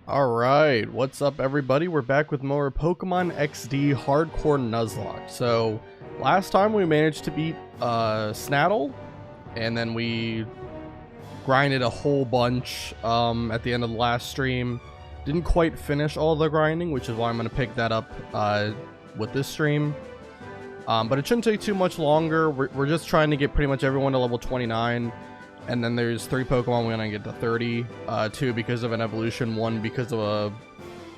Alright, what's up everybody? We're back with more Pokemon XD Hardcore Nuzlocke. So, last time we managed to beat Snaddle, and then we grinded a whole bunch at the end of the last stream. Didn't quite finish all the grinding, which is why I'm going to pick that up with this stream. But it shouldn't take too much longer. We're just trying to get pretty much everyone to level 29. And then there's 3 Pokemon we're gonna get to 30. 2 because of an evolution, 1 because of a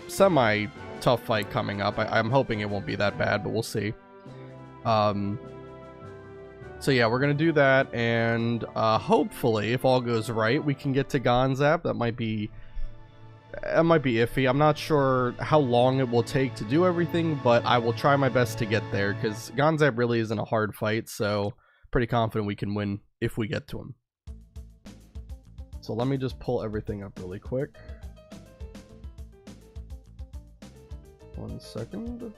semi-tough fight coming up. I'm hoping it won't be that bad, but we'll see. So yeah, we're gonna do that, and hopefully, if all goes right, we can get to Gonzap. That might be iffy. I'm not sure how long it will take to do everything, but I will try my best to get there, because Gonzap really isn't a hard fight, so pretty confident we can win if we get to him. So let me just pull everything up really quick. 1 second.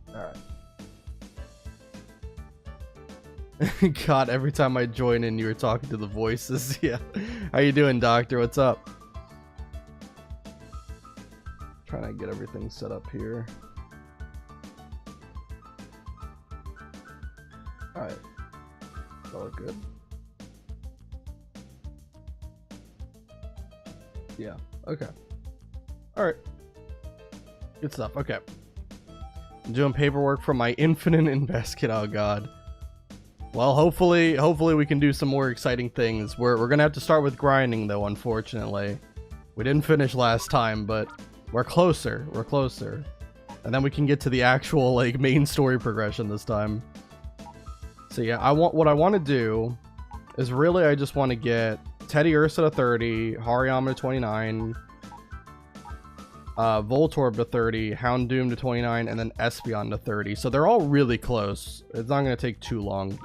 Alright. God, every time I join in, you were talking to the voices. Yeah. How you doing, Doctor? What's up? Trying to get everything set up here. Alright. All good. Yeah, okay. Alright. Good stuff, okay. I'm doing paperwork for my infinite invest kit, oh god. Well, hopefully we can do some more exciting things. We're gonna have to start with grinding though, unfortunately. We didn't finish last time, but we're closer, And then we can get to the actual, like, main story progression this time. So yeah, what I want to do is really I just want to get Teddy Ursa to 30, Hariyama to 29, Voltorb to 30, Houndoom to 29, and then Espeon to 30. So they're all really close. It's not going to take too long.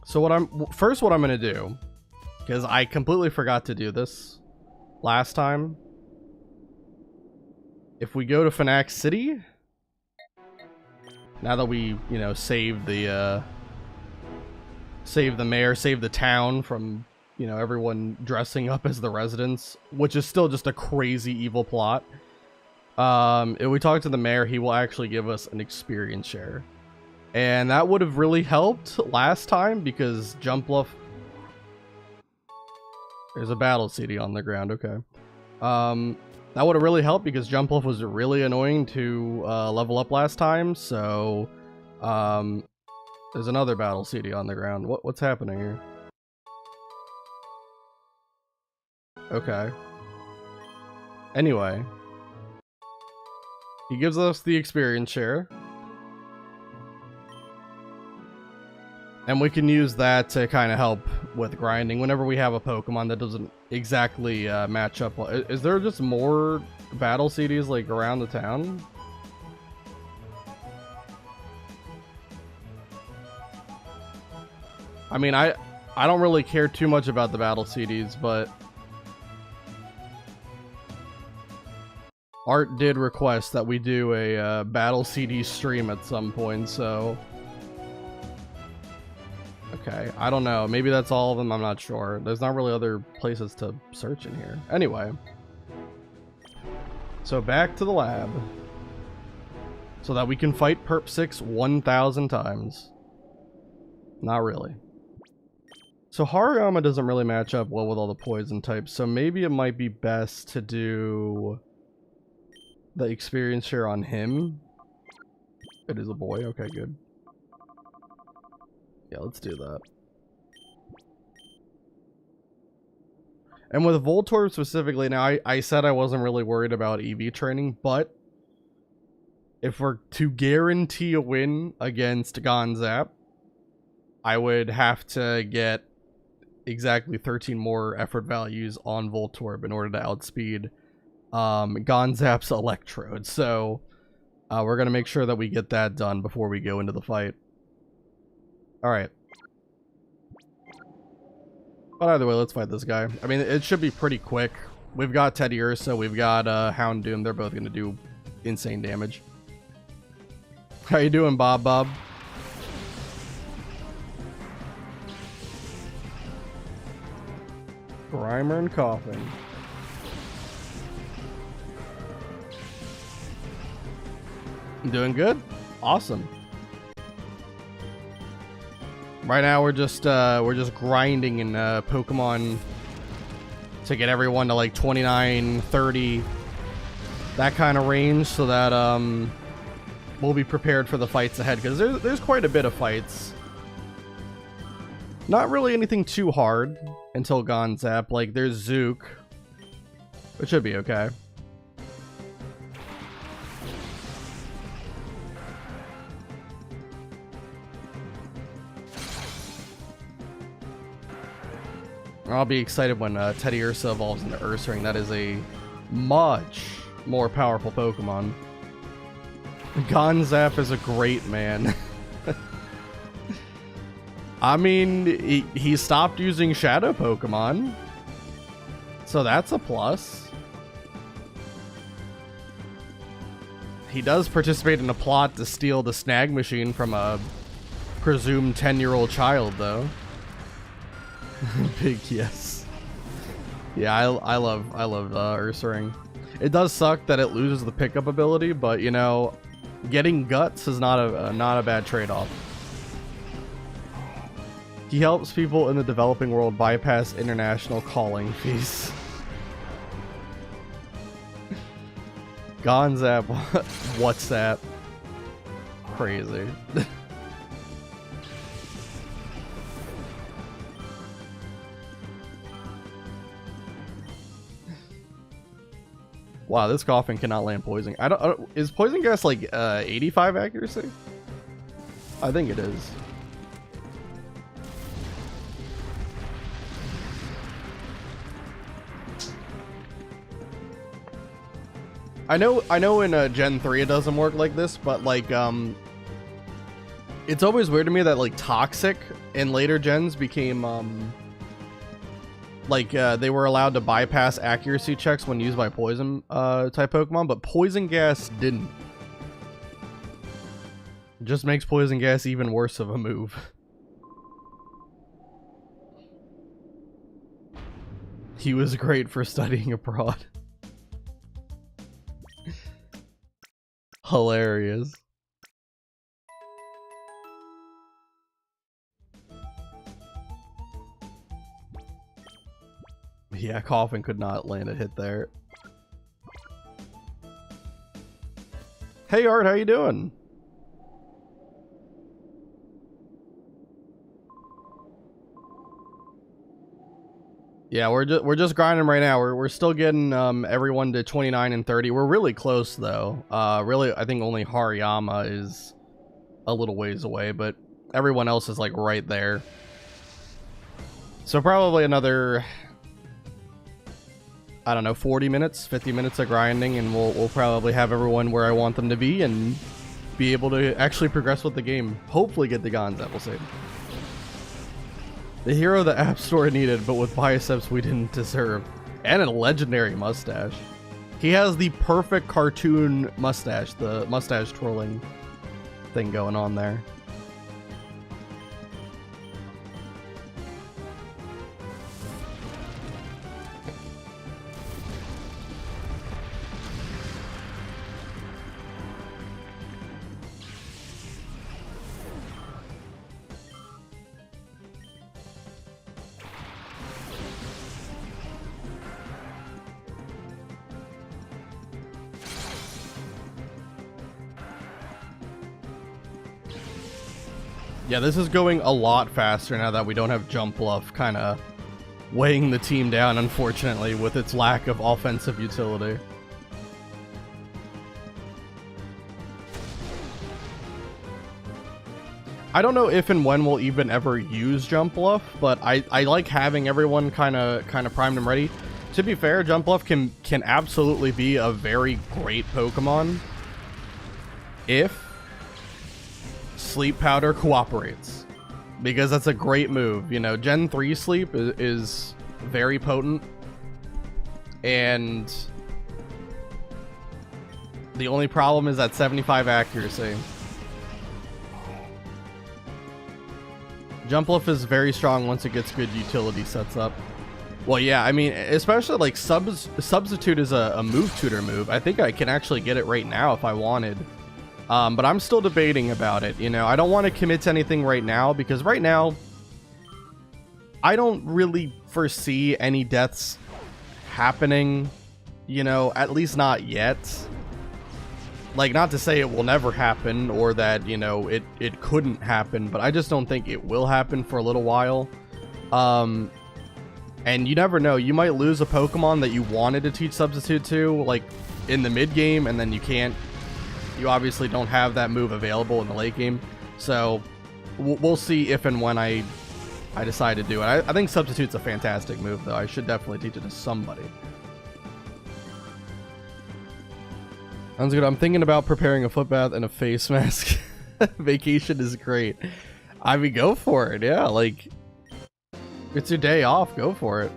So what I'm going to do, because I completely forgot to do this last time. If we go to Phenac City, now that we, you know, save the mayor, save the town from, you know, everyone dressing up as the residents, which is still just a crazy evil plot. If we talk to the mayor, he will actually give us an experience share. And that would have really helped last time because Jump Bluff... There's a battle CD on the ground, okay. That would have really helped because Jump Bluff was really annoying to level up last time, so there's another battle CD on the ground. What's happening here? Okay. Anyway. He gives us the experience share. And we can use that to kind of help with grinding whenever we have a Pokemon that doesn't exactly match up. Is there just more battle CDs like around the town? I mean, I don't really care too much about the battle CDs, but Art did request that we do a battle CD stream at some point, so... Okay, I don't know. Maybe that's all of them. I'm not sure. There's not really other places to search in here. Anyway. So back to the lab. So that we can fight Perp 6 1,000 times. Not really. So Hariyama doesn't really match up well with all the poison types. So maybe it might be best to do the experience share on him. It is a boy. Okay, good. Yeah, let's do that. And with Voltorb specifically, now I said I wasn't really worried about EV training, but if we're to guarantee a win against Gonzap, I would have to get exactly 13 more effort values on Voltorb in order to outspeed Gonzap's Electrode. So we're going to make sure that we get that done before we go into the fight. Alright. But either way, let's fight this guy. I mean, it should be pretty quick. We've got Teddy Ursa, we've got Houndoom. They're both going to do insane damage. How you doing, Bob? Grimer and Coughing. Doing good? Awesome. Right now we're just grinding in Pokemon to get everyone to like 29, 30, that kind of range, so that we'll be prepared for the fights ahead, because there's quite a bit of fights. Not really anything too hard until Gonzap. Like, there's Zook, which should be okay. I'll be excited when Teddy Ursa evolves into Ursaring. That is a much more powerful Pokemon. Gonzap is a great man. I mean, he stopped using Shadow Pokemon, so that's a plus. He does participate in a plot to steal the Snag Machine from a presumed 10-year-old child, though. Big yes. Yeah, I love Ursaring. It does suck that it loses the pickup ability, but you know, getting Guts is not a bad trade-off. He helps people in the developing world bypass international calling fees. Gonzap, what's that? Crazy. Wow, this Coughing cannot land poison. I don't is poison gas like 85 accuracy? I think it is. I know in Gen 3 it doesn't work like this, but like it's always weird to me that like Toxic in later gens became they were allowed to bypass accuracy checks when used by poison type Pokemon, but Poison Gas didn't. It just makes Poison Gas even worse of a move. He was great for studying abroad. Hilarious. Yeah, Coughing could not land a hit there. Hey Art, how you doing? Yeah, we're just grinding right now. We're still getting everyone to 29 and 30. We're really close though. Really, I think only Hariyama is a little ways away, but everyone else is like right there. So probably another, I don't know, 40 minutes, 50 minutes of grinding, and we'll probably have everyone where I want them to be and be able to actually progress with the game. Hopefully get the Gonzap, we'll see. The hero the App Store needed, but with biceps we didn't deserve. And a legendary mustache. He has the perfect cartoon mustache, the mustache twirling thing going on there. Yeah, this is going a lot faster now that we don't have Jump Bluff kind of weighing the team down, unfortunately, with its lack of offensive utility. I don't know if and when we'll even ever use Jump Bluff, but I like having everyone kind of primed and ready. To be fair, Jump Bluff can absolutely be a very great Pokemon if Sleep Powder cooperates, because that's a great move. You know, Gen 3 Sleep is very potent, And the only problem is that 75 accuracy. Jumplift is very strong once it gets good utility sets up. Well, yeah, I mean, especially like Substitute is a move tutor move. I think I can actually get it right now if I wanted. But I'm still debating about it, you know. I don't want to commit to anything right now because right now I don't really foresee any deaths happening, you know, at least not yet. Like, not to say it will never happen or that, you know, it couldn't happen, but I just don't think it will happen for a little while. And you never know, you might lose a Pokemon that you wanted to teach Substitute to, like, in the mid-game, and then you can't. You obviously don't have that move available in the late game. So, we'll see if and when I decide to do it. I think Substitute's a fantastic move, though. I should definitely teach it to somebody. Sounds good. I'm thinking about preparing a foot bath and a face mask. Vacation is great. I mean, go for it. Yeah, like, it's your day off. Go for it.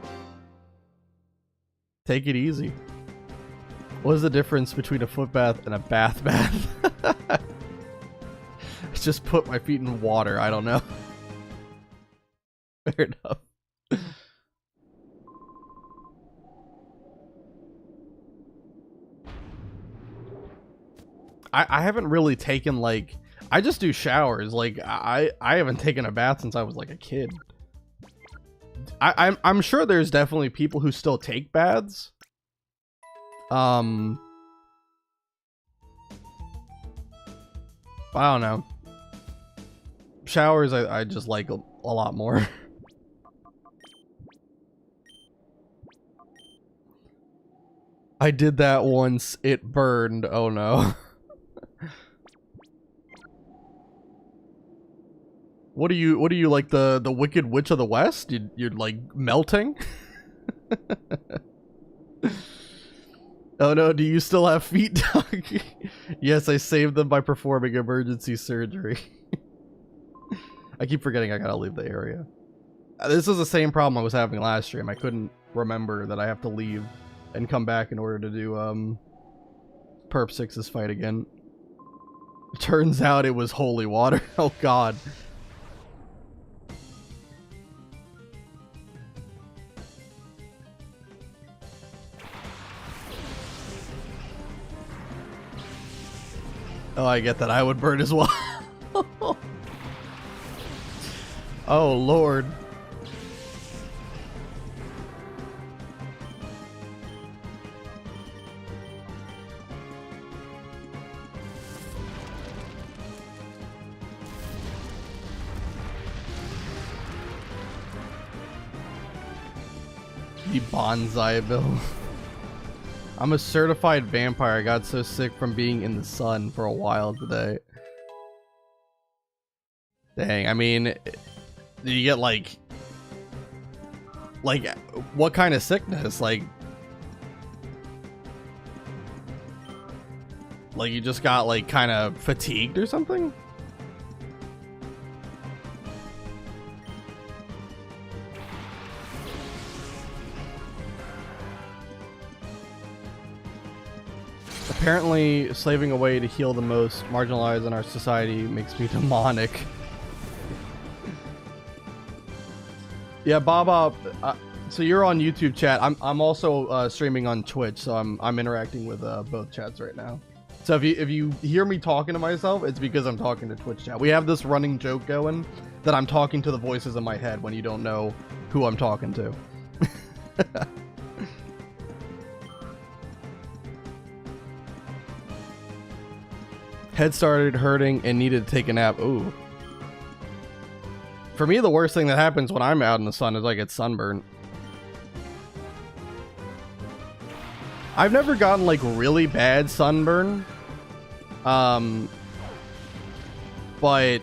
Take it easy. What is the difference between a foot bath and a bath? Just put my feet in water. I don't know. Fair enough. I haven't really taken, like, I just do showers. Like, I haven't taken a bath since I was like a kid. I'm sure there's definitely people who still take baths. I don't know. Showers I just like a lot more. I did that once. It burned. Oh no. What are you like the Wicked Witch of the West? You're like melting? Oh no, do you still have feet, dog? Yes, I saved them by performing emergency surgery. I keep forgetting I gotta leave the area. This is the same problem I was having last stream. I couldn't remember that I have to leave and come back in order to do Perp 6's fight again. Turns out it was holy water. Oh god. Oh, I get that. I would burn as well. Oh, Lord. The bonsai bill. I'm a certified vampire. I got so sick from being in the sun for a while today. Dang, I mean, do you get like what kind of sickness? Like you just got like kind of fatigued or something? Apparently, slaving away to heal the most marginalized in our society makes me demonic. Yeah, Baba. So you're on YouTube chat. I'm also streaming on Twitch, so I'm interacting with both chats right now. So if you hear me talking to myself, it's because I'm talking to Twitch chat. We have this running joke going that I'm talking to the voices in my head when you don't know who I'm talking to. Head started hurting and needed to take a nap. Ooh. For me, the worst thing that happens when I'm out in the sun is I get sunburned. I've never gotten like really bad sunburn. But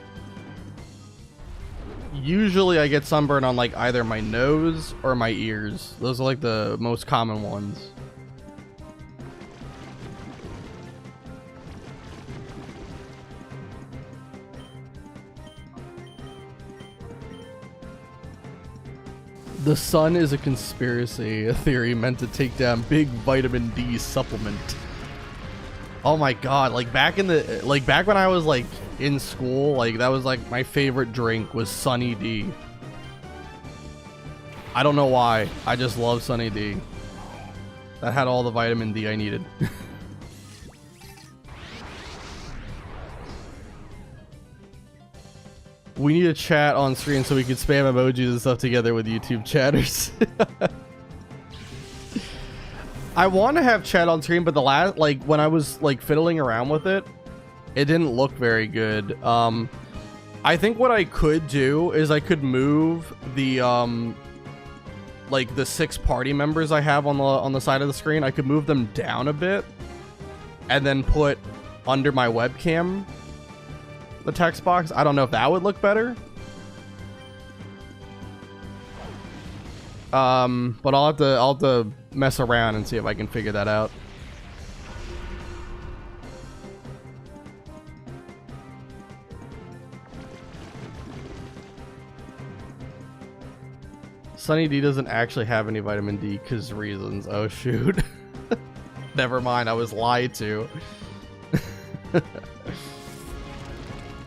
usually I get sunburn on like either my nose or my ears. Those are like the most common ones. The sun is a conspiracy theory meant to take down big vitamin D supplement. Oh my god, like back when I was like in school, like that was like my favorite drink was Sunny D. I don't know why. I just love Sunny D. That had all the vitamin D I needed. We need a chat on screen so we can spam emojis and stuff together with YouTube chatters. I want to have chat on screen, but the last, like, when I was like fiddling around with it, it didn't look very good. I think what I could do is I could move the like the 6 party members I have on the side of the screen. I could move them down a bit and then put under my webcam the text box. I don't know if that would look better. But I'll have to mess around and see if I can figure that out. Sunny D doesn't actually have any vitamin D because reasons. Oh shoot. Never mind, I was lied to.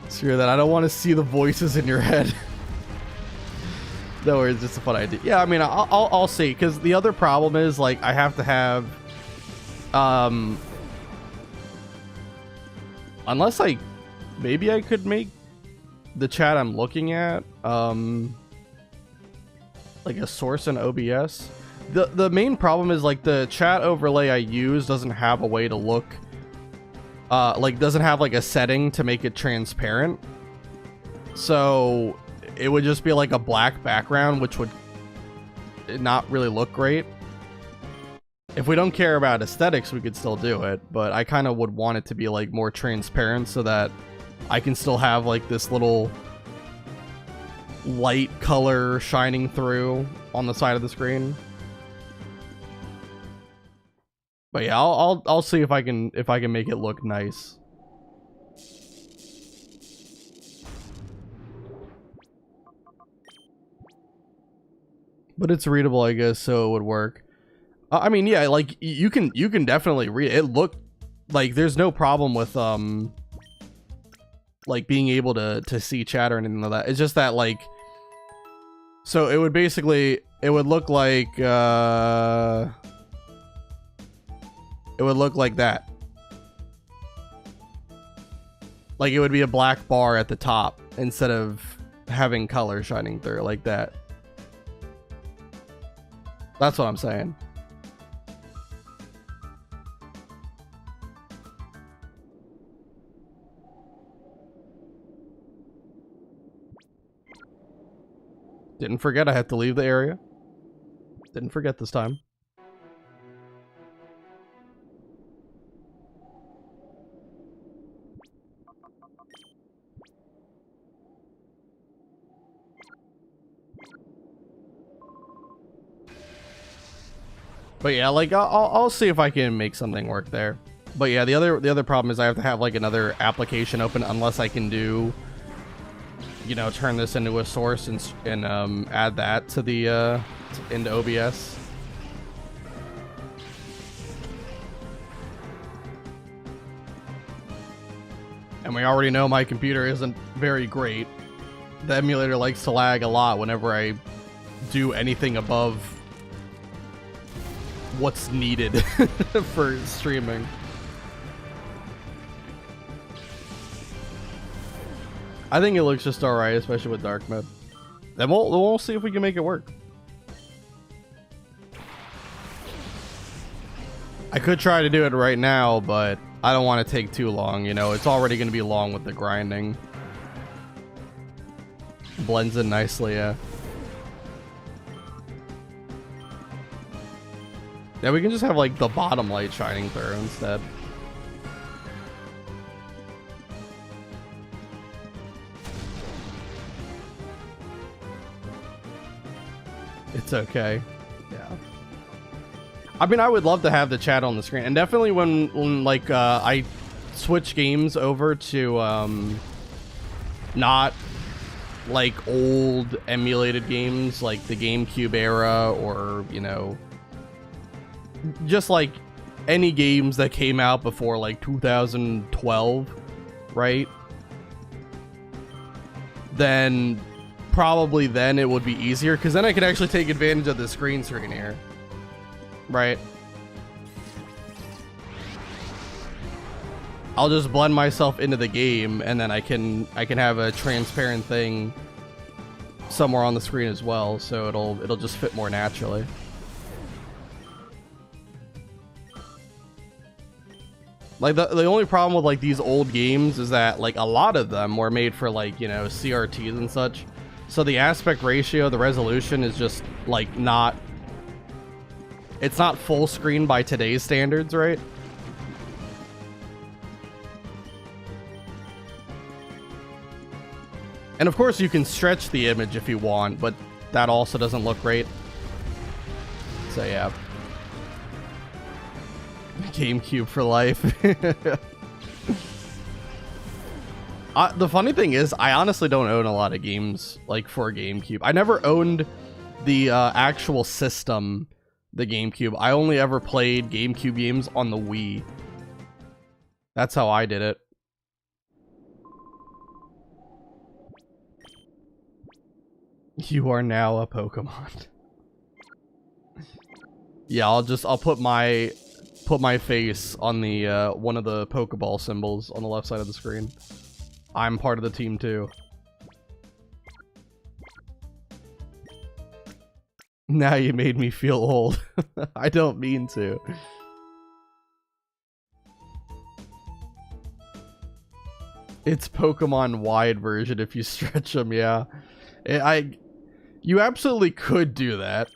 Screw that, I don't want to see the voices in your head. No worries, just a fun idea. Yeah, I mean, I'll see, because the other problem is, like, I have to have, unless maybe I could make the chat I'm looking at, like a source in OBS. The main problem is, like, the chat overlay I use doesn't have a way to look, like, doesn't have, like, a setting to make it transparent. So it would just be like a black background, which would not really look great. If we don't care about aesthetics, we could still do it, but I kind of would want it to be like more transparent so that I can still have like this little light color shining through on the side of the screen. But yeah, I'll see if I can make it look nice. But it's readable, I guess, so it would work. I mean, yeah, like you can definitely read it. It look like there's no problem with like being able to see chat or anything like that. It's just that, like, so it would basically, it would look like that. Like it would be a black bar at the top instead of having color shining through like that. That's what I'm saying. Didn't forget I had to leave the area. Didn't forget this time. But yeah, like I'll see if I can make something work there. But yeah, the other problem is I have to have like another application open unless I can do, you know, turn this into a source and add that to the into OBS. And we already know my computer isn't very great. The emulator likes to lag a lot whenever I do anything above what's needed for streaming. I think it looks just alright, especially with dark mode. Then we'll see if we can make it work. I could try to do it right now, but I don't want to take too long, you know. It's already going to be long with the grinding. Blends in nicely, yeah. Yeah, we can just have like the bottom light shining through instead. It's okay. Yeah. I mean, I would love to have the chat on the screen, and definitely when like I switch games over to not like old emulated games like the GameCube era, or, you know, just like any games that came out before like 2012, right? Then probably then it would be easier, because then I could actually take advantage of the screen here, right? I'll just blend myself into the game, and then I can have a transparent thing somewhere on the screen as well, so it'll just fit more naturally. Like the only problem with like these old games is that like a lot of them were made for like, you know, CRTs and such. So the aspect ratio, the resolution is just like not, it's not full screen by today's standards, right? And of course you can stretch the image if you want, but that also doesn't look great. So yeah. GameCube for life. The funny thing is, I honestly don't own a lot of games like for GameCube. I never owned the actual system, the GameCube. I only ever played GameCube games on the Wii. That's how I did it. You are now a Pokemon. Yeah, I'll put my face on the one of the Pokeball symbols on the left side of the screen. I'm part of the team too. Now you made me feel old. I don't mean to. It's Pokemon wide version if you stretch them, yeah. You absolutely could do that.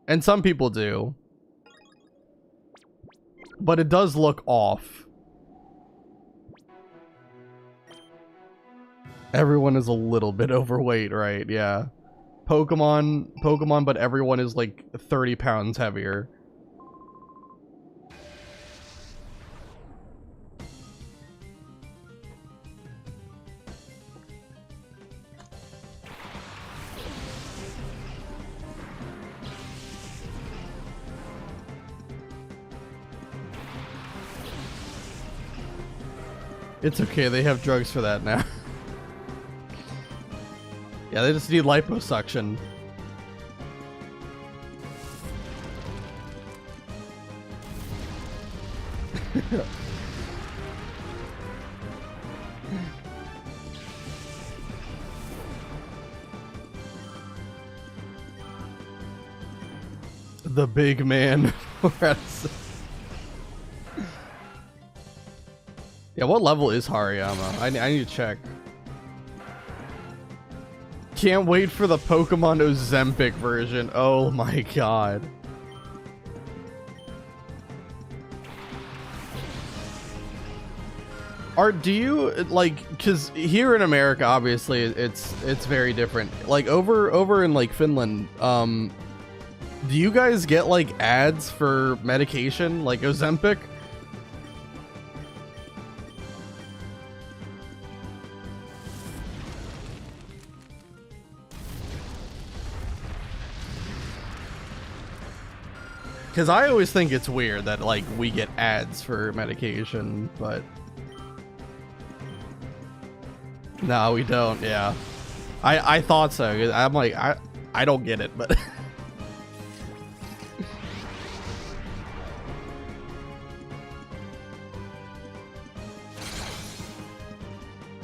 And some people do. But it does look off. Everyone is a little bit overweight, right? Yeah. Pokemon, but everyone is like 30 pounds heavier. It's okay, they have drugs for that now. Yeah, they just need liposuction. The big man. Yeah, what level is Hariyama? I need to check. Can't wait for the Pokemon Ozempic version. Oh my god. Do you like, because here in America obviously it's very different. Like over in like Finland, do you guys get like ads for medication like Ozempic? Because I always think it's weird that, like, we get ads for medication, but... No, we don't, yeah. I thought so. I'm like, I don't get it, but...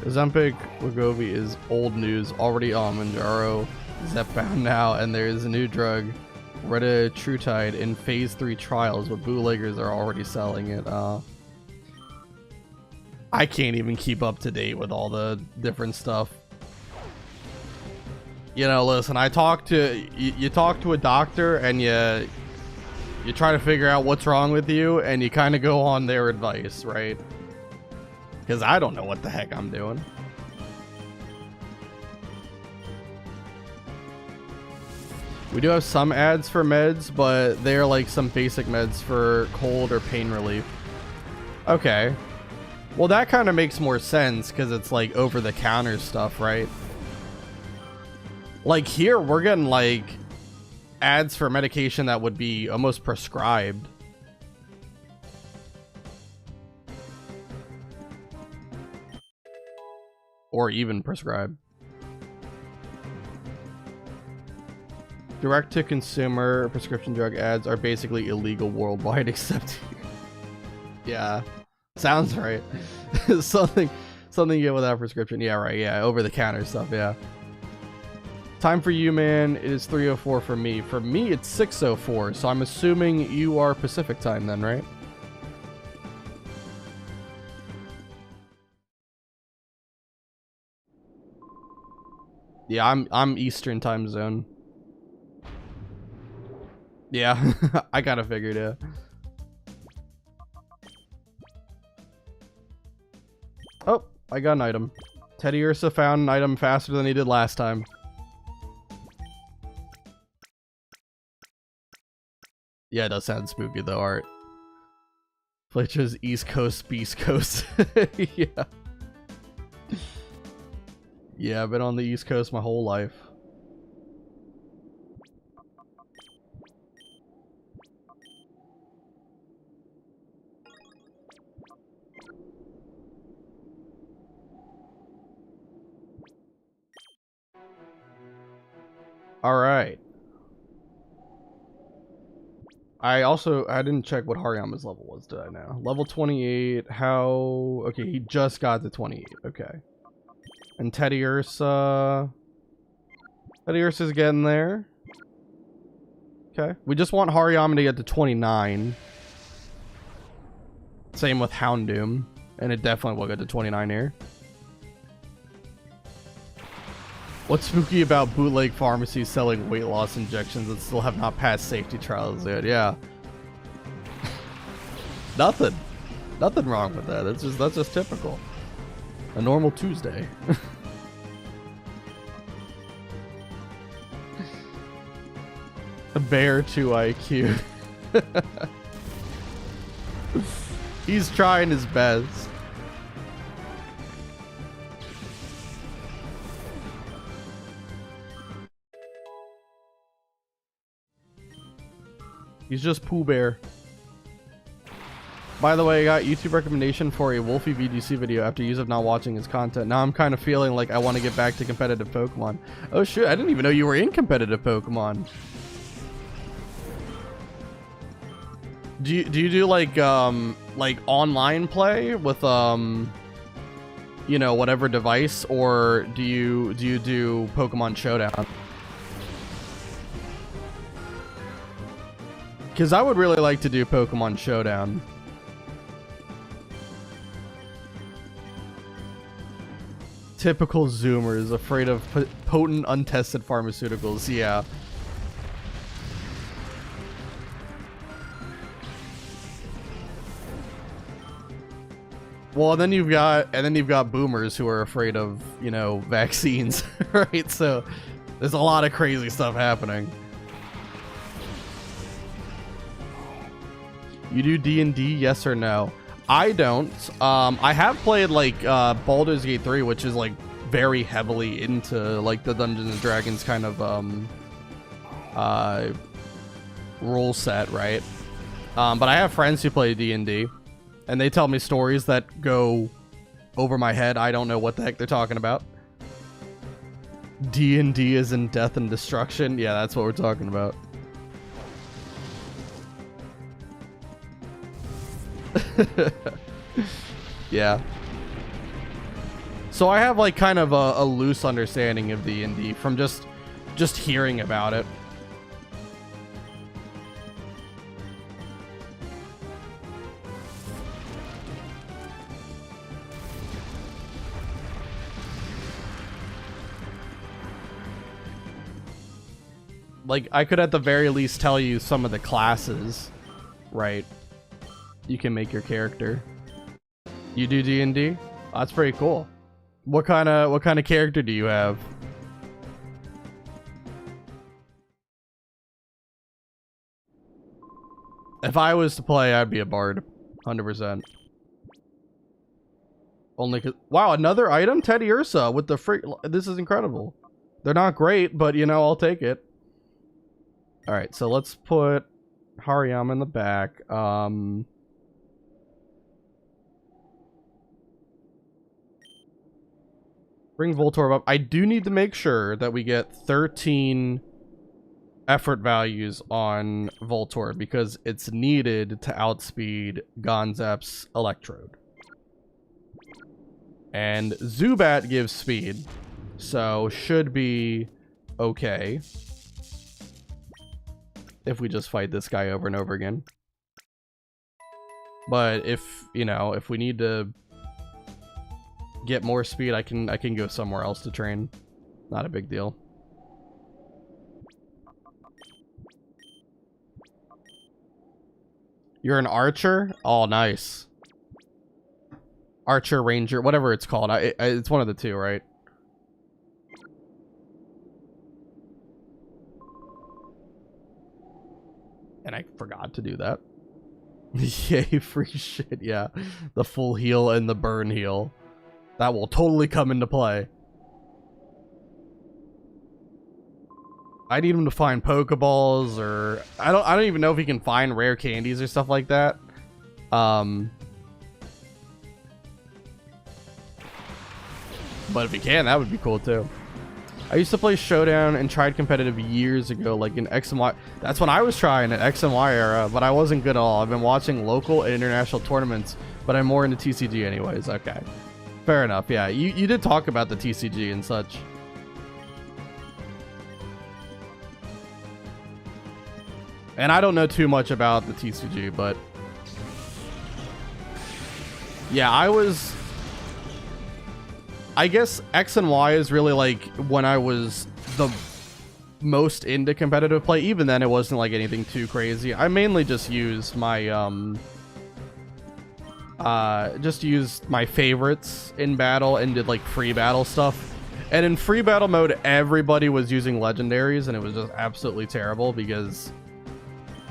Ozempic Wegovy is old news, already on Manjaro, Zepbound now, and there is a new drug, Retatrutide, in phase 3 trials, but bootleggers are already selling it. I can't even keep up to date with all the different stuff. You know, listen, you talk to a doctor and you try to figure out what's wrong with you, and you kind of go on their advice, right? Because I don't know what the heck I'm doing. We do have some ads for meds, but they're like some basic meds for cold or pain relief. Okay. Well, that kind of makes more sense because it's like over-the-counter stuff, right? Like here, we're getting like ads for medication that would be almost prescribed. Or even prescribed. Direct-to-consumer prescription drug ads are basically illegal worldwide except here. Yeah, sounds right. something you get without prescription. Yeah, right. Yeah, over-the-counter stuff. Yeah. Time for you, man. It is 3:04 for me. For me, it's 6:04. So I'm assuming you are Pacific time then, right? Yeah, I'm Eastern time zone. Yeah, I kind of figured it. Oh, I got an item. Teddy Ursa found an item faster than he did last time. Yeah, it does sound spooky though, Art. Fletcher's East Coast, Beast Coast. Yeah. Yeah, I've been on the East Coast my whole life. Alright. I didn't check what Hariyama's level was, did I now? Level 28, how... Okay, he just got to 28, okay. And Teddy Ursa's getting there. Okay, we just want Hariyama to get to 29. Same with Houndoom, and it definitely will get to 29 here. What's spooky about bootleg pharmacies selling weight loss injections that still have not passed safety trials yet? Yeah. Nothing wrong with that. That's just typical. A normal Tuesday. A bear 2 IQ. He's trying his best. He's just Pooh Bear. By the way, I got YouTube recommendation for a Wolfie VGC video after years of not watching his content. Now I'm kind of feeling like I want to get back to competitive Pokemon. Oh shit, I didn't even know you were in competitive Pokemon. Do you do like online play with you know, whatever device, or do you do Pokemon Showdown? Because I would really like to do Pokemon Showdown. Typical Zoomers, afraid of potent, untested pharmaceuticals. Yeah. Well, then you've got boomers who are afraid of, you know, vaccines, right? So there's a lot of crazy stuff happening. You do D&D, yes or no? I don't. I have played like Baldur's Gate 3, which is like very heavily into like the Dungeons and Dragons kind of rule set, right? But I have friends who play D&D, and they tell me stories that go over my head. I don't know what the heck they're talking about. D&D is in death and destruction. Yeah, that's what we're talking about. Yeah. So I have like kind of a loose understanding of D&D from just hearing about it. Like, I could at the very least tell you some of the classes, right? You can make your character. You do D&D? Oh, that's pretty cool. What kind of character do you have? If I was to play, I'd be a bard, 100%. Only 'cause, wow, another item? Teddy Ursa with the freak. This is incredible. They're not great, but you know, I'll take it. Alright, so let's put Hariyama in the back. Bring Voltorb up. I do need to make sure that we get 13 effort values on Voltorb because it's needed to outspeed Gonzap's Electrode. And Zubat gives speed, so should be okay if we just fight this guy over and over again. But if, you know, if we need to get more speed, I can go somewhere else to train. Not a big deal. You're an archer? Oh, nice. Archer, ranger, whatever it's called. It's one of the two, right? And I forgot to do that. Yay, free shit, yeah. The full heal and the burn heal. That will totally come into play. I need him to find Pokeballs, or I don't even know if he can find rare candies or stuff like that. But if he can, that would be cool too. I used to play Showdown and tried competitive years ago, like in X and Y. That's when I was trying, at X and Y era, but I wasn't good at all. I've been watching local and international tournaments, but I'm more into TCG anyways. Okay. Fair enough, yeah. You did talk about the TCG and such. And I don't know too much about the TCG, but... yeah, I guess X and Y is really like when I was the most into competitive play. Even then, it wasn't like anything too crazy. I mainly just used my favorites in battle and did like free battle stuff. And in free battle mode, everybody was using legendaries, and it was just absolutely terrible because,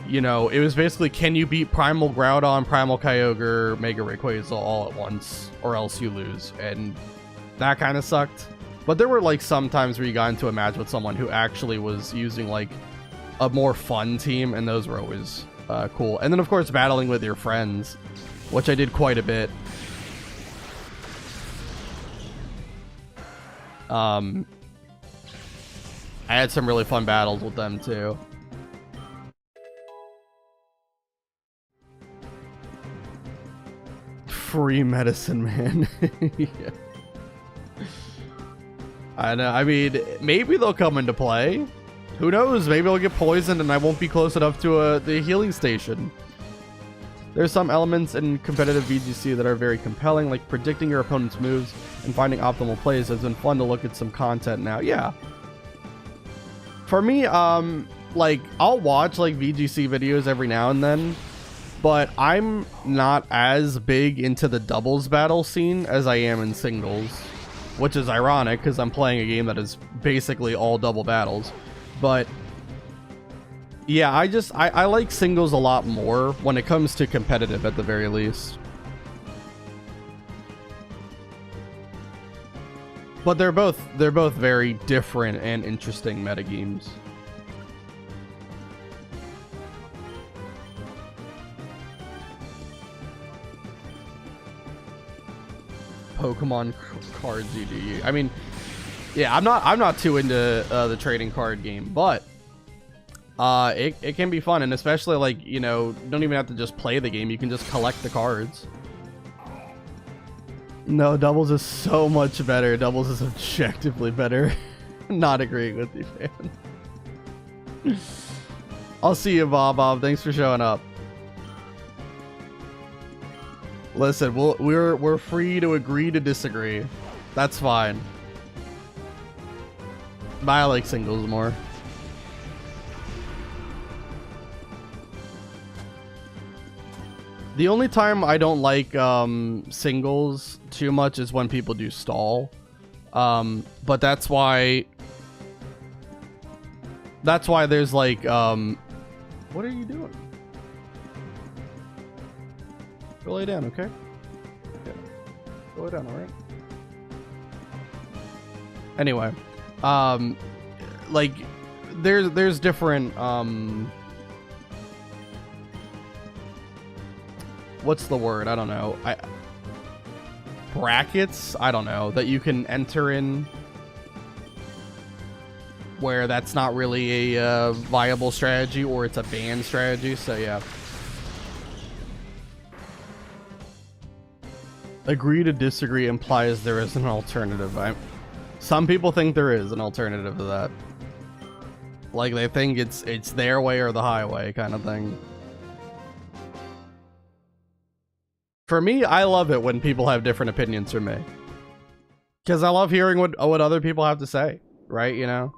you know, it was basically, can you beat Primal Groudon, Primal Kyogre, Mega Rayquaza all at once, or else you lose. And that kind of sucked. But there were like some times where you got into a match with someone who actually was using like a more fun team, and those were always cool. And then of course battling with your friends, which I did quite a bit. I had some really fun battles with them too. Free medicine, man. Yeah. I know. I mean, maybe they'll come into play. Who knows? Maybe I'll get poisoned and I won't be close enough to the healing station. There's some elements in competitive VGC that are very compelling, like predicting your opponent's moves and finding optimal plays. It's been fun to look at some content now. Yeah. For me, like, I'll watch like VGC videos every now and then, but I'm not as big into the doubles battle scene as I am in singles, which is ironic because I'm playing a game that is basically all double battles. But yeah, I like singles a lot more when it comes to competitive, at the very least. But they're both very different and interesting metagames. Pokemon cards EDU. I mean, yeah, I'm not too into the trading card game, but it can be fun, and especially like, you know, don't even have to just play the game, you can just collect the cards. No, doubles is so much better. Doubles is objectively better. Not agreeing with you, man. I'll see you, Bob. Thanks for showing up. Listen, we're free to agree to disagree. That's fine. But I like singles more. The only time I don't like singles too much is when people do stall. But that's why there's like what are you doing? Go lay down, okay? Go down, alright? Anyway, like there's different what's the word? I don't know. Brackets? I don't know, that you can enter in where that's not really a viable strategy, or it's a banned strategy. So yeah. Agree to disagree implies there is an alternative. Some people think there is an alternative to that. Like they think it's their way or the highway kind of thing. For me, I love it when people have different opinions from me, because I love hearing what other people have to say, right? You know.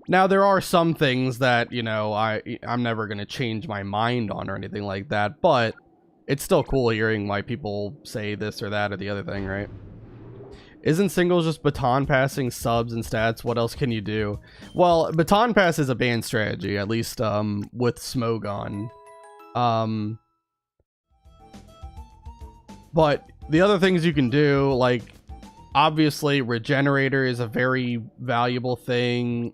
Now there are some things that, you know, I'm never gonna change my mind on or anything like that, but it's still cool hearing why people say this or that or the other thing, right? Isn't singles just baton passing, subs, and stats? What else can you do? Well, baton pass is a banned strategy, at least with Smogon. But the other things you can do, like, obviously, Regenerator is a very valuable thing.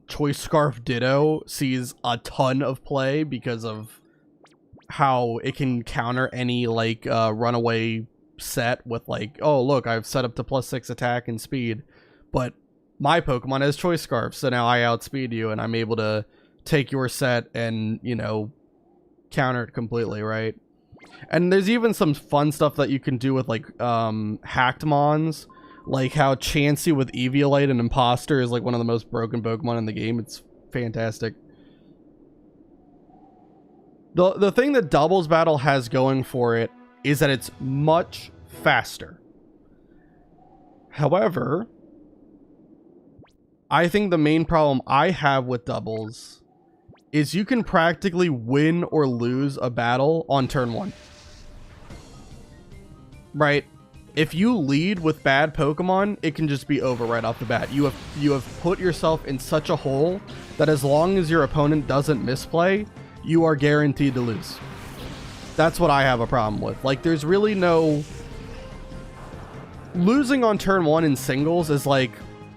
Choice Scarf Ditto sees a ton of play because of how it can counter any, like, runaway set with, like, oh, look, I've set up to +6 attack and speed, but my Pokemon has Choice Scarf, so now I outspeed you, and I'm able to take your set and, you know, counter it completely, right? And there's even some fun stuff that you can do with, like, hacked mons, like how Chansey with Eviolite and Imposter is, like, one of the most broken Pokemon in the game. It's fantastic. The thing that Doubles Battle has going for it is that it's much faster. However, I think the main problem I have with Doubles is you can practically win or lose a battle on turn 1. Right? If you lead with bad Pokemon, it can just be over right off the bat. You have put yourself in such a hole that as long as your opponent doesn't misplay, you are guaranteed to lose. That's what I have a problem with. Like, there's really no... Losing on turn 1 in singles is like,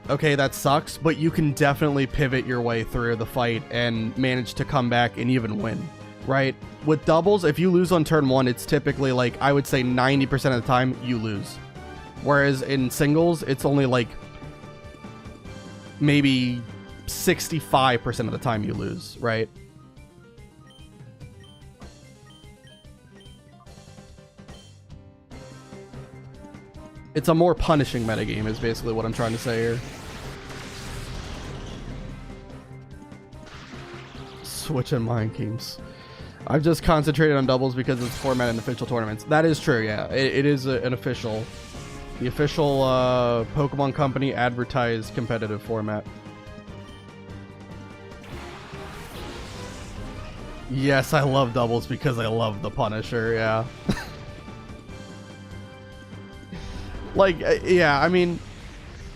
okay, that sucks, but you can definitely pivot your way through the fight and manage to come back and even win, right? With doubles, if you lose on turn 1, it's typically like, I would say 90% of the time you lose. Whereas in singles, it's only like maybe 65% of the time you lose, right? It's a more punishing metagame is basically what I'm trying to say here. Switch and Mind Games. I've just concentrated on doubles because it's format in official tournaments. That is true, yeah. It is an official... The official Pokemon Company advertised competitive format. Yes, I love doubles because I love the Punisher, yeah. Like, yeah, I mean,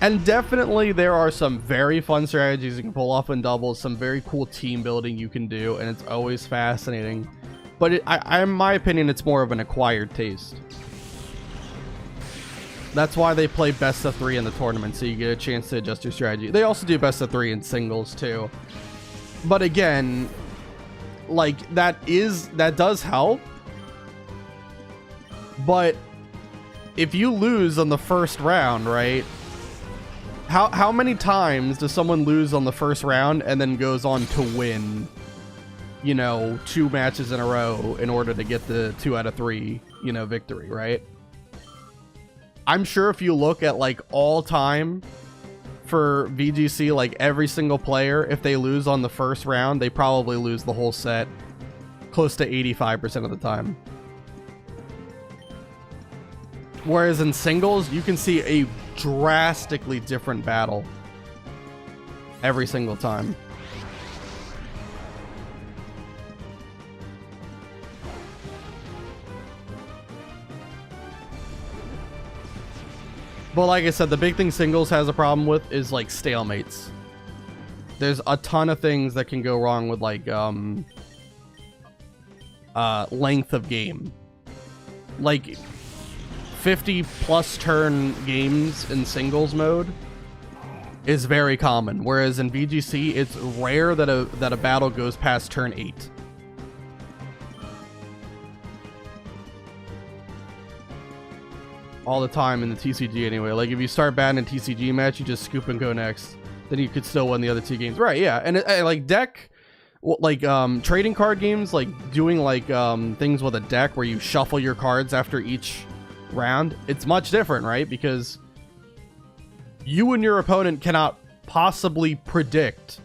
and definitely there are some very fun strategies you can pull off in doubles, some very cool team building you can do, and it's always fascinating. But in my opinion, it's more of an acquired taste. That's why they play best of 3 in the tournament, so you get a chance to adjust your strategy. They also do best of 3 in singles too. But again, like, that does help. But if you lose on the first round, right? How many times does someone lose on the first round and then goes on to win, you know, 2 matches in a row in order to get the 2 out of 3, you know, victory, right? I'm sure if you look at, like, all time for VGC, like, every single player, if they lose on the first round, they probably lose the whole set close to 85% of the time. Whereas in singles, you can see a drastically different battle every single time. But like I said, the big thing singles has a problem with is, like, stalemates. There's a ton of things that can go wrong with, like, length of game. Like, 50 plus turn games in singles mode is very common, whereas in VGC it's rare that a battle goes past turn 8. All the time in the TCG anyway. Like if you start batting a TCG match, you just scoop and go next. Then you could still win the other 2 games. Right, yeah. And like deck, like trading card games, like doing like things with a deck where you shuffle your cards after each round, it's much different, right? Because you and your opponent cannot possibly predict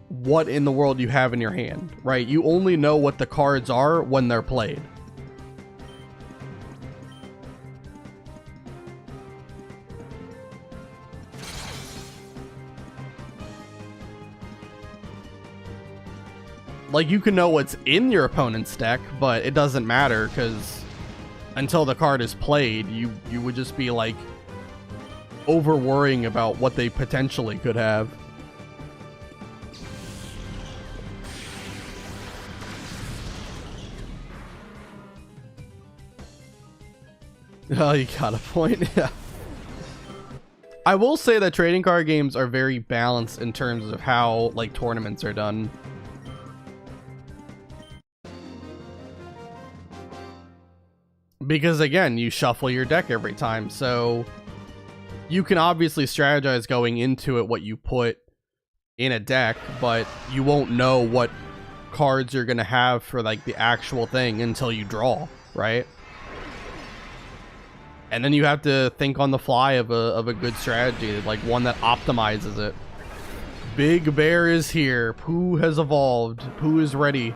what in the world you have in your hand, right? You only know what the cards are when they're played. Like, you can know what's in your opponent's deck, but it doesn't matter, because until the card is played, you would just be, like, over worrying about what they potentially could have. Oh, you got a point. Yeah. I will say that trading card games are very balanced in terms of how, like, tournaments are done. Because again, you shuffle your deck every time, so you can obviously strategize going into it what you put in a deck, but you won't know what cards you're gonna have for like the actual thing until you draw, right? And then you have to think on the fly of a good strategy, like one that optimizes it. Big Bear is here. Pooh has evolved. Pooh is ready.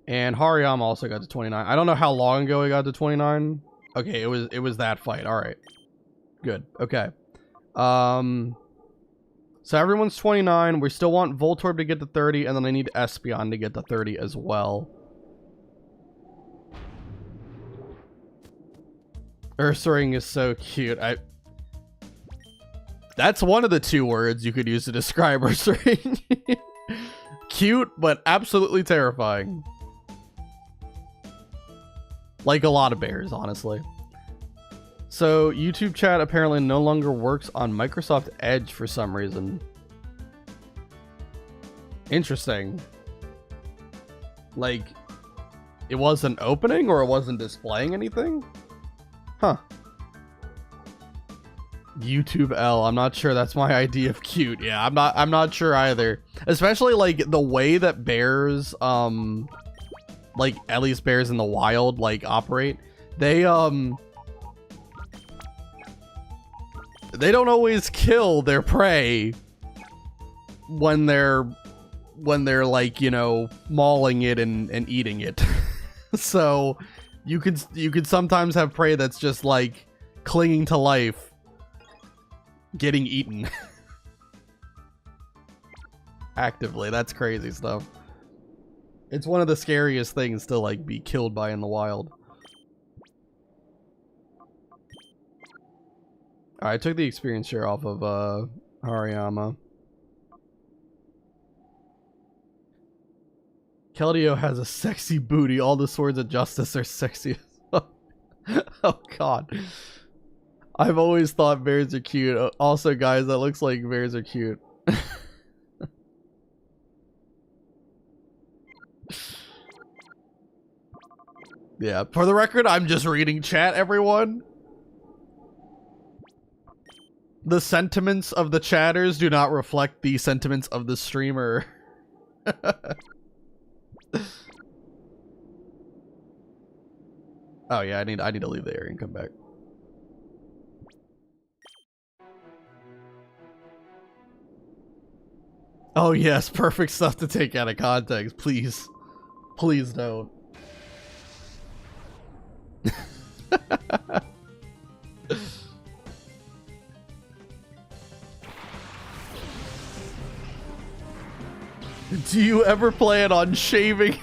And Hariyama also got to 29. I don't know how long ago he got to 29. Okay, it was that fight. All right. Good. Okay. So everyone's 29. We still want Voltorb to get to 30, and then I need Espeon to get to 30 as well. Ursaring is so cute. That's one of the 2 words you could use to describe Ursaring. Cute, but absolutely terrifying. Like a lot of bears, honestly. So, YouTube chat apparently no longer works on Microsoft Edge for some reason. Interesting. Like, it wasn't opening or it wasn't displaying anything? Huh. YouTube L. I'm not sure that's my idea of cute. Yeah, I'm not sure either. Especially like the way that bears like at least bears in the wild like operate. They don't always kill their prey when they're like, you know, mauling it and eating it. So you could sometimes have prey that's just like clinging to life, getting eaten. Actively. That's crazy stuff. It's one of the scariest things to like be killed by in the wild. Alright, I took the experience share off of Hariyama. Keldeo has a sexy booty. All the swords of justice are sexy. Oh god. I've always thought bears are cute. Also, guys, that looks like bears are cute. Yeah, for the record, I'm just reading chat, everyone. The sentiments of the chatters do not reflect the sentiments of the streamer. Oh yeah, I need to leave the area and come back. Oh yes, perfect stuff to take out of context. Please. Please don't. Do you ever plan on shaving?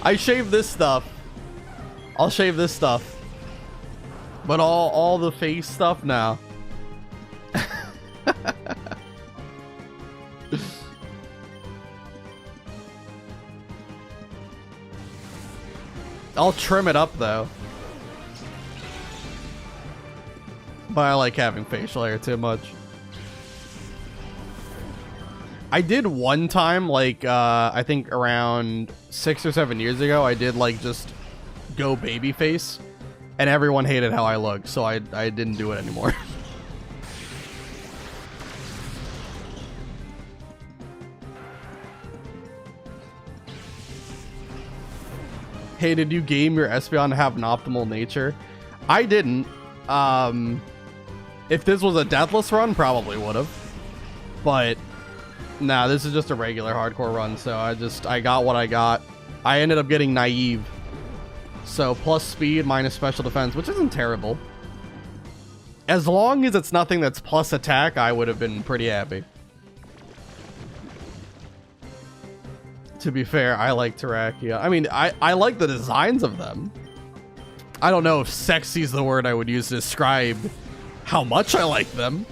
I shave this stuff. I'll shave this stuff. But all the face stuff now. I'll trim it up though. But I like having facial hair too much. I did one time, like, I think around 6 or 7 years ago, I did, like, just go babyface, and everyone hated how I looked, so I didn't do it anymore. Hey, did you game your Espeon to have an optimal nature? I didn't. If this was a deathless run, probably would have. But nah, this is just a regular hardcore run, so I got what I got. I ended up getting naive. So plus speed minus special defense, which isn't terrible. As long as it's nothing that's plus attack, I would have been pretty happy. To be fair, I like Terrakia. I mean, I like the designs of them. I don't know if sexy is the word I would use to describe how much I like them.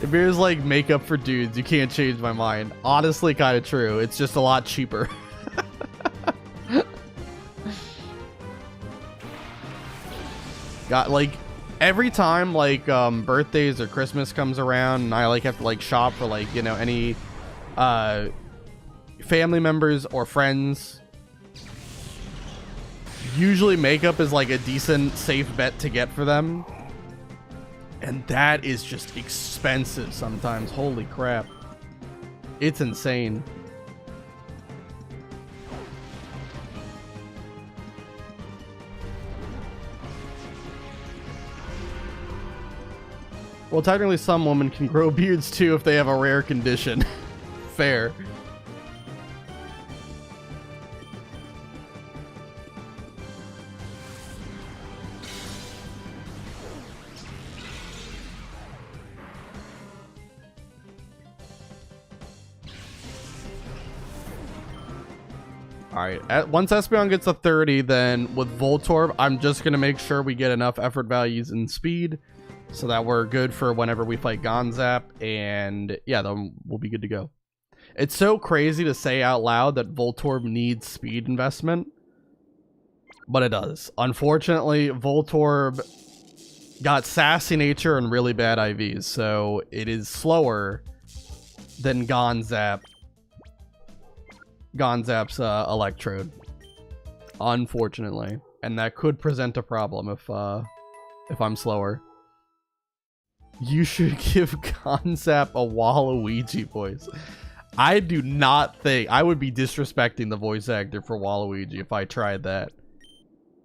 If it was like makeup for dudes, you can't change my mind. Honestly, kind of true. It's just a lot cheaper. Got like every time like birthdays or Christmas comes around, and I like have to like shop for like, you know, any family members or friends. Usually makeup is like a decent safe bet to get for them. And that is just expensive sometimes. Holy crap. It's insane. Well, technically some women can grow beards too if they have a rare condition. Fair. Alright, once Espeon gets a 30, then with Voltorb, I'm just going to make sure we get enough effort values and speed so that we're good for whenever we fight Gonzap, and yeah, then we'll be good to go. It's so crazy to say out loud that Voltorb needs speed investment, but it does. Unfortunately, Voltorb got sassy nature and really bad IVs, so it is slower than Gonzap's Electrode, unfortunately, and that could present a problem if I'm slower. You should give Gonzap a Waluigi voice. I do not think I would be disrespecting the voice actor for Waluigi if I tried that.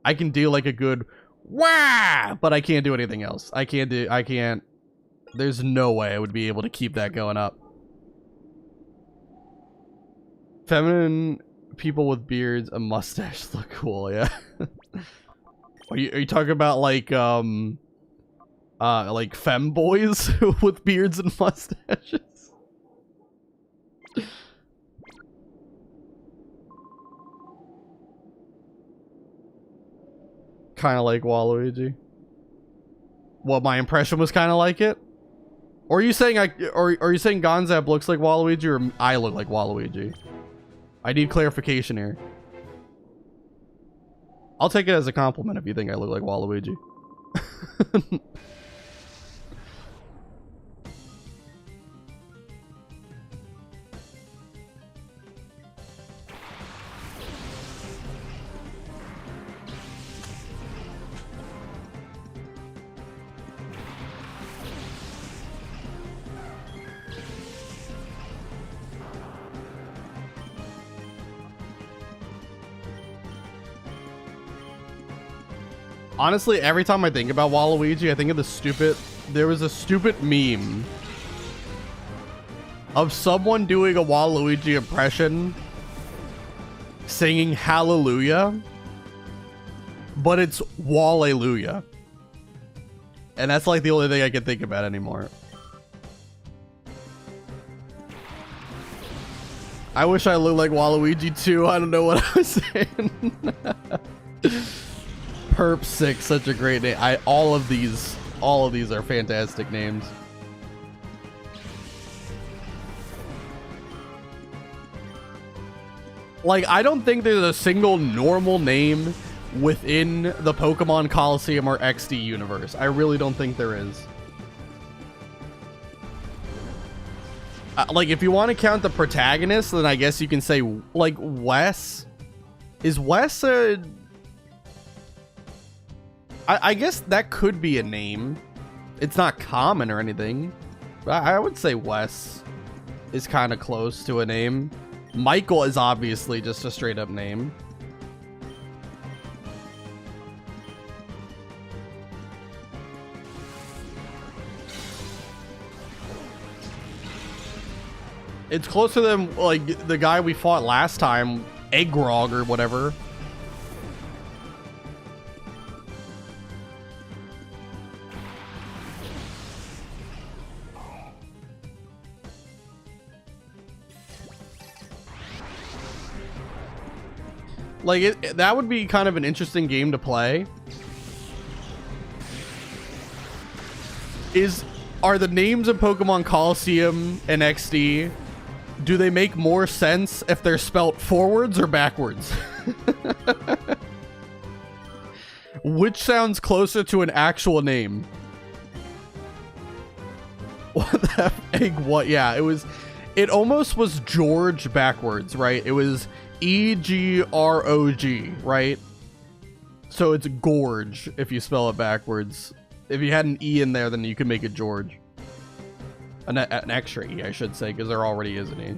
I can do like a good wah, but I can't do anything else. I can't. There's no way I would be able to keep that going up. Feminine people with beards and mustache look cool, yeah. Are you talking about like femboys with beards and mustaches? Kind of like Waluigi. What, my impression was kind of like it? Or are you saying are you saying Gonzap looks like Waluigi, or I look like Waluigi? I need clarification here. I'll take it as a compliment if you think I look like Waluigi. Honestly, every time I think about Waluigi, I think of there was a stupid meme of someone doing a Waluigi impression singing Hallelujah, but it's Wallelujah. And that's like the only thing I can think about anymore. I wish I looked like Waluigi too. I don't know what I was saying. Perp 6, such a great name. All of these are fantastic names. Like, I don't think there's a single normal name within the Pokemon Coliseum or XD universe. I really don't think there is. Like, if you want to count the protagonist, then I guess you can say, like, Wes. Is Wes a... I guess that could be a name. It's not common or anything. But I would say Wes is kind of close to a name. Michael is obviously just a straight up name. It's closer than, like, the guy we fought last time, Eggrog or whatever. Like, that would be kind of an interesting game to play. Are the names of Pokemon Coliseum and XD, do they make more sense if they're spelt forwards or backwards? Which sounds closer to an actual name? What the egg? What? Yeah, it almost was George backwards, right? It was E-G-R-O-G, right? So it's Gorge if you spell it backwards. If you had an E in there, then you could make it George. An extra E, I should say, because there already is an E.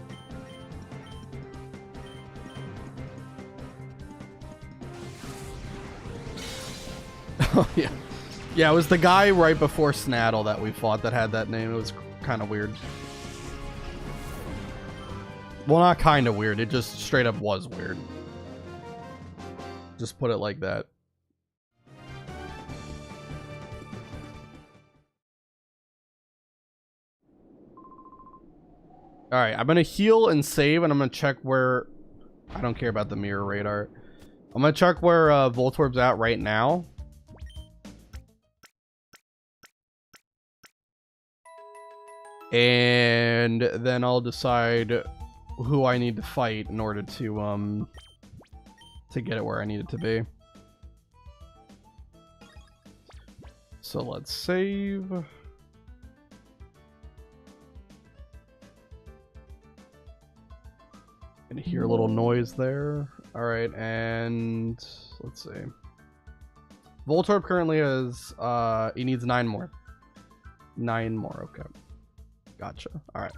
Oh, yeah. Yeah, it was the guy right before Snaddle that we fought that had that name. It was kind of weird. Well, not kind of weird. It just straight up was weird. Just put it like that. Alright, I'm going to heal and save, and I'm going to check where... I don't care about the mirror radar. I'm going to check where Voltorb's at right now. And then I'll decide who I need to fight in order to get it where I need it to be. So let's save. Gonna hear a little noise there. All right, and let's see. Voltorb currently has he needs 9 more. 9 more. Okay, gotcha. All right.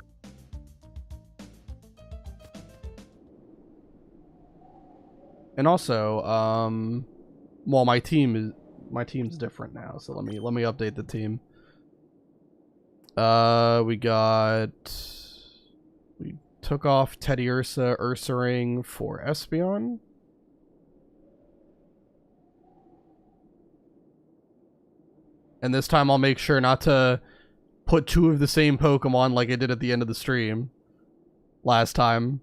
And also, well, my team's different now, so let me update the team. We took off Teddy Ursaring for Espeon. And this time I'll make sure not to put 2 of the same Pokemon like I did at the end of the stream last time.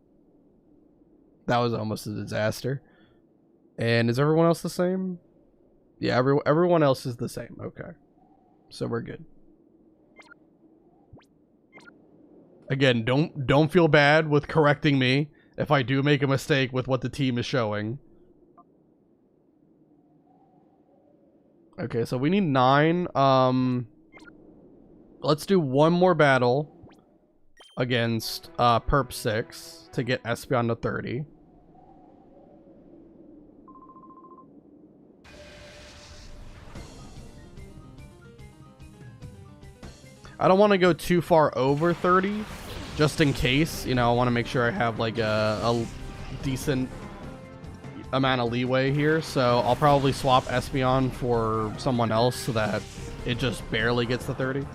That was almost a disaster. And is everyone else the same? Yeah, everyone else is the same. Okay. So we're good. Again, don't feel bad with correcting me if I do make a mistake with what the team is showing. Okay, so we need 9. Let's do 1 more battle against Perp 6 to get Espeon to 30. I don't want to go too far over 30, just in case. You know, I want to make sure I have like a decent amount of leeway here. So I'll probably swap Espeon for someone else so that it just barely gets to 30.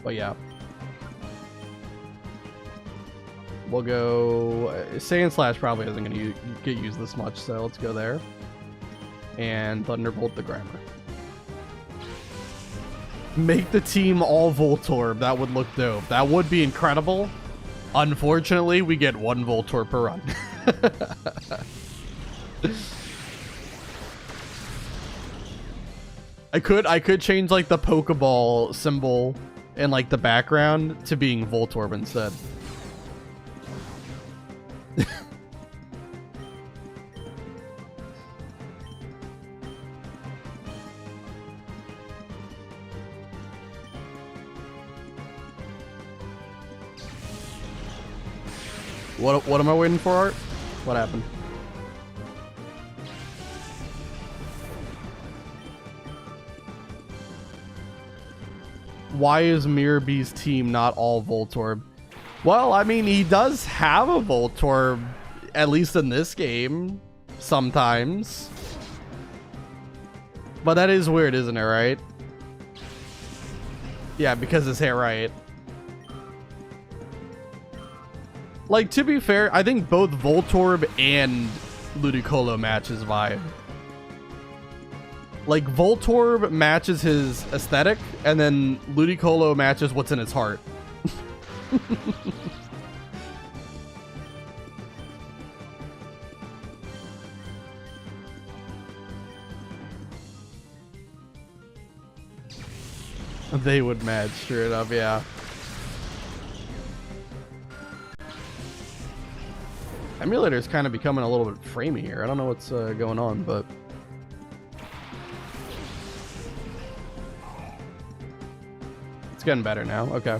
But yeah. We'll go... Sand Slash probably isn't going to get used this much, so let's go there. And Thunderbolt the Grammar. Make the team all Voltorb. That would look dope. That would be incredible. Unfortunately, we get 1 Voltorb per run. I could change like the Pokeball symbol in like the background to being Voltorb instead. What am I waiting for, Art? What happened? Why is Mirabie's team not all Voltorb? Well, I mean, he does have a Voltorb, at least in this game, sometimes. But that is weird, isn't it, right? Yeah, because his hair, right? Like, to be fair, I think both Voltorb and Ludicolo match his vibe. Like, Voltorb matches his aesthetic, and then Ludicolo matches what's in his heart. They would match, straight up, yeah. Emulator's kind of becoming a little bit framey here. I don't know what's going on, but... It's getting better now. Okay.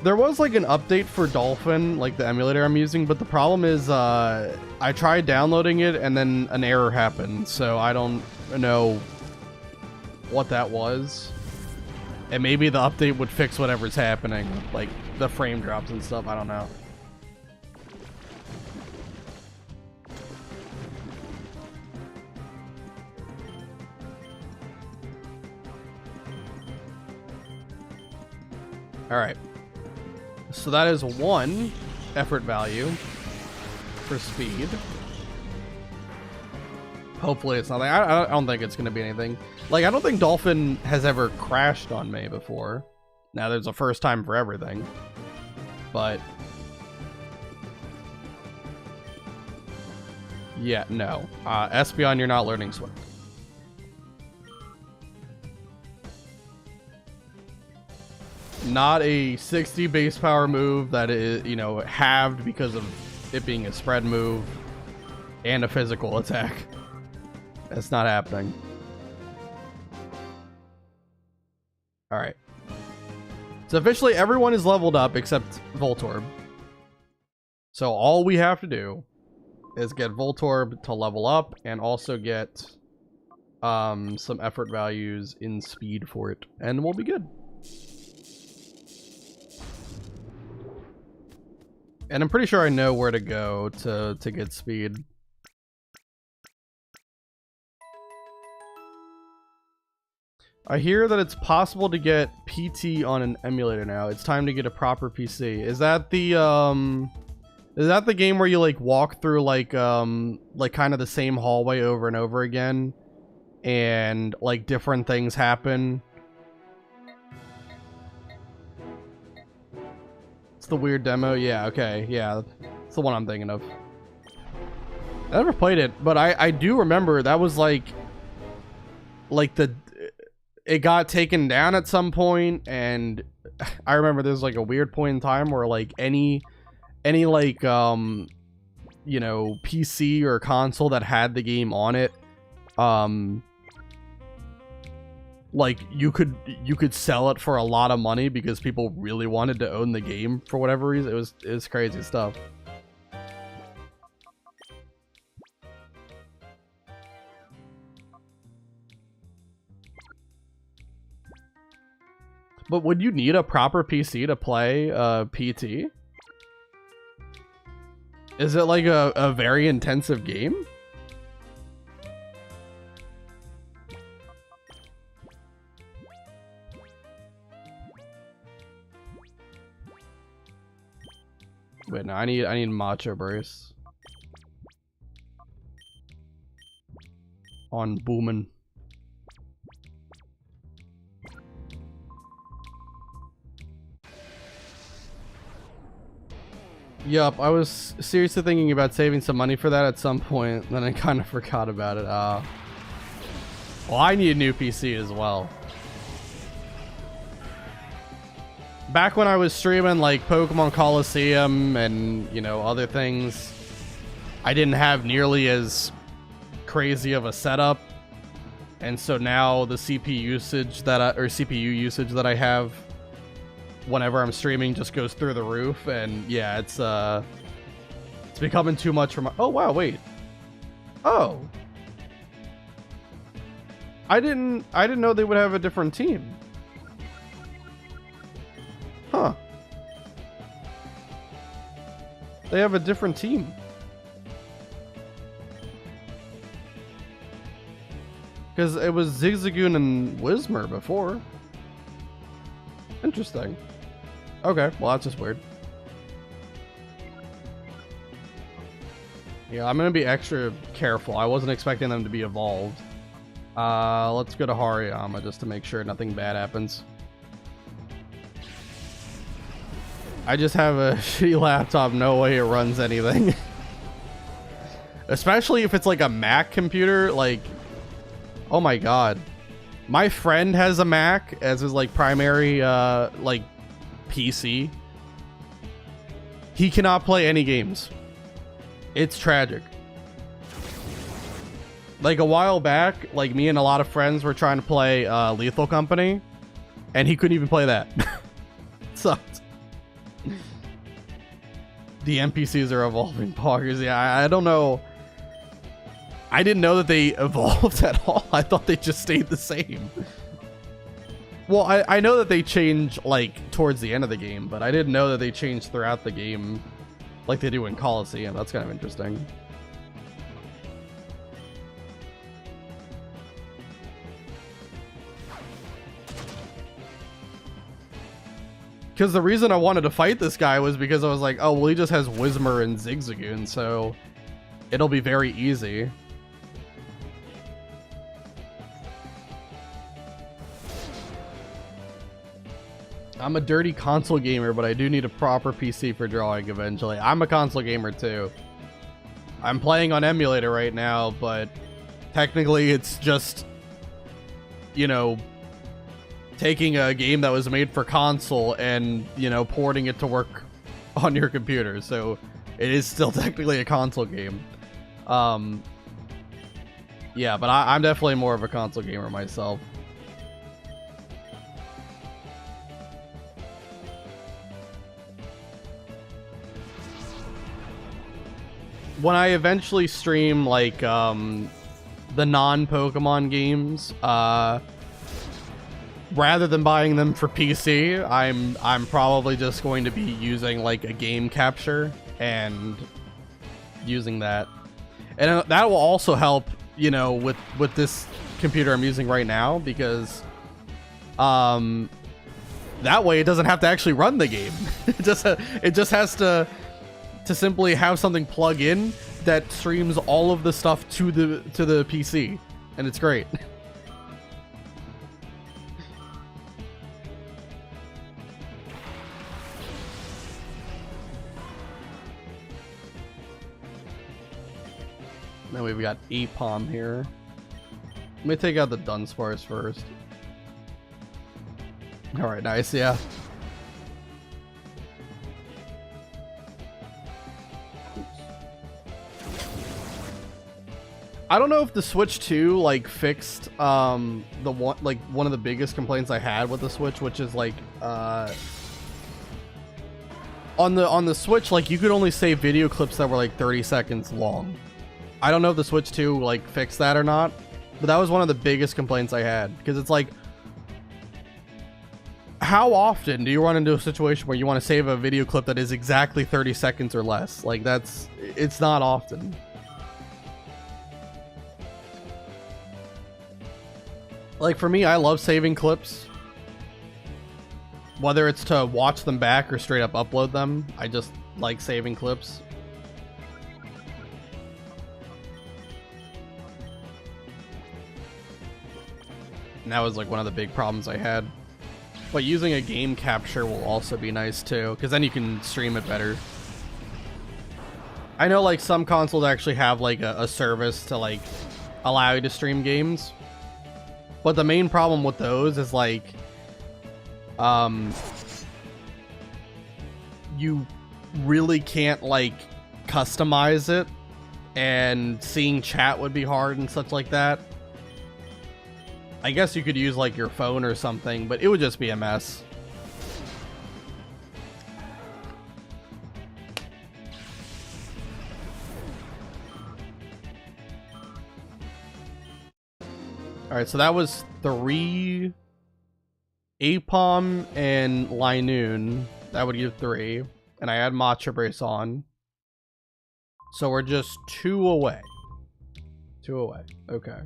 There was like an update for Dolphin, like the emulator I'm using, but the problem is I tried downloading it and then an error happened, so I don't know what that was. And maybe the update would fix whatever's happening, like the frame drops and stuff, I don't know. Alright. So that is 1 effort value for speed. Hopefully it's nothing. I don't think it's going to be anything. Like, I don't think Dolphin has ever crashed on me before. Now, there's a first time for everything. But... yeah, no. Espeon, you're not learning Swift. Not a 60 base power move that is, you know, halved because of it being a spread move and a physical attack. That's not happening. Alright. So officially everyone is leveled up except Voltorb. So all we have to do is get Voltorb to level up and also get some effort values in speed for it, and we'll be good. And I'm pretty sure I know where to go to get speed. I hear that it's possible to get PT on an emulator now. It's time to get a proper PC. Is that the game where you like walk through like kind of the same hallway over and over again and like different things happen? The weird demo? Yeah, okay, yeah. It's the one I'm thinking of. I never played it, but I do remember that was like it got taken down at some point, and I remember there's like a weird point in time where like any like you know, PC or console that had the game on it, like you could sell it for a lot of money because people really wanted to own the game for whatever reason. It was crazy stuff. But would you need a proper PC to play PT? Is it like a very intensive game? Wait, no, I need Macho Brace on Boomin. Yup, I was seriously thinking about saving some money for that at some point, then I kind of forgot about it. Well, I need a new PC as well. Back when I was streaming like Pokemon Coliseum and, you know, other things, I didn't have nearly as crazy of a setup. And so now the CPU usage that I have whenever I'm streaming just goes through the roof, and yeah, it's becoming too much for my... Oh wow, wait. Oh. I didn't know they would have a different team. Huh. They have a different team. Because it was Zigzagoon and Whismur before. Interesting. Okay, well that's just weird. Yeah, I'm gonna be extra careful. I wasn't expecting them to be evolved. Let's go to Hariyama just to make sure nothing bad happens. I just have a shitty laptop, no way it runs anything. Especially if it's like a Mac computer, like... Oh my god. My friend has a Mac as his like primary like PC. He cannot play any games. It's tragic. Like a while back, like me and a lot of friends were trying to play Lethal Company, and he couldn't even play that. Sucked. The NPCs are evolving poggers. Yeah, I don't know. I didn't know that they evolved at all. I thought they just stayed the same. Well, I know that they change like towards the end of the game, but I didn't know that they changed throughout the game like they do in Coliseum. That's kind of interesting. Because the reason I wanted to fight this guy was because I was like, oh, well, he just has Whismur and Zigzagoon, so it'll be very easy. I'm a dirty console gamer, but I do need a proper PC for drawing eventually. I'm a console gamer too. I'm playing on emulator right now, but technically it's just, you know, taking a game that was made for console and, you know, porting it to work on your computer. So it is still technically a console game. Yeah, but I'm definitely more of a console gamer myself. When I eventually stream like the non-Pokemon games, rather than buying them for PC, I'm probably just going to be using like a game capture and using that. And that will also help, you know, with this computer I'm using right now, because that way it doesn't have to actually run the game. It just has to simply have something plug in that streams all of the stuff to the PC, and it's great. Then we've got Apom here. Let me take out the Dunsparce first. Alright, nice, yeah. I don't know if the Switch 2 like fixed one of the biggest complaints I had with the Switch, which is like on the Switch, like you could only save video clips that were like 30 seconds long. I don't know if the Switch 2 like fixed that or not, but that was one of the biggest complaints I had, because it's like, how often do you run into a situation where you want to save a video clip that is exactly 30 seconds or less? Like it's not often. Like for me, I love saving clips. Whether it's to watch them back or straight up upload them, I just like saving clips. And that was like one of the big problems I had. But using a game capture will also be nice too, because then you can stream it better. I know like some consoles actually have like a service to like allow you to stream games, but the main problem with those is like you really can't like customize it, and seeing chat would be hard and such like that. I guess you could use like your phone or something, but it would just be a mess. Alright, so that was 3 Apom and Linoon. That would give 3. And I had Matcha Brace on. So we're just 2 away. 2 away. Okay.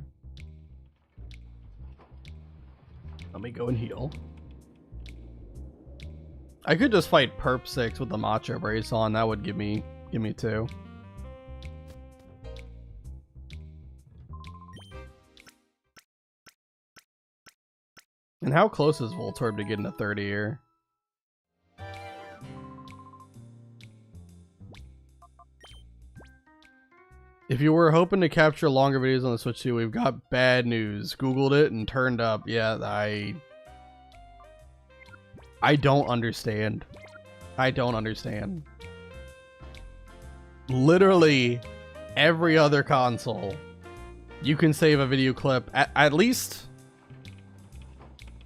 Let me go and heal. I could just fight Perp 6 with the Matcha Brace on. That would give me 2. And how close is Voltorb to getting to 30 here? If you were hoping to capture longer videos on the Switch 2, we've got bad news. Googled it and turned up. Yeah, I don't understand. I don't understand. Literally every other console, you can save a video clip at least.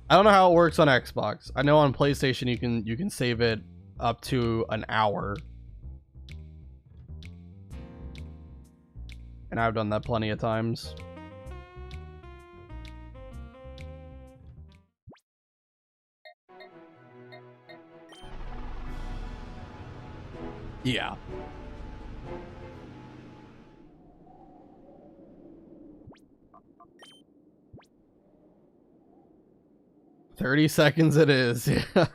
I don't know how it works on Xbox. I know on PlayStation you can save it up to an hour. And I've done that plenty of times. Yeah. "30 seconds it is." Yeah.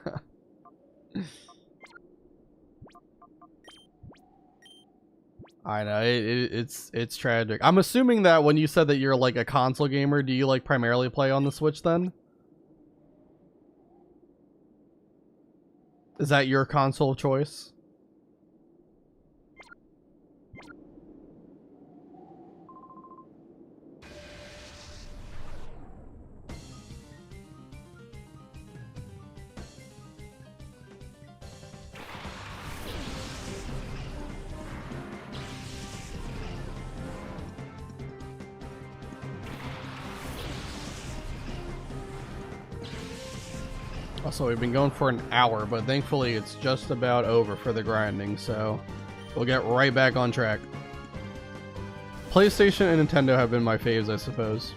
I know, it's tragic. I'm assuming that when you said that you're like a console gamer, do you like primarily play on the Switch then? Is that your console choice? Also, we've been going for an hour, but thankfully it's just about over for the grinding, so we'll get right back on track. PlayStation and Nintendo have been my faves, I suppose.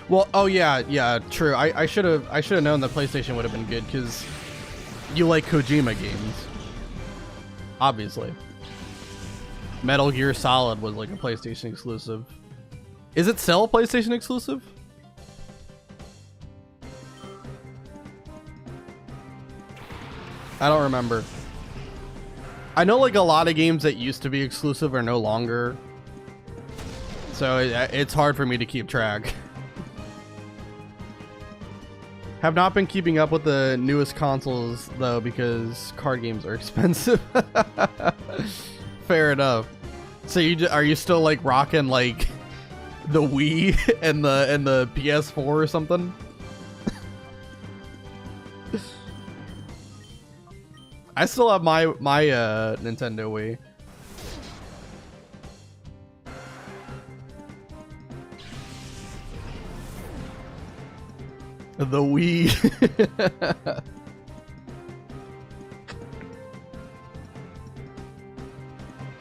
Well, oh yeah, true. I should have known that PlayStation would have been good because you like Kojima games, obviously. Metal Gear Solid was like a PlayStation exclusive. Is it still a PlayStation exclusive? I don't remember. I know like a lot of games that used to be exclusive are no longer, so it's hard for me to keep track. Have not been keeping up with the newest consoles though because card games are expensive. Fair enough. So are you still like rocking like the Wii and the PS4 or something? I still have my Nintendo Wii. The Wii.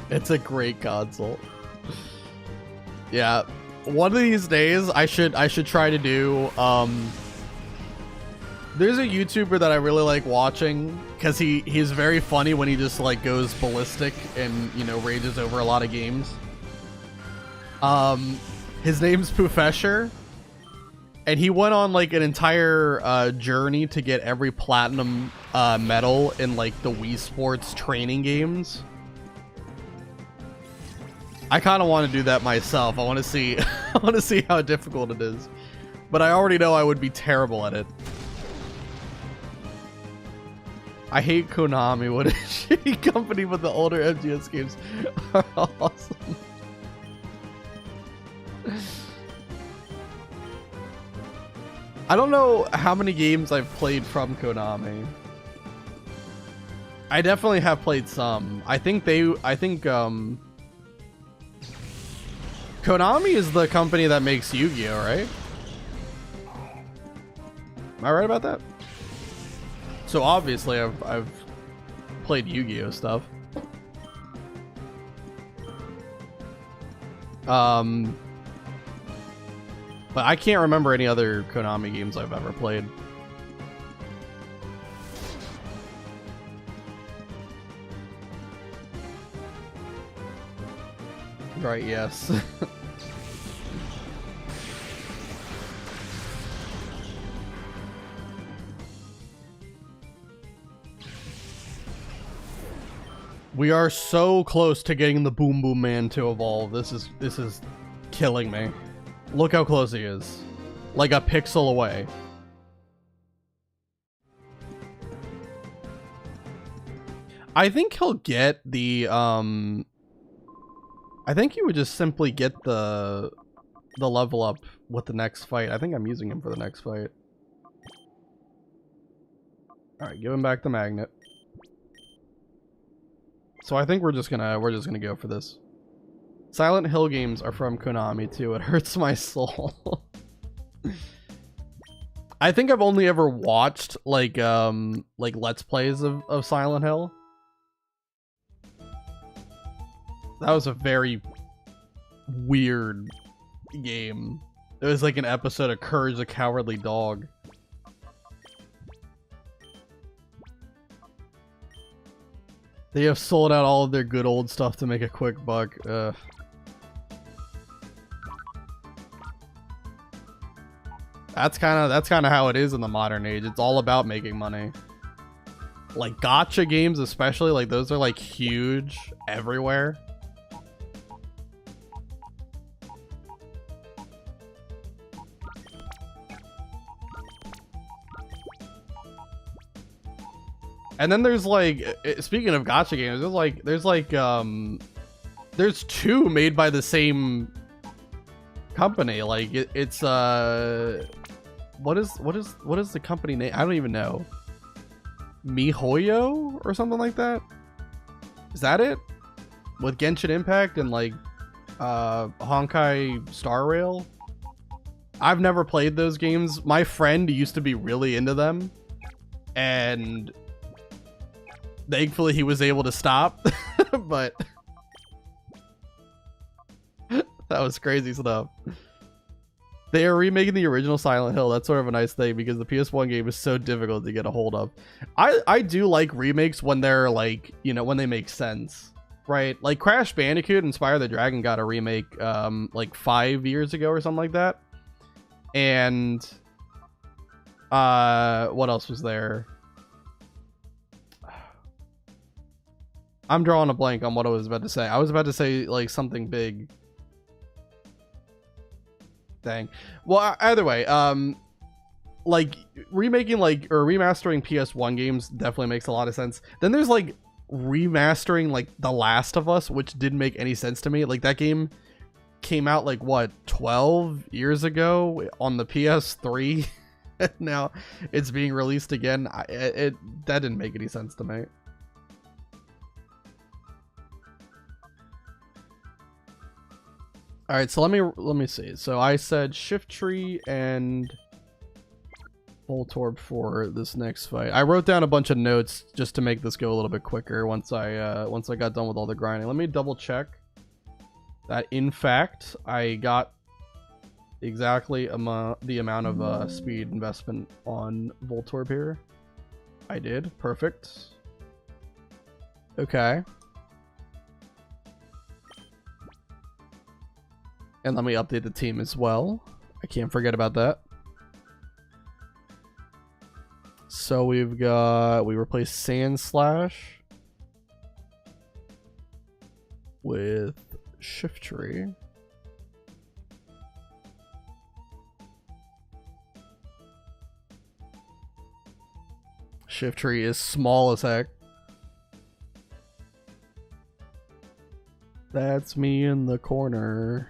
It's a great console. Yeah, one of these days I should try to do. There's a YouTuber that I really like watching because he's very funny when he just like goes ballistic and, you know, rages over a lot of games. His name's Phenac, and he went on like an entire journey to get every platinum medal in like the Wii Sports training games. I kind of want to do that myself. I want to see I want to see how difficult it is, but I already know I would be terrible at it. I hate Konami. What a shitty company, but the older MGS games are awesome. I don't know how many games I've played from Konami. I definitely have played some. I think Konami is the company that makes Yu-Gi-Oh, right? Am I right about that? So obviously I've played Yu-Gi-Oh stuff. But I can't remember any other Konami games I've ever played. Right, yes. We are so close to getting the Boom Boom Man to evolve. This is killing me. Look how close he is. Like a pixel away. I think he'll get the I think he would just simply get the level up with the next fight. I think I'm using him for the next fight. Alright, give him back the magnet. So I think we're just gonna go for this. Silent Hill games are from Konami too. It hurts my soul. I think I've only ever watched like let's plays of Silent Hill. That was a very weird game. It was like an episode of Courage the Cowardly Dog. They have sold out all of their good old stuff to make a quick buck. That's kind of how it is in the modern age. It's all about making money. Like gacha games especially, like those are like huge everywhere. And then there's like, speaking of gacha games, there's two made by the same company. Like it's what is the company name? I don't even know. MiHoYo or something like that. Is that it? With Genshin Impact and like Honkai Star Rail. I've never played those games. My friend used to be really into them, and thankfully he was able to stop. But that was crazy stuff. They are remaking the original Silent Hill. That's sort of a nice thing because the PS1 game is so difficult to get a hold of. I do like remakes when they're like, you know, when they make sense, right? Like Crash Bandicoot and Spyro the Dragon got a remake like 5 years ago or something like that. And what else was there? I'm drawing a blank on what I was about to say. I was about to say like something big. Dang. Well, either way, like remaking like or remastering PS1 games definitely makes a lot of sense. Then there's like remastering like The Last of Us, which didn't make any sense to me. Like that game came out like what, 12 years ago on the PS3. Now it's being released again. That didn't make any sense to me. All right, so let me see. So I said Shift Tree and Voltorb for this next fight. I wrote down a bunch of notes just to make this go a little bit quicker once I got done with all the grinding. Let me double check that in fact I got exactly the amount of speed investment on Voltorb here. I did. Perfect. Okay. And let me update the team as well. I can't forget about that. So we replaced Sand Slash with Shift Tree. Shift tree is small as heck. That's me in the corner.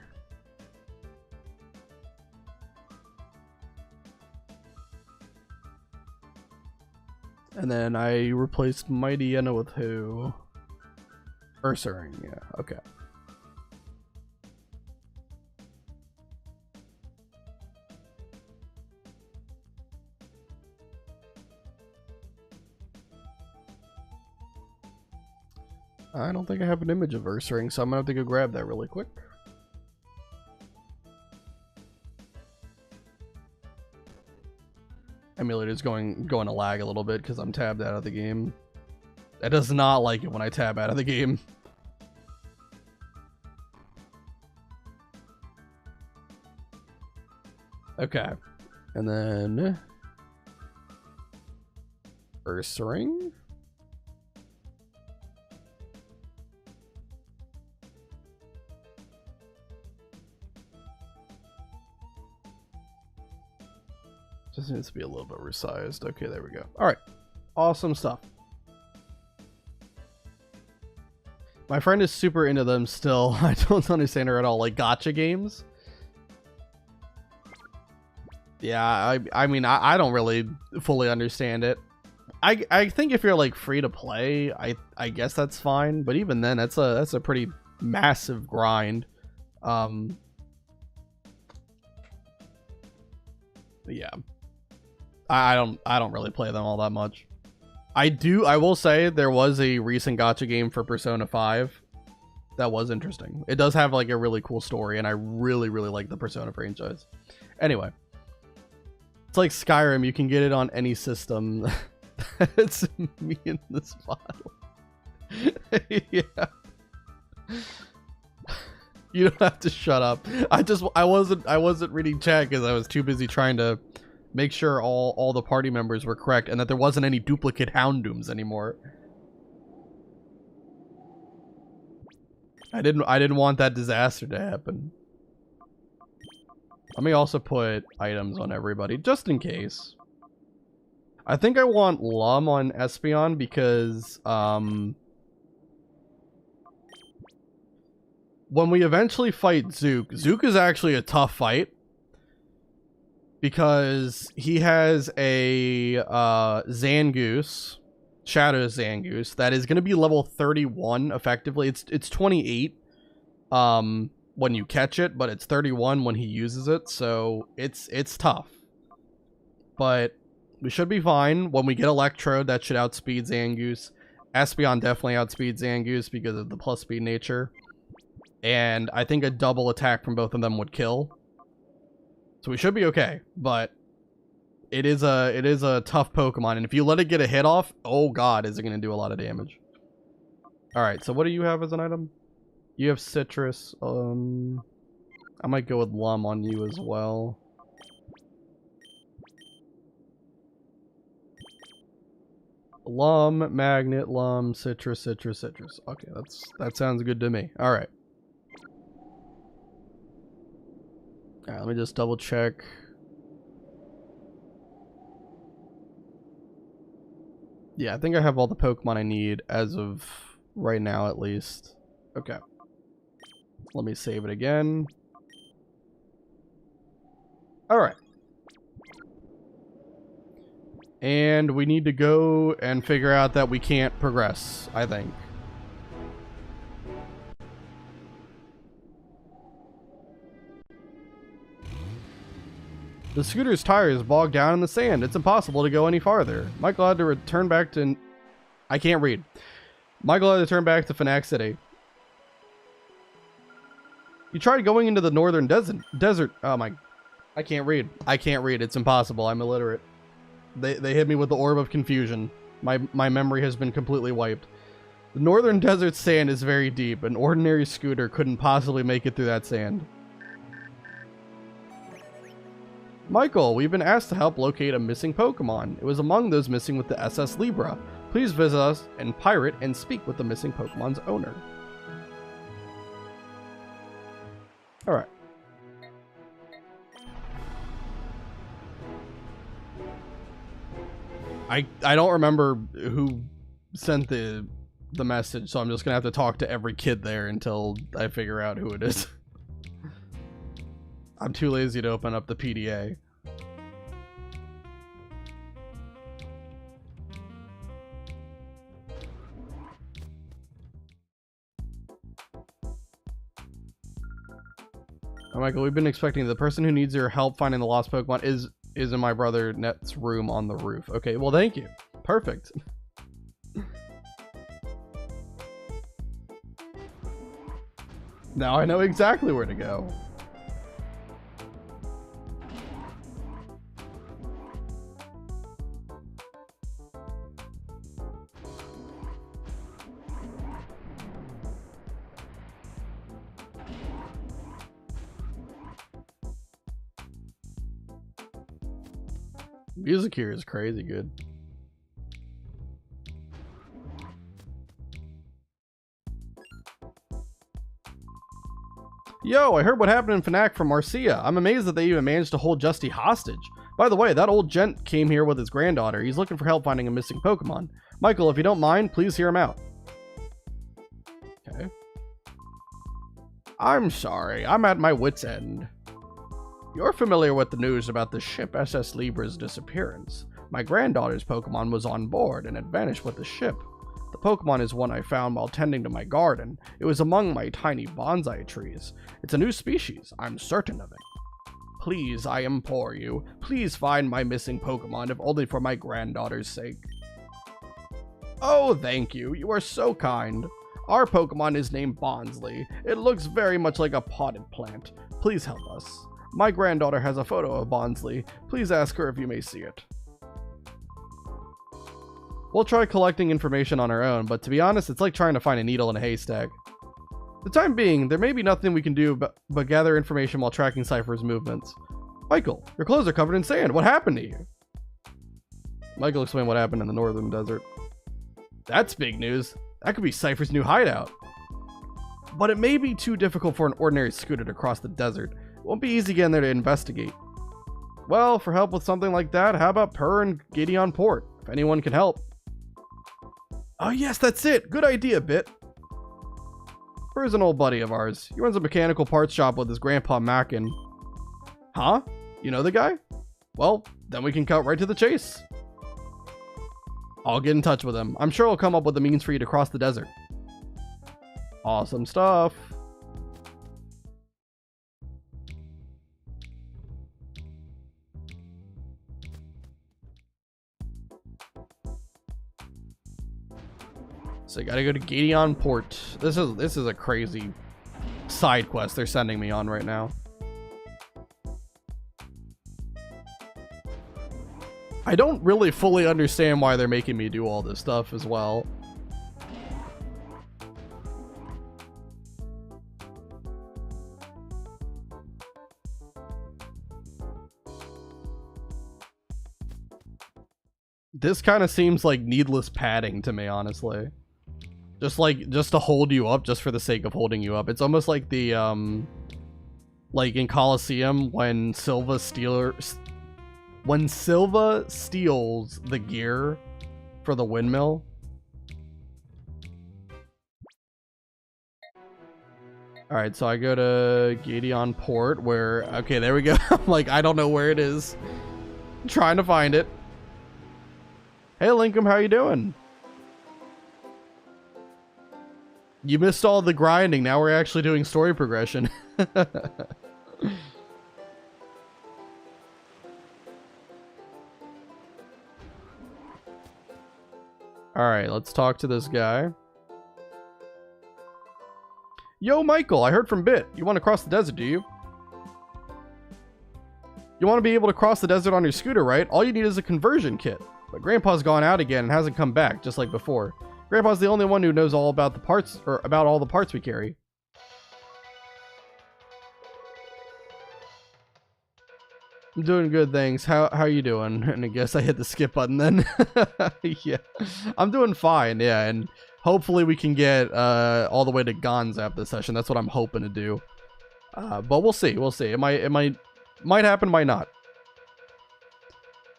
And then I replaced Mighty Enna with who? Ursaring, yeah, okay. I don't think I have an image of Ursaring, so I'm gonna have to go grab that really quick. Emulator's going to lag a little bit because I'm tabbed out of the game. It does not like it when I tab out of the game. Okay. And then Ursaring. Just needs to be a little bit resized. Okay, there we go. All right. Awesome stuff. My friend is super into them still. I don't understand her at all. Like gacha games. Yeah, I mean, I don't really fully understand it. I think if you're like free to play, I guess that's fine. But even then, that's a pretty massive grind. Yeah. I don't really play them all that much. I will say there was a recent gacha game for Persona 5 that was interesting. It does have like a really cool story, and I really like the Persona franchise. Anyway, it's like Skyrim, you can get it on any system. It's me in this bottle. Yeah. You don't have to shut up. I wasn't reading chat because I was too busy trying to make sure all the party members were correct and that there wasn't any duplicate Houndooms anymore. I didn't want that disaster to happen. Let me also put items on everybody just in case. I think I want Lum on Espeon because when we eventually fight Zook is actually a tough fight. Because he has a Zangoose, Shadow Zangoose, that is going to be level 31 effectively. It's 28 when you catch it, but it's 31 when he uses it, so it's tough. But we should be fine. When we get Electrode, that should outspeed Zangoose. Espeon definitely outspeeds Zangoose because of the plus speed nature. And I think a double attack from both of them would kill. So we should be okay, but it is a tough Pokemon, and if you let it get a hit off, oh god, is it going to do a lot of damage. Alright, so what do you have as an item? You have Citrus. I might go with Lum on you as well. Lum, Magnet, Lum, Citrus. Okay, that sounds good to me. Alright. Alright, let me just double check. Yeah, I think I have all the Pokemon I need as of right now, at least. Okay. Let me save it again. Alright. And we need to go and figure out that we can't progress, I think. The scooter's tire is bogged down in the sand. It's impossible to go any farther. Michael had to return back to... I can't read. Michael had to turn back to Phenac City. You tried going into the northern desert. Oh my... I can't read. It's impossible. I'm illiterate. They hit me with the Orb of Confusion. My memory has been completely wiped. The northern desert sand is very deep. An ordinary scooter couldn't possibly make it through that sand. Michael, we've been asked to help locate a missing Pokemon. It was among those missing with the SS Libra. Please visit us and pirate and speak with the missing Pokemon's owner. Alright. I don't remember who sent the message, so I'm just gonna have to talk to every kid there until I figure out who it is. I'm too lazy to open up the PDA. Oh, Michael, we've been expecting the person who needs your help finding the lost Pokemon is in my brother Net's room on the roof. Okay, well, thank you. Perfect. Now I know exactly where to go. Music here is crazy good. Yo, I heard what happened in Phenac from Marcia. I'm amazed that they even managed to hold Justy hostage. By the way, that old gent came here with his granddaughter. He's looking for help finding a missing Pokemon. Michael, if you don't mind, please hear him out. Okay. I'm sorry. I'm at my wit's end. You're familiar with the news about the ship SS Libra's disappearance. My granddaughter's Pokemon was on board and had vanished with the ship. The Pokemon is one I found while tending to my garden. It was among my tiny bonsai trees. It's a new species, I'm certain of it. Please, I implore you, please find my missing Pokemon, if only for my granddaughter's sake. Oh, thank you. You are so kind. Our Pokemon is named Bonsley. It looks very much like a potted plant. Please help us. My granddaughter has a photo of Bonsley. Please ask her if you may see it. We'll try collecting information on our own, but to be honest, it's like trying to find a needle in a haystack. For the time being, there may be nothing we can do but gather information while tracking Cypher's movements. Michael, your clothes are covered in sand. What happened to you? Michael explained what happened in the northern desert. That's big news. That could be Cypher's new hideout. But it may be too difficult for an ordinary scooter to cross the desert. It won't be easy getting there to investigate. Well, for help with something like that, how about Purr and Gideon Port? If anyone can help. Oh yes, that's it. Good idea, Bit. Purr's an old buddy of ours. He runs a mechanical parts shop with his grandpa Mackin. Huh? You know the guy? Well, then we can cut right to the chase. I'll get in touch with him. I'm sure he'll come up with a means for you to cross the desert. Awesome stuff. So I gotta go to Gideon Port. This is a crazy side quest they're sending me on right now. I don't really fully understand why they're making me do all this stuff as well. This kind of seems like needless padding to me, honestly. Just to hold you up, just for the sake of holding you up. It's almost like the like in Colosseum when Silva steals the gear for the windmill. All right, so I go to Gideon Port, where okay, there we go. I'm like, I don't know where it is. I'm trying to find it. Hey, Lincoln, how you doing? You missed all the grinding. Now we're actually doing story progression. Alright, let's talk to this guy. Yo, Michael, I heard from Bit. You want to cross the desert, do you? You want to be able to cross the desert on your scooter, right? All you need is a conversion kit. But Grandpa's gone out again and hasn't come back, just like before. Grandpa's the only one who knows all about the parts, or about all the parts we carry. I'm doing good, thanks. How you doing? And I guess I hit the skip button then. Yeah, I'm doing fine. Yeah, and hopefully we can get all the way to Gonzap this session. That's what I'm hoping to do. But we'll see. We'll see. It might happen. Might not.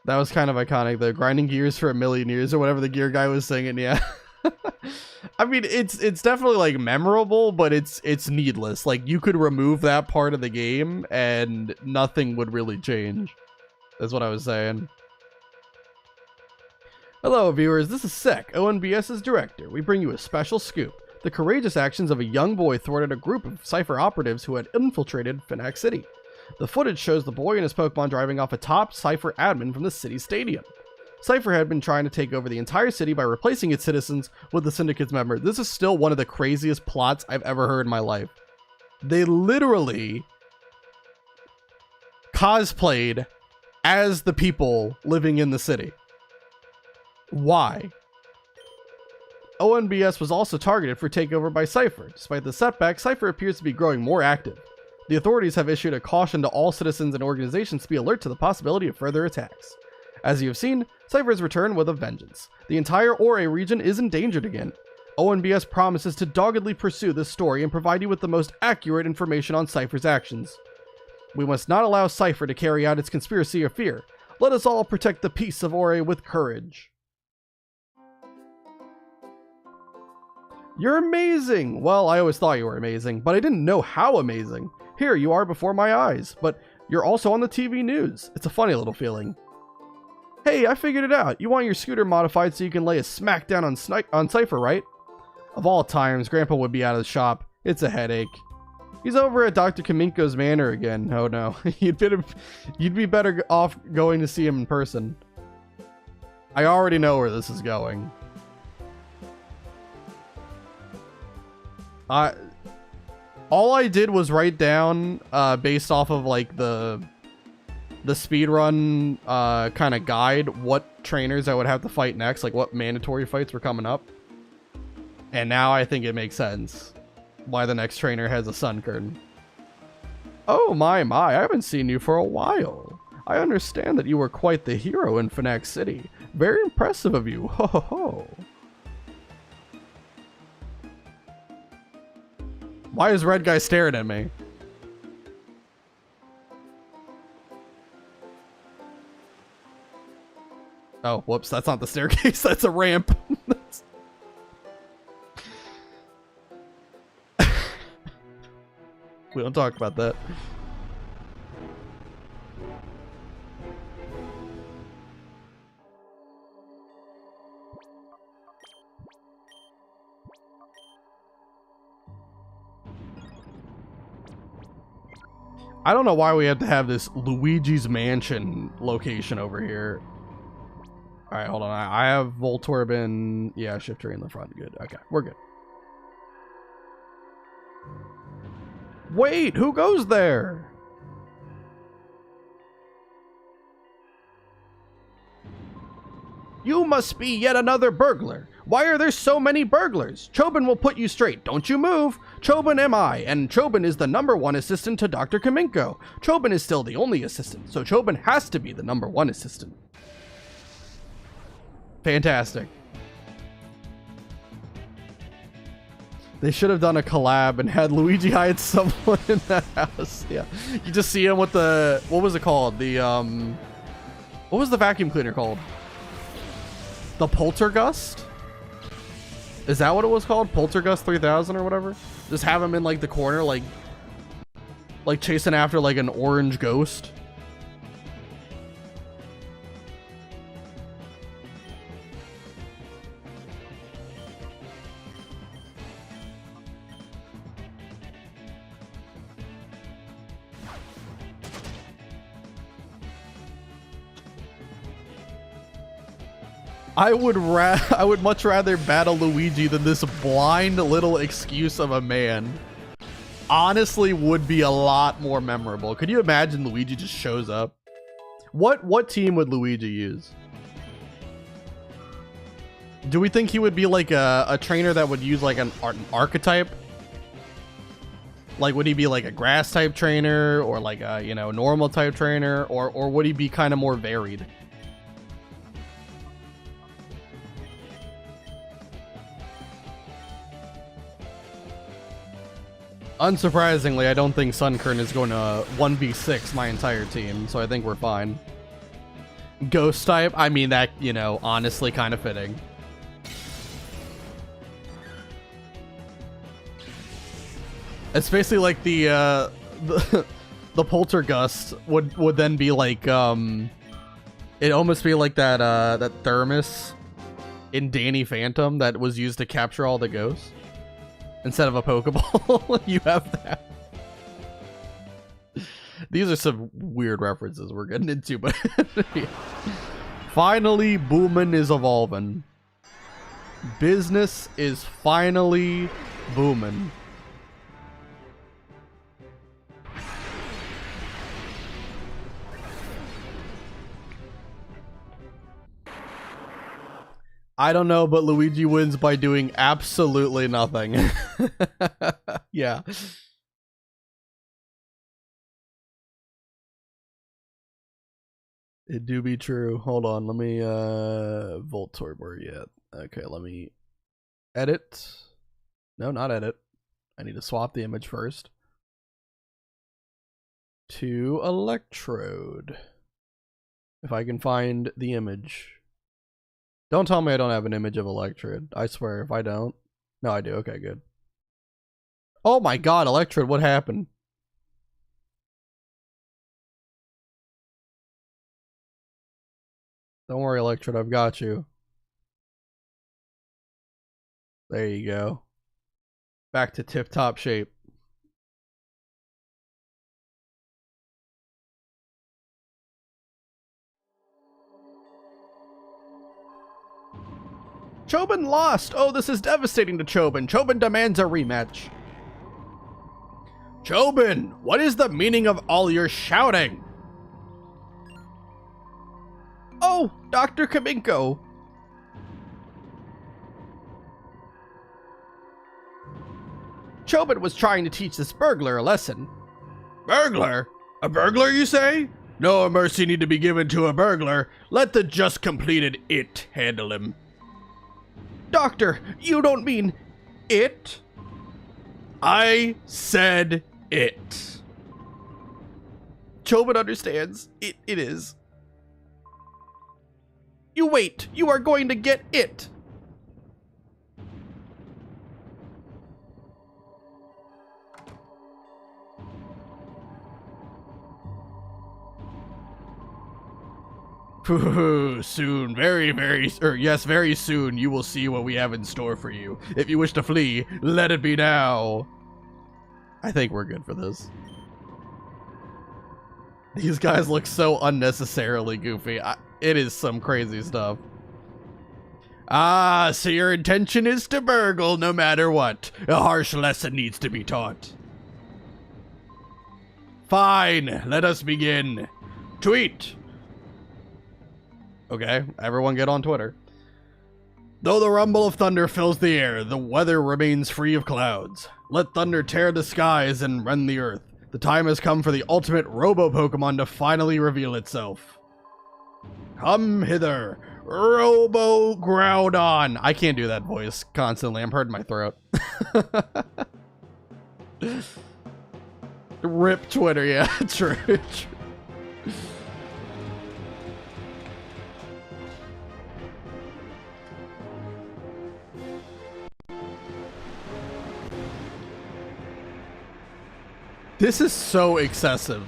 That was kind of iconic, though. Grinding gears for a million years, or whatever the gear guy was singing. Yeah. I mean, it's definitely like memorable, but it's needless. Like, you could remove that part of the game and nothing would really change. That's what I was saying. Hello, viewers. This is Sek, ONBS's director. We bring you a special scoop. The courageous actions of a young boy thwarted a group of Cypher operatives who had infiltrated Phenac City. The footage shows the boy and his Pokemon driving off a top Cypher admin from the city stadium. Cypher had been trying to take over the entire city by replacing its citizens with the Syndicate's member. This is still one of the craziest plots I've ever heard in my life. They literally cosplayed as the people living in the city. Why? ONBS was also targeted for takeover by Cypher. Despite the setback, Cypher appears to be growing more active. The authorities have issued a caution to all citizens and organizations to be alert to the possibility of further attacks. As you have seen, Cypher's returned with a vengeance. The entire Ore region is endangered again. ONBS promises to doggedly pursue this story and provide you with the most accurate information on Cypher's actions. We must not allow Cypher to carry out its conspiracy of fear. Let us all protect the peace of Ore with courage. You're amazing! Well, I always thought you were amazing, but I didn't know how amazing. Here you are before my eyes, but you're also on the TV news. It's a funny little feeling. Hey, I figured it out. You want your scooter modified so you can lay a smackdown on Cypher, right? Of all times, Grandpa would be out of the shop. It's a headache. He's over at Dr. Kaminko's manor again. Oh no, you'd be better off going to see him in person. I already know where this is going. All I did was write down, based off of like the speedrun kind of guide, what trainers I would have to fight next, like what mandatory fights were coming up. And now I think it makes sense why the next trainer has a Sunkern. Oh my, I haven't seen you for a while. I understand that you were quite the hero in Phenac City. Very impressive of you. Ho ho ho. Why is Red Guy staring at me? Oh, whoops, that's not the staircase, that's a ramp. We don't talk about that. I don't know why we have to have this Luigi's Mansion location over here. All right, hold on. I have Voltorb. Yeah, Shiftry in the front. Good. Okay, we're good. Wait, who goes there? You must be yet another burglar. Why are there so many burglars? Chobin will put you straight. Don't you move. Chobin am I, and Chobin is the #1 assistant to Dr. Kaminko. Chobin is still the only assistant, so Chobin has to be the #1 assistant. Fantastic. They should have done a collab and had Luigi hide someone in the house. Yeah, you just see him with the, what was it called? The what was the vacuum cleaner called? The Poltergust? Is that what it was called? Poltergust 3000 or whatever? Just have him in like the corner, like chasing after like an orange ghost. I would much rather battle Luigi than this blind little excuse of a man. Honestly, would be a lot more memorable. Could you imagine Luigi just shows up? What team would Luigi use? Do we think he would be like a trainer that would use like an archetype? Like, would he be like a grass type trainer or like a, you know, normal type trainer, or would he be kind of more varied? Unsurprisingly, I don't think Sunkern is going to 1v6 my entire team, so I think we're fine. Ghost type. I mean, that, you know, honestly kind of fitting. It's basically like the poltergust would then be like it'd almost be like that that thermos in Danny Phantom that was used to capture all the ghosts. Instead of a Pokeball, you have that. These are some weird references we're getting into, but yeah. Finally, Boomin is evolving. Business is finally booming. I don't know, but Luigi wins by doing absolutely nothing. Yeah. It do be true. Hold on, let me Voltorb, where you at? Okay, let me edit. No, not edit. I need to swap the image first. To Electrode. If I can find the image. Don't tell me I don't have an image of Electrode. I swear, if I don't. No, I do. Okay, good. Oh my god, Electrode, what happened? Don't worry, Electrode, I've got you. There you go. Back to tip-top shape. Chobin lost! Oh, this is devastating to Chobin. Chobin demands a rematch. Chobin, what is the meaning of all your shouting? Oh, Dr. Kaminko. Chobin was trying to teach this burglar a lesson. Burglar? A burglar, you say? No mercy need to be given to a burglar. Let the just completed it handle him. Doctor, you don't mean it? I said it. Chobin understands. It is. You wait. You are going to get it. Soon, very soon, you will see what we have in store for you. If you wish to flee, let it be now. I think we're good for this. These guys look so unnecessarily goofy. It is some crazy stuff. Ah, so your intention is to burgle no matter what. A harsh lesson needs to be taught. Fine, let us begin. Tweet. Okay, everyone get on Twitter. Though the rumble of thunder fills the air, the weather remains free of clouds. Let thunder tear the skies and rend the earth. The time has come for the ultimate Robo-Pokemon to finally reveal itself. Come hither, Robo-Groudon. I can't do that voice constantly. I'm hurting my throat. Rip Twitter, yeah, true. This is so excessive.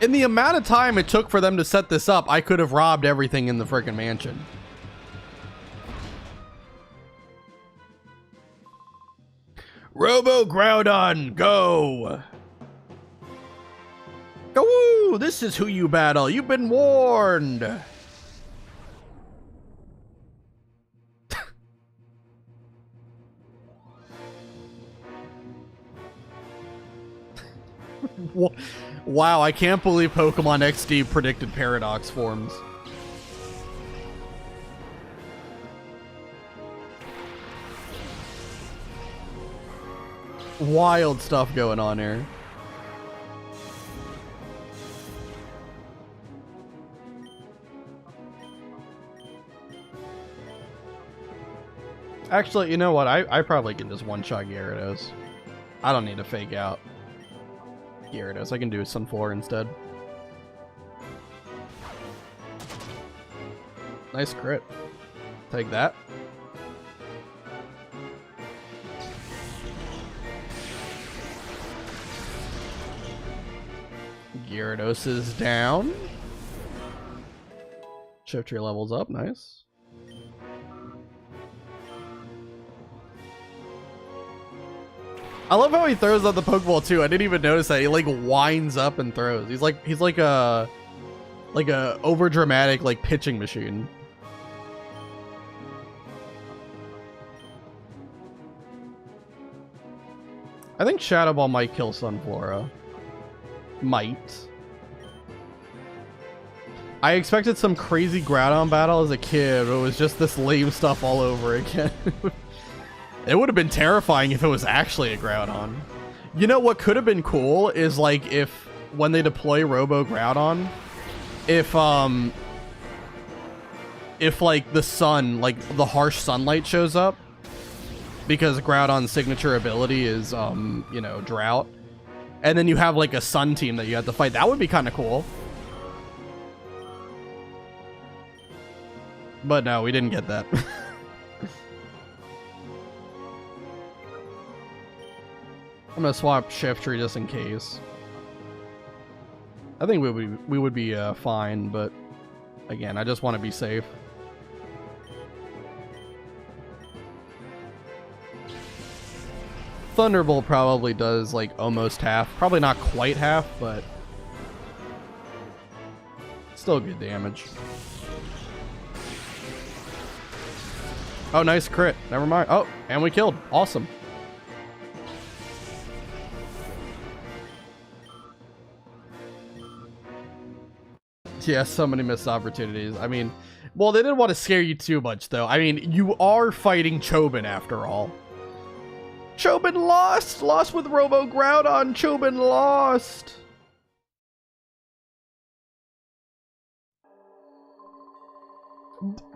In the amount of time it took for them to set this up, I could have robbed everything in the frickin' mansion. Robo-Groudon, go! Go! This is who you battle. You've been warned. Wow, I can't believe Pokemon XD predicted Paradox forms. Wild stuff going on here. Actually, you know what? I probably can just one-shot Gyarados. I don't need to fake out Gyarados. I can do Sunflora instead. Nice crit. Take that. Gyarados is down. Shift your levels up. Nice. I love how he throws out the Pokeball too. I didn't even notice that. He like winds up and throws. He's like a over dramatic like pitching machine. I think Shadow Ball might kill Sunflora. Might. I expected some crazy Groudon battle as a kid, but it was just this lame stuff all over again. It would have been terrifying if it was actually a Groudon. You know what could have been cool is like if when they deploy Robo Groudon, if like the sun, like the harsh sunlight shows up, because Groudon's signature ability is you know, drought, and then you have like a sun team that you have to fight. That would be kind of cool. But no, we didn't get that. I'm gonna swap Shiftry just in case. I think we would be fine, but again, I just want to be safe. Thunderbolt probably does like almost half. Probably not quite half, but still good damage. Oh, nice crit. Never mind. Oh, and we killed. Awesome. Yeah, so many missed opportunities. I mean, well, they didn't want to scare you too much, though. I mean, you are fighting Chobin after all. Chobin lost! Lost with Robo Groudon. Chobin lost!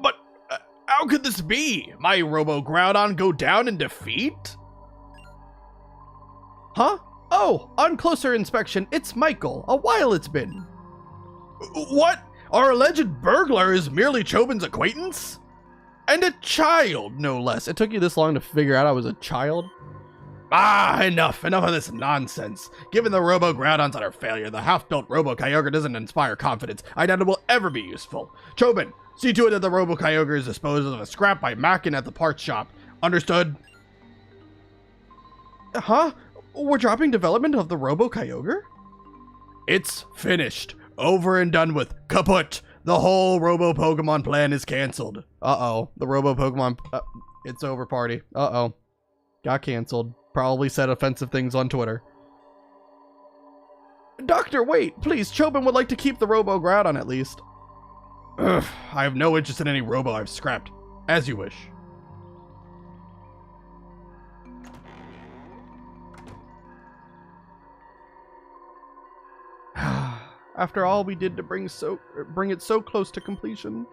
But how could this be? My Robo Groudon go down in defeat? Huh? Oh, on closer inspection, it's Michael. A while it's been. What? Our alleged burglar is merely Chobin's acquaintance? And a child, no less. It took you this long to figure out I was a child? Ah, enough of this nonsense. Given the Robo Groudon's utter failure, the half-built Robo Kyogre doesn't inspire confidence. I doubt it will ever be useful. Chobin, see to it that the Robo Kyogre is disposed of a scrap by Mackin at the parts shop. Understood? Huh? We're dropping development of the Robo Kyogre? It's finished. Over and done with. Kaput! The whole Robo Pokemon plan is cancelled. Uh-oh. The Robo Pokemon... it's over, party. Uh-oh. Got cancelled. Probably said offensive things on Twitter. Doctor, wait! Please, Chobin would like to keep the Robo Groudon at least. Ugh, I have no interest in any Robo I've scrapped. As you wish. After all we did to bring it so close to completion.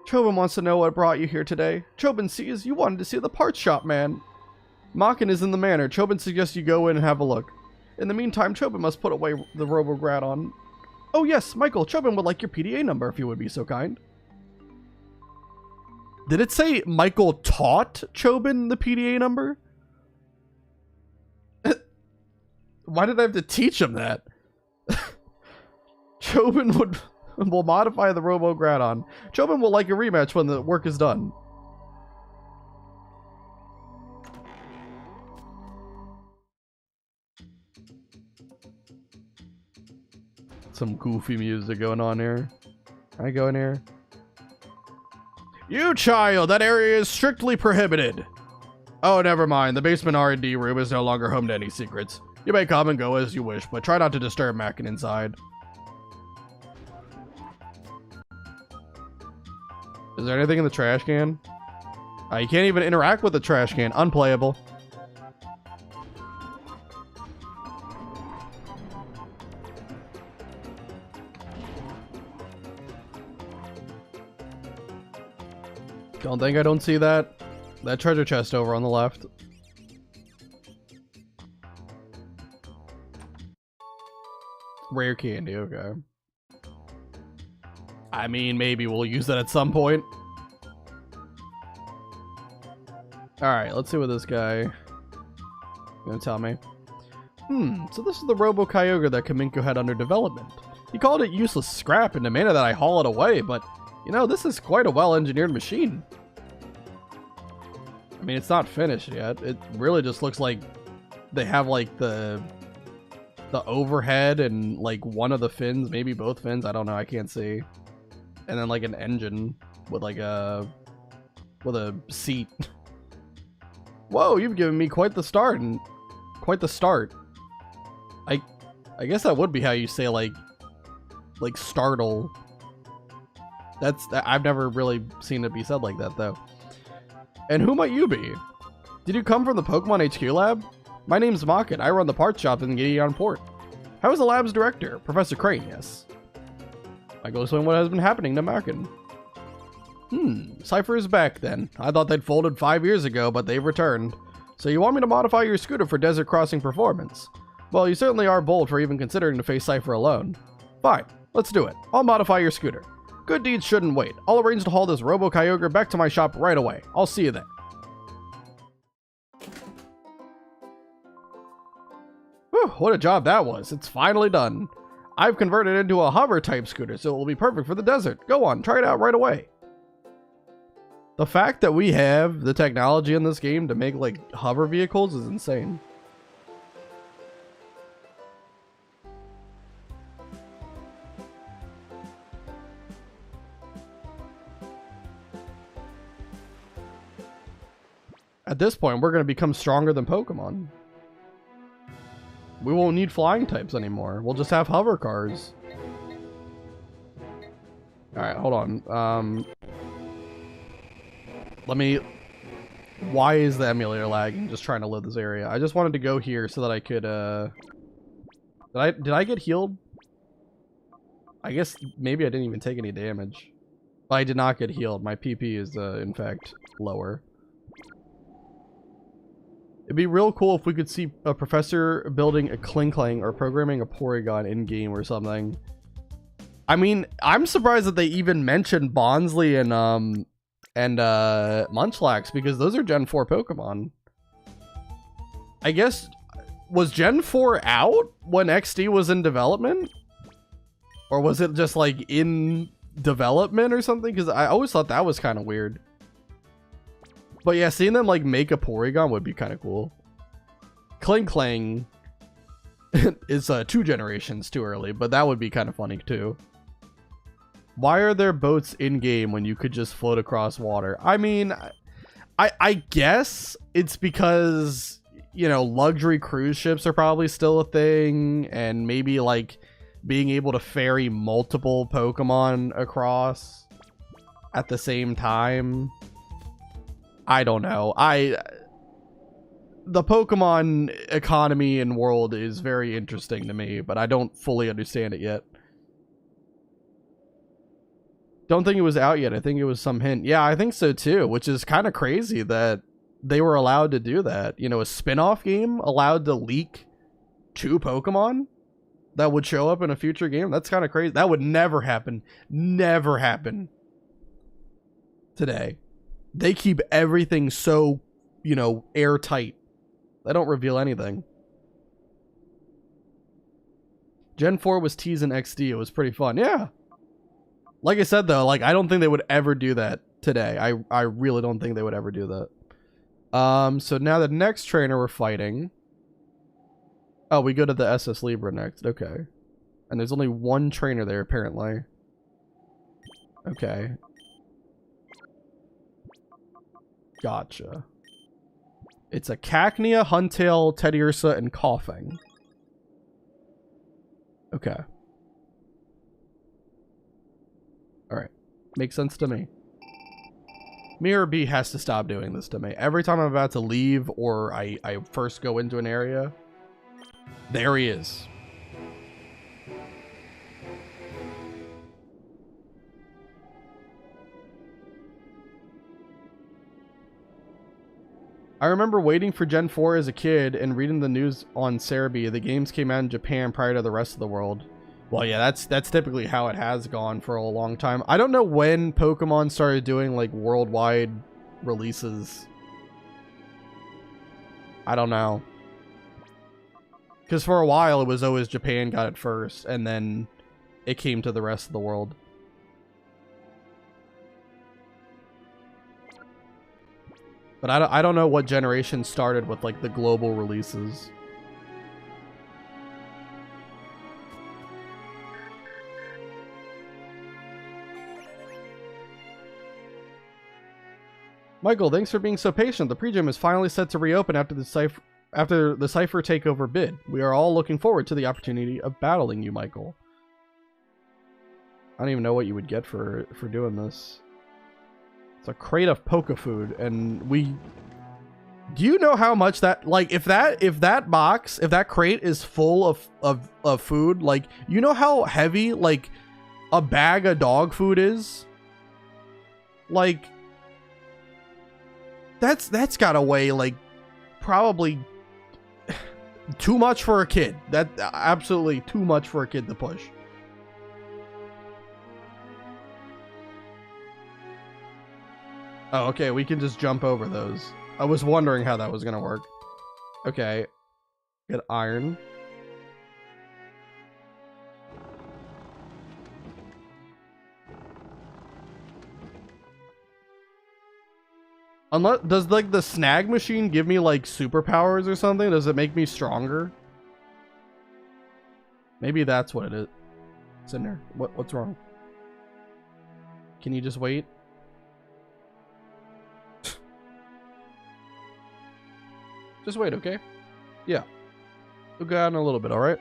Chobin wants to know what brought you here today. Chobin sees you wanted to see the parts shop man. Machin is in the manor. Chobin suggests you go in and have a look. In the meantime, Chobin must put away the Robo Groudon. Oh yes, Michael, Chobin would like your PDA number if you would be so kind. Did it say Michael taught Chobin the PDA number? Why did I have to teach him that? Chobin will modify the Robo Groudon. Chobin will like a rematch when the work is done. Some goofy music going on here. Can I go in here? You child, that area is strictly prohibited. Oh, never mind. The basement R&D room is no longer home to any secrets. You may come and go as you wish, but try not to disturb Mackin inside. Is there anything in the trash can? You can't even interact with the trash can. Unplayable. Don't think I don't see that. That treasure chest over on the left. Rare candy, okay. I mean, maybe we'll use it at some point. Alright, let's see what this guy gonna tell me. So this is the Robo-Kyogre that Kaminko had under development. He called it useless scrap and demanded that I haul it away, but, you know, this is quite a well-engineered machine. I mean, it's not finished yet. It really just looks like they have, like, the overhead and, like, one of the fins, maybe both fins, I don't know, I can't see. And then, like, an engine with, like, with a seat. Whoa, you've given me quite the start, and quite the start. I guess that would be how you say, like startle. I've never really seen it be said like that, though. And who might you be? Did you come from the Pokemon HQ lab? My name's Mocket. I run the parts shop in Gideon Port. How is the lab's director? Professor Crane, yes. I go explain what has been happening to Mocket. Cypher is back then. I thought they'd folded 5 years ago, but they've returned. So you want me to modify your scooter for desert crossing performance? Well, you certainly are bold for even considering to face Cypher alone. Fine, let's do it. I'll modify your scooter. Good deeds shouldn't wait. I'll arrange to haul this Robo-Kyogre back to my shop right away. I'll see you there. Whew, what a job that was. It's finally done. I've converted it into a hover-type scooter, so it will be perfect for the desert. Go on, try it out right away. The fact that we have the technology in this game to make, like, hover vehicles is insane. At this point, we're going to become stronger than Pokemon. We won't need flying types anymore. We'll just have hover cars. Alright, hold on. Why is the emulator lagging? Just trying to load this area. I just wanted to go here so that I could, Did I get healed? I guess maybe I didn't even take any damage. But I did not get healed. My PP is, in fact, lower. It'd be real cool if we could see a professor building a Klinklang or programming a Porygon in-game or something. I mean, I'm surprised that they even mentioned Bonsly and Munchlax, because those are Gen 4 Pokemon. I guess, was Gen 4 out when XD was in development? Or was it just, like, in development or something? Because I always thought that was kind of weird. But yeah, seeing them, like, make a Porygon would be kind of cool. Klinklang is 2 generations too early, but that would be kind of funny too. Why are there boats in-game when you could just float across water? I mean, I guess it's because, you know, luxury cruise ships are probably still a thing, and maybe, like, being able to ferry multiple Pokemon across at the same time. I don't know. The Pokemon economy and world is very interesting to me, but I don't fully understand it yet. Don't think it was out yet. I think it was some hint. Yeah, I think so too, which is kind of crazy that they were allowed to do that. You know, a spin-off game allowed to leak 2 Pokemon that would show up in a future game. That's kind of crazy. That would never happen. Never happen today. They keep everything so, you know, airtight. They don't reveal anything. Gen 4 was teased in XD. It was pretty fun. Yeah. Like I said, though, like, I don't think they would ever do that today. I really don't think they would ever do that. So now the next trainer we're fighting. Oh, we go to the SS Libra next. Okay. And there's only one trainer there, apparently. Okay. Gotcha. It's a Cacnea, Huntail, Teddiursa, and Coughing. Okay. Alright. Makes sense to me. Mirror B has to stop doing this to me. Every time I'm about to leave or I first go into an area, there he is. I remember waiting for Gen 4 as a kid and reading the news on Cerebi. The games came out in Japan prior to the rest of the world. Well, yeah, that's typically how it has gone for a long time. I don't know when Pokemon started doing like worldwide releases. I don't know. Because for a while it was always Japan got it first, and then it came to the rest of the world. But I don't know what generation started with like the global releases. Michael, thanks for being so patient. The pre-gym is finally set to reopen after the Cypher takeover bid. We are all looking forward to the opportunity of battling you, Michael. I don't even know what you would get for doing this. It's a crate of Poke Food, and we... Do you know how much that... Like, if that crate is full of food, like, you know how heavy, like, a bag of dog food is? Like... That's gotta weigh, like, probably too much for a kid. That absolutely too much for a kid to push. Oh, okay, we can just jump over those. I was wondering how that was gonna work. Okay. Get iron. Unless, does like the snag machine give me like superpowers or something? Does it make me stronger? Maybe that's what it is. It's in there. What's wrong? Can you just wait? Just wait, okay? Yeah. We'll go out in a little bit, alright?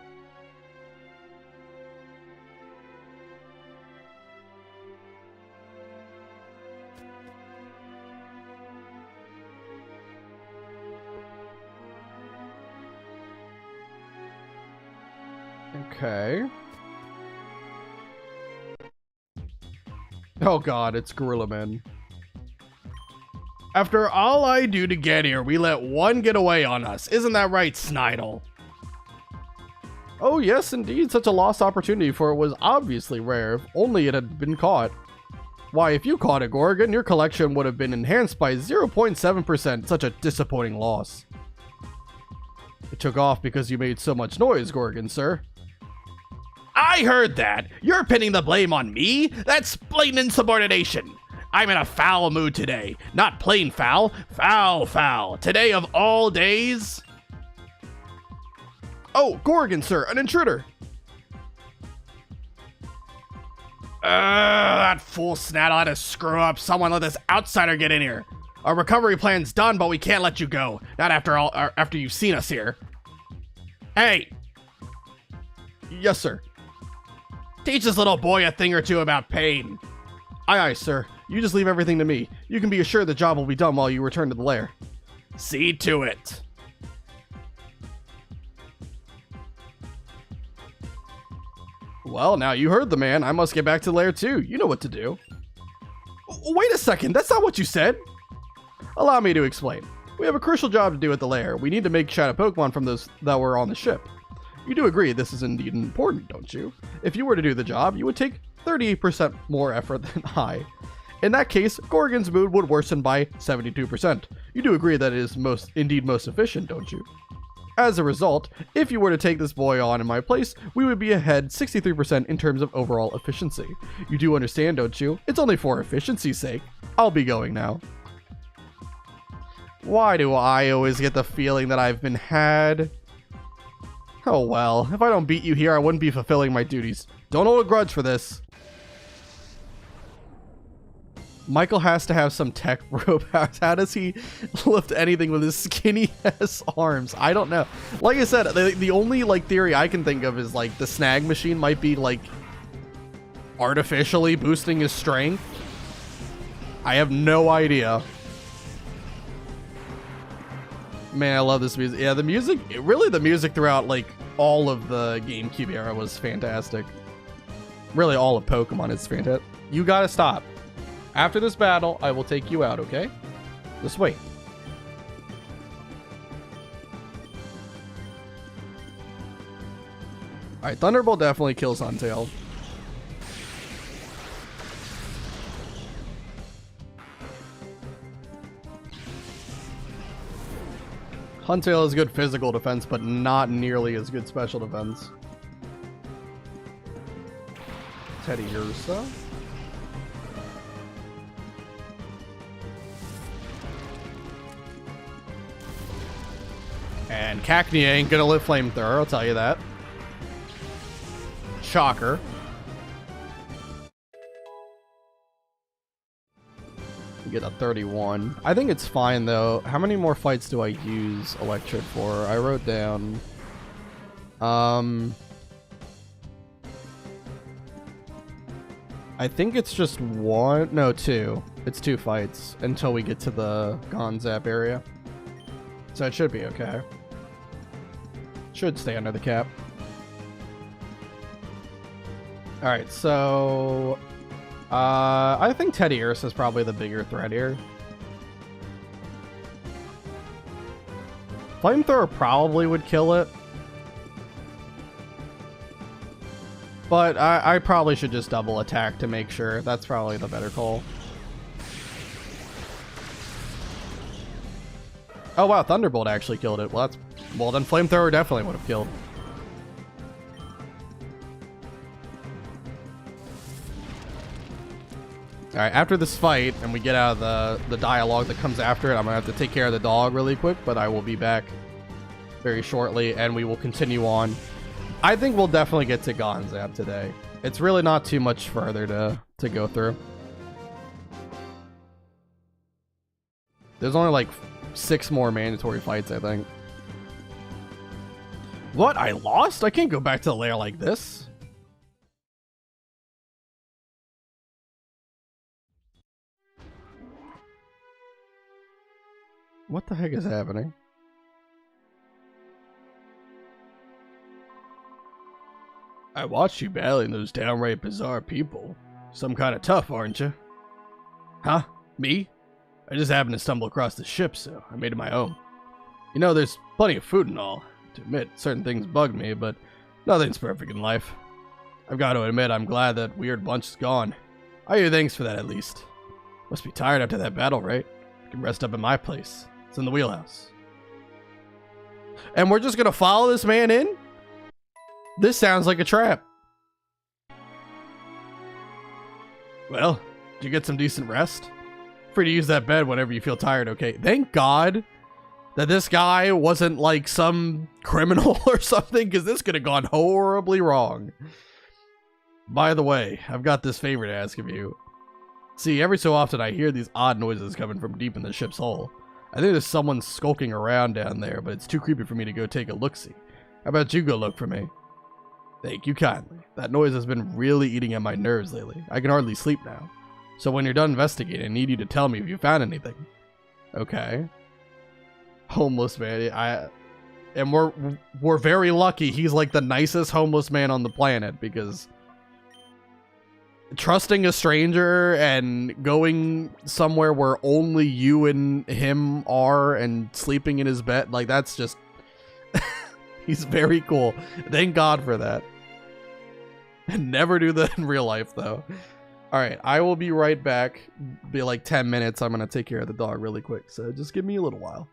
Okay. Oh god, it's Gorilla Man. After all I do to get here, we let one get away on us. Isn't that right, Snidel? Oh yes, indeed, such a lost opportunity, for it was obviously rare, if only it had been caught. Why, if you caught it, Gorgon, your collection would have been enhanced by 0.7%, such a disappointing loss. It took off because you made so much noise, Gorgon, sir. I heard that! You're pinning the blame on me? That's blatant insubordination! I'm in a foul mood today. Not plain foul, foul. Today of all days? Oh, Gorgon, sir, an intruder! That fool Snaddle had to screw up. Someone let this outsider get in here. Our recovery plan's done, but we can't let you go. Not after you've seen us here. Hey! Yes, sir. Teach this little boy a thing or two about pain. Aye, sir. You just leave everything to me. You can be assured the job will be done while you return to the lair. See to it. Well, now you heard the man. I must get back to the lair too. You know what to do. Wait a second. That's not what you said. Allow me to explain. We have a crucial job to do at the lair. We need to make shadow Pokemon from those that were on the ship. You do agree this is indeed important, don't you? If you were to do the job, you would take 38% more effort than I. In that case, Gorgon's mood would worsen by 72%. You do agree that it is most efficient, don't you? As a result, if you were to take this boy on in my place, we would be ahead 63% in terms of overall efficiency. You do understand, don't you? It's only for efficiency's sake. I'll be going now. Why do I always get the feeling that I've been had? Oh well, if I don't beat you here, I wouldn't be fulfilling my duties. Don't hold a grudge for this. Michael has to have some tech bro powers. How does he lift anything with his skinny ass arms? I don't know. Like I said, the only like theory I can think of is like the snag machine might be like artificially boosting his strength. I have no idea. Man, I love this music. Yeah, the music, really the music throughout like all of the GameCube era was fantastic. Really all of Pokemon is fantastic. You gotta stop. After this battle, I will take you out, okay? Just wait. Alright, Thunderbolt definitely kills Huntail. Huntail is good physical defense, but not nearly as good special defense. Teddy Ursa. And Cacnea ain't gonna live Flamethrower, I'll tell you that. Shocker. We get a 31. I think it's fine though. How many more fights do I use Electric for? I wrote down. I think it's just one. No, two. It's 2 fights until we get to the Gonzap area. So it should be okay. Should stay under the cap. Alright, so I think Teddy Ursa is probably the bigger threat here. Flamethrower probably would kill it. But I probably should just double attack to make sure. That's probably the better call. Oh wow, Thunderbolt actually killed it. Well, then Flamethrower definitely would have killed. Alright, after this fight, and we get out of the dialogue that comes after it, I'm going to have to take care of the dog really quick, but I will be back very shortly, and we will continue on. I think we'll definitely get to Gonzap today. It's really not too much further to go through. There's only like 6 more mandatory fights, I think. What? I lost? I can't go back to the lair like this. What the heck is happening? I watched you battling those downright bizarre people. Some kind of tough, aren't you? Huh? Me? I just happened to stumble across the ship, so I made it my own. You know, there's plenty of food and all. To admit, certain things bugged me, but nothing's perfect in life. I've got to admit, I'm glad that weird bunch is gone. I owe you thanks for that, at least. Must be tired after that battle, right? You can rest up at my place. It's in the wheelhouse. And we're just gonna follow this man in? This sounds like a trap. Well, did you get some decent rest? Free to use that bed whenever you feel tired, okay? Thank God that this guy wasn't like some criminal or something, because this could have gone horribly wrong. By the way, I've got this favor to ask of you. See, every so often I hear these odd noises coming from deep in the ship's hull. I think there's someone skulking around down there, but it's too creepy for me to go take a look-see. How about you go look for me? Thank you kindly. That noise has been really eating at my nerves lately. I can hardly sleep now. So when you're done investigating, I need you to tell me if you found anything. Okay. Homeless man. And we're very lucky he's like the nicest homeless man on the planet, because trusting a stranger and going somewhere where only you and him are and sleeping in his bed, like, that's just he's very cool. Thank God for that. And never do that in real life, though. Alright, I will be right back. Be like 10 minutes. I'm going to take care of the dog really quick, so just give me a little while.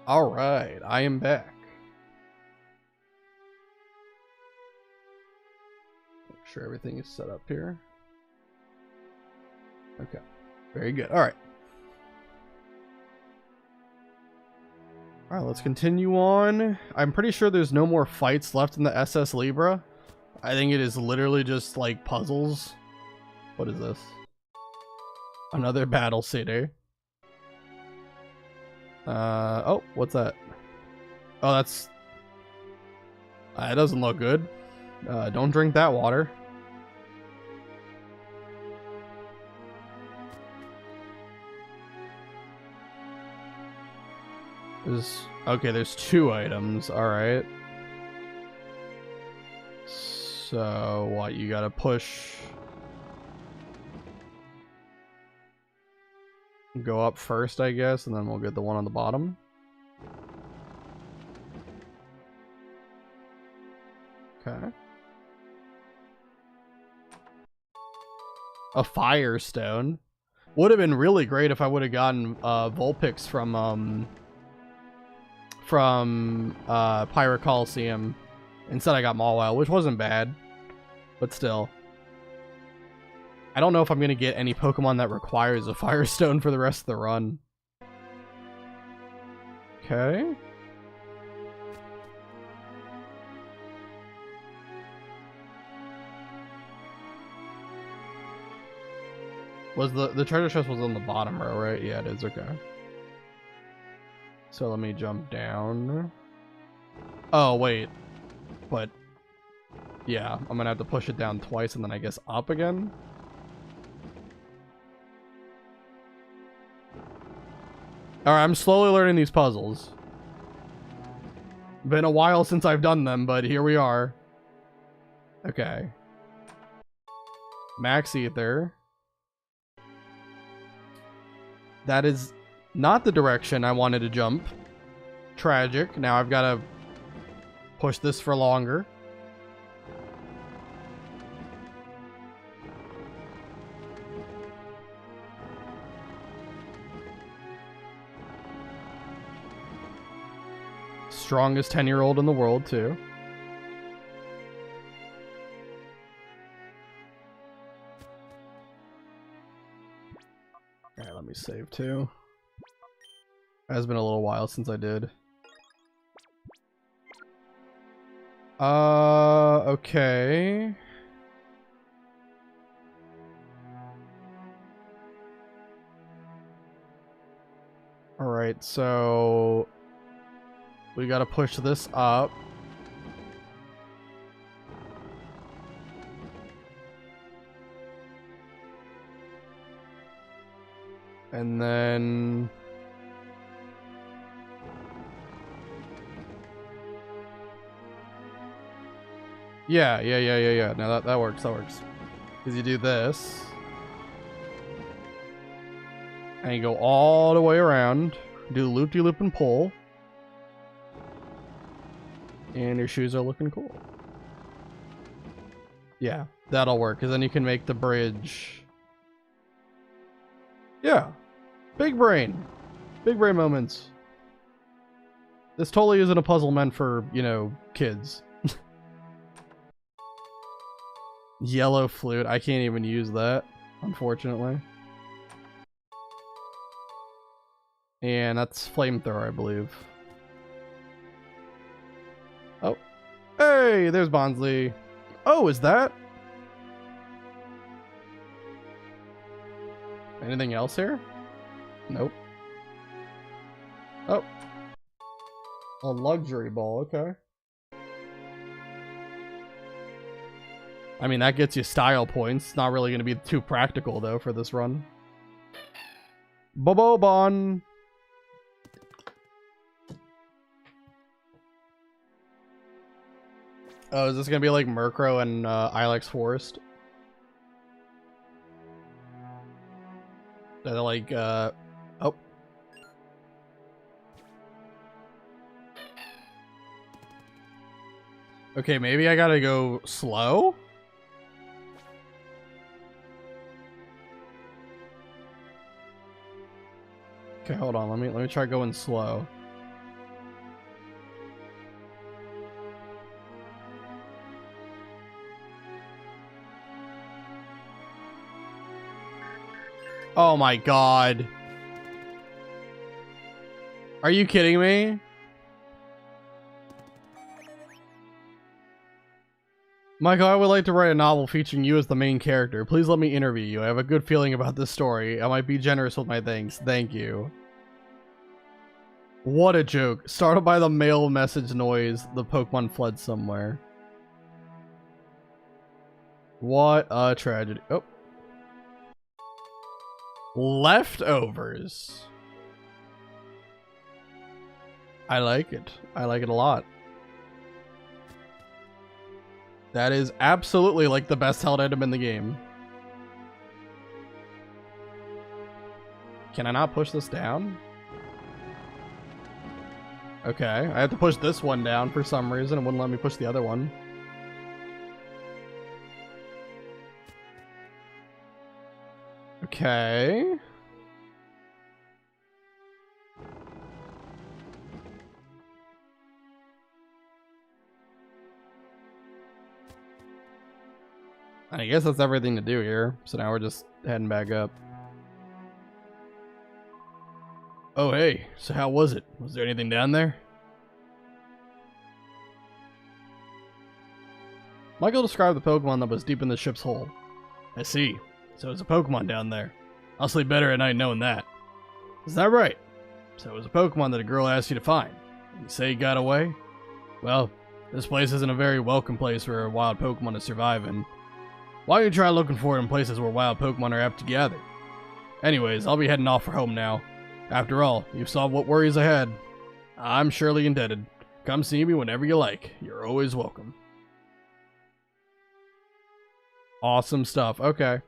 Alright, I am back. Make sure everything is set up here. Okay, very good. Alright. Alright, let's continue on. I'm pretty sure there's no more fights left in the SS Libra. I think it is literally just like puzzles. What is this? Another battle city. Oh, what's that? Oh, that's... it doesn't look good. Don't drink that water. Okay, there's 2 items. Alright. So, what? You gotta push... Go up first, I guess, and then we'll get the one on the bottom. Okay. A Firestone. Would have been really great if I would have gotten Vulpix from Pirate Coliseum. Instead I got Mawile, which wasn't bad. But still. I don't know if I'm going to get any Pokemon that requires a Firestone for the rest of the run. Okay. Was the treasure chest was on the bottom row, right? Yeah, it is. Okay. So let me jump down. Oh, wait. But... yeah, I'm going to have to push it down twice and then I guess up again. Alright, I'm slowly learning these puzzles. Been a while since I've done them, but here we are. Okay. Max Ether. That is not the direction I wanted to jump. Tragic. Now I've got to push this for longer. Strongest 10-year-old in the world, too. Alright, let me save, too. It has been a little while since I did. Okay. Alright, so... we gotta push this up. And then... yeah. Now that works, Because you do this. And you go all the way around. Do the loop-de-loop and pull. And your shoes are looking cool. Yeah, that'll work, because then you can make the bridge. Yeah. Big brain. Big brain moments. This totally isn't a puzzle meant for, you know, kids. Yellow flute. I can't even use that, unfortunately. And that's flamethrower, I believe. Oh. Hey, there's Bonsly. Oh, is that? Anything else here? Nope. Oh. A luxury ball, okay. I mean, that gets you style points. It's not really going to be too practical, though, for this run. Bobobon! Oh, is this going to be like Murkrow and Ilex Forest? They're like, oh. Okay, maybe I gotta go slow? Okay, hold on. Let me try going slow. Oh my god. Are you kidding me? Michael, I would like to write a novel featuring you as the main character. Please let me interview you. I have a good feeling about this story. I might be generous with my thanks. Thank you. What a joke. Startled by the mail message noise, the Pokemon fled somewhere. What a tragedy. Oh. Leftovers. I like it. I like it a lot. That is absolutely like the best held item in the game. Can I not push this down? Okay, I have to push this one down for some reason. It wouldn't let me push the other one. Okay. I guess that's everything to do here. So now we're just heading back up. Oh, hey. So how was it? Was there anything down there? Michael described the Pokemon that was deep in the ship's hull. I see. So it's a Pokemon down there. I'll sleep better at night knowing that. Is that right? So it was a Pokemon that a girl asked you to find. And you say he got away? Well, this place isn't a very welcome place for a wild Pokemon to survive in. Why don't you try looking for it in places where wild Pokemon are apt to gather? Anyways, I'll be heading off for home now. After all, you've solved what worries I had. I'm surely indebted. Come see me whenever you like. You're always welcome. Awesome stuff. Okay.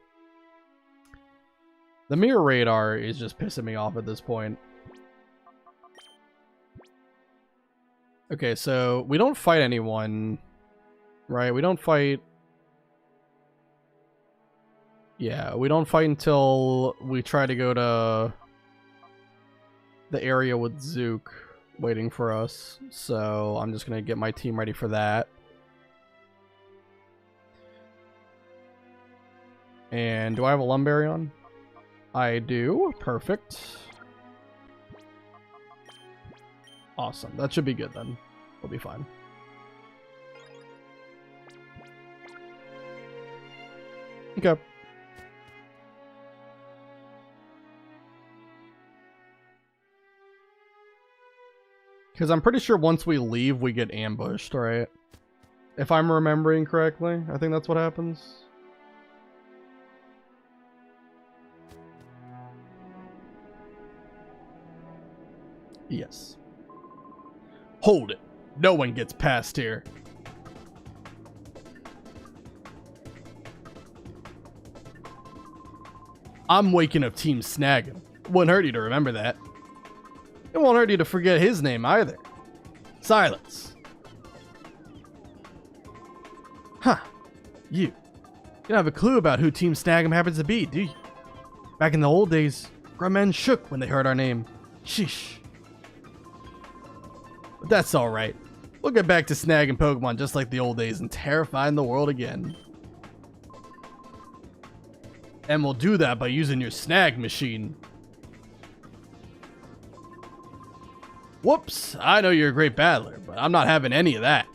The mirror radar is just pissing me off at this point. Okay, so we don't fight anyone, right? We don't fight... Yeah, we don't fight until we try to go to the area with Zook waiting for us. So I'm just going to get my team ready for that. And do I have a Lumbreon? I do. Perfect. Awesome. That should be good then. We'll be fine. Okay. Because I'm pretty sure once we leave, we get ambushed, right? If I'm remembering correctly, I think that's what happens. Yes. Hold it. No one gets past here. I'm waking up Team Snaggin'. Wouldn't hurt you to remember that. It won't hurt you to forget his name either. Silence. Huh. You don't have a clue about who Team Snaggin' happens to be, do you? Back in the old days, grown men shook when they heard our name. Sheesh. But that's alright. We'll get back to snagging Pokemon just like the old days and terrifying the world again. And we'll do that by using your snag machine. Whoops, I know you're a great battler, but I'm not having any of that.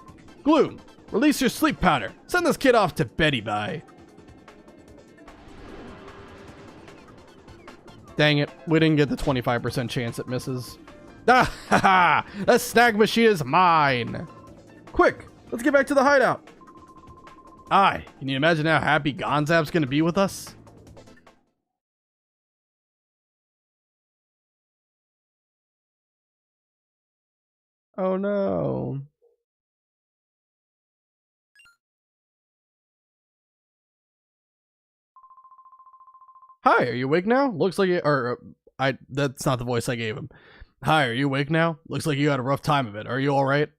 Gloom, release your sleep powder. Send this kid off to Betty Bye. Dang it, we didn't get the 25% chance it misses. Ah, ha ha! That snag machine is mine! Quick, let's get back to the hideout. Aye, can you imagine how happy Gonzab's gonna be with us? Oh no. Hi, are you awake now? Looks like that's not the voice I gave him. Hi, are you awake now? Looks like you had a rough time of it. Are you alright?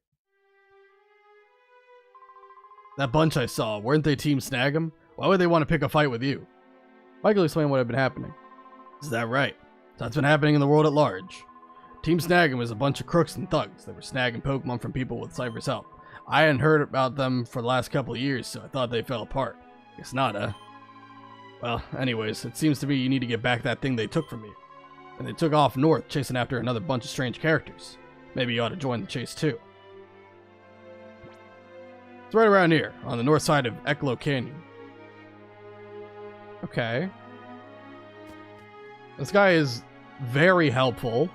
That bunch I saw, weren't they Team Snag'em? Why would they want to pick a fight with you? Michael explained what had been happening. Is that right? That's been happening in the world at large. Team Snag'em was a bunch of crooks and thugs that were snagging Pokemon from people with Cypher's help. I hadn't heard about them for the last couple of years, so I thought they fell apart. Guess not, huh? Well, anyways, it seems to be you need to get back that thing they took from you. And they took off north, chasing after another bunch of strange characters. Maybe you ought to join the chase too. It's right around here, on the north side of Eclo Canyon. Okay. This guy is very helpful.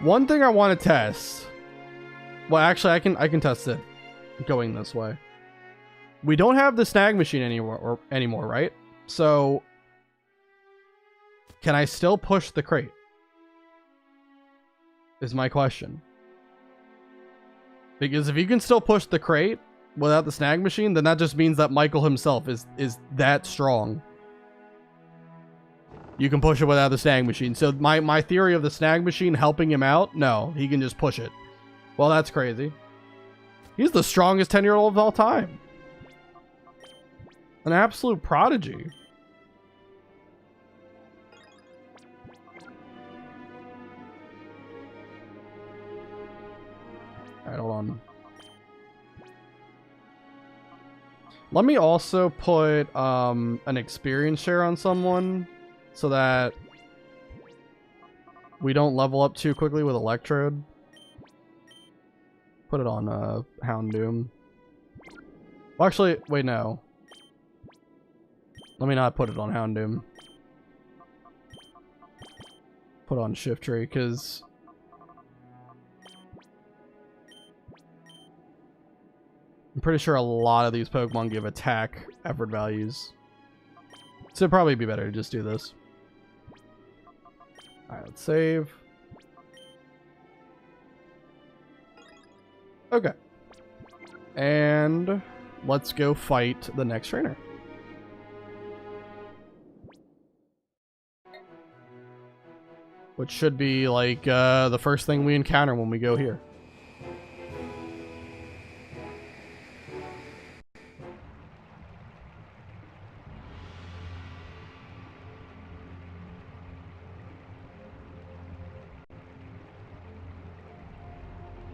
One thing I want to test. Well, actually, I can test it going this way. We don't have the snag machine anymore, right? So, can I still push the crate? Is my question. Because if you can still push the crate without the snag machine, then that just means that Michael himself is that strong. You can push it without the snag machine. So my theory of the snag machine helping him out, no, he can just push it. Well, that's crazy. He's the strongest 10-year-old of all time. An absolute prodigy. Alright, hold on. Let me also put an experience share on someone so that we don't level up too quickly with Electrode. Put it on Houndoom. Well, actually, wait, no. Let me not put it on Houndoom. Put on Shiftry, because I'm pretty sure a lot of these Pokemon give attack effort values. So it'd probably be better to just do this. Alright, let's save. Okay. And let's go fight the next trainer. Which should be like the first thing we encounter when we go here.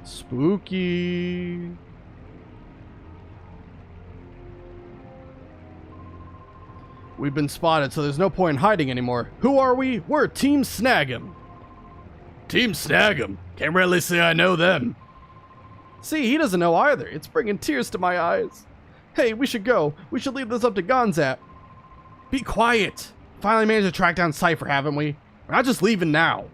Spooky. We've been spotted, so there's no point in hiding anymore. Who are we? We're Team Snag'em. Team Snag'em? Can't really say I know them. See, he doesn't know either. It's bringing tears to my eyes. Hey, we should go. We should leave this up to Gonzap. Be quiet. Finally managed to track down Cypher, haven't we? We're not just leaving now.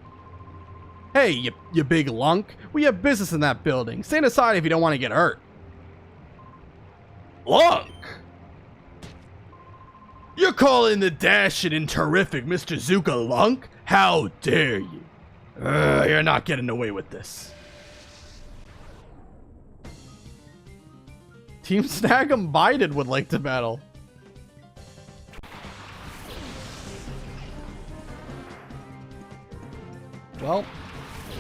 Hey, you big lunk. We have business in that building. Stand aside if you don't want to get hurt. Lunk? You're calling the dashing and terrific Mr. Zuka lunk? How dare you? You're not getting away with this. Team Snag'em Biden would like to battle. Well,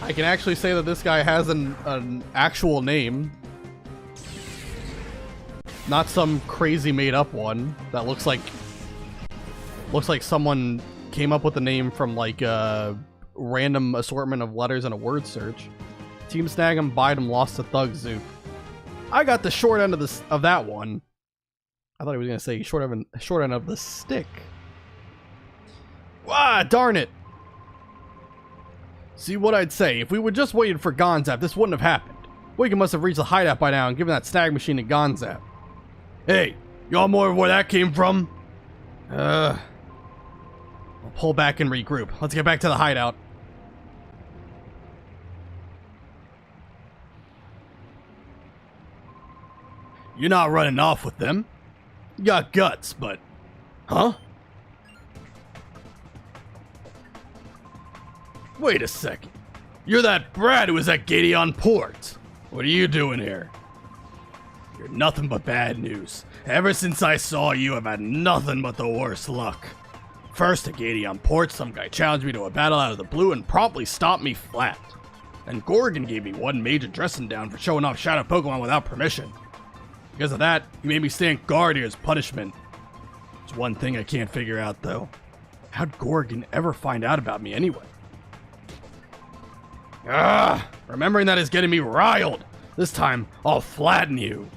I can actually say that this guy has an actual name. Not some crazy made up one that looks like someone came up with the name from like a random assortment of letters in a word search. Team Snag'em Biden lost to Thug Zook. I got the short end of that one. I thought he was gonna say short end of the stick. Ah, darn it. See what I'd say, if we would just waited for Gonzap, this wouldn't have happened. Wigan must have reached the hideout by now and given that snag machine to Gonzap. Hey, y'all more of where that came from? I'll pull back and regroup. Let's get back to the hideout. You're not running off with them. You got guts, but... Huh? Wait a second. You're that brat who was at Gateon Port. What are you doing here? You're nothing but bad news. Ever since I saw you, I've had nothing but the worst luck. First at Gateon Port, some guy challenged me to a battle out of the blue and promptly stomped me flat. Then Gorgon gave me one major dressing down for showing off Shadow Pokemon without permission. Because of that, he made me stand guard here as punishment. There's one thing I can't figure out, though. How'd Gorgon ever find out about me anyway? Remembering that is getting me riled. This time, I'll flatten you.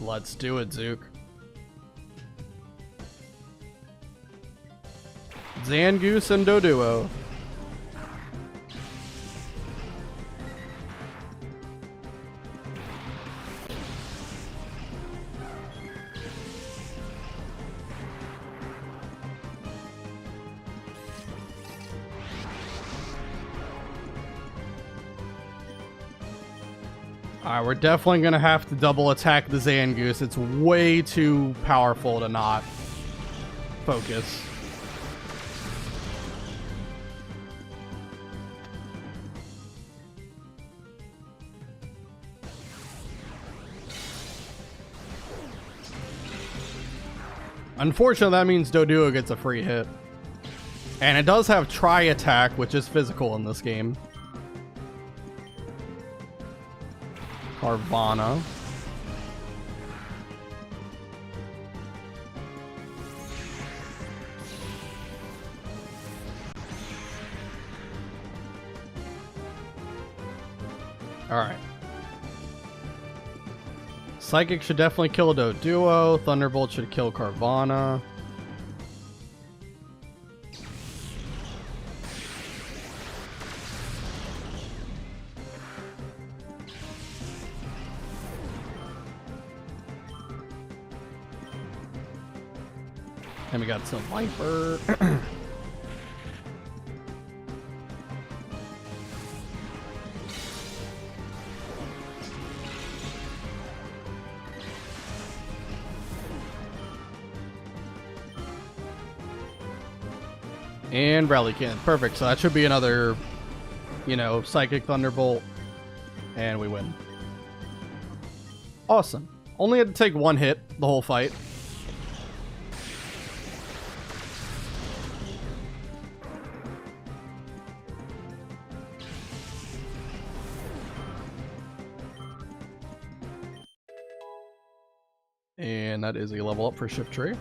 Let's do it, Zook. Zangoose and Doduo. Alright, we're definitely going to have to double attack the Zangoose. It's way too powerful to not focus. Unfortunately, that means Doduo gets a free hit. And it does have Tri-Attack, which is physical in this game. Carvana. Alright. Psychic should definitely kill Doduo. Thunderbolt should kill Carvana. And we got some Viper. And Rally Can. Perfect. So that should be another, you know, Psychic Thunderbolt. And we win. Awesome. Only had to take one hit the whole fight. And that is a level up for Shift Tree.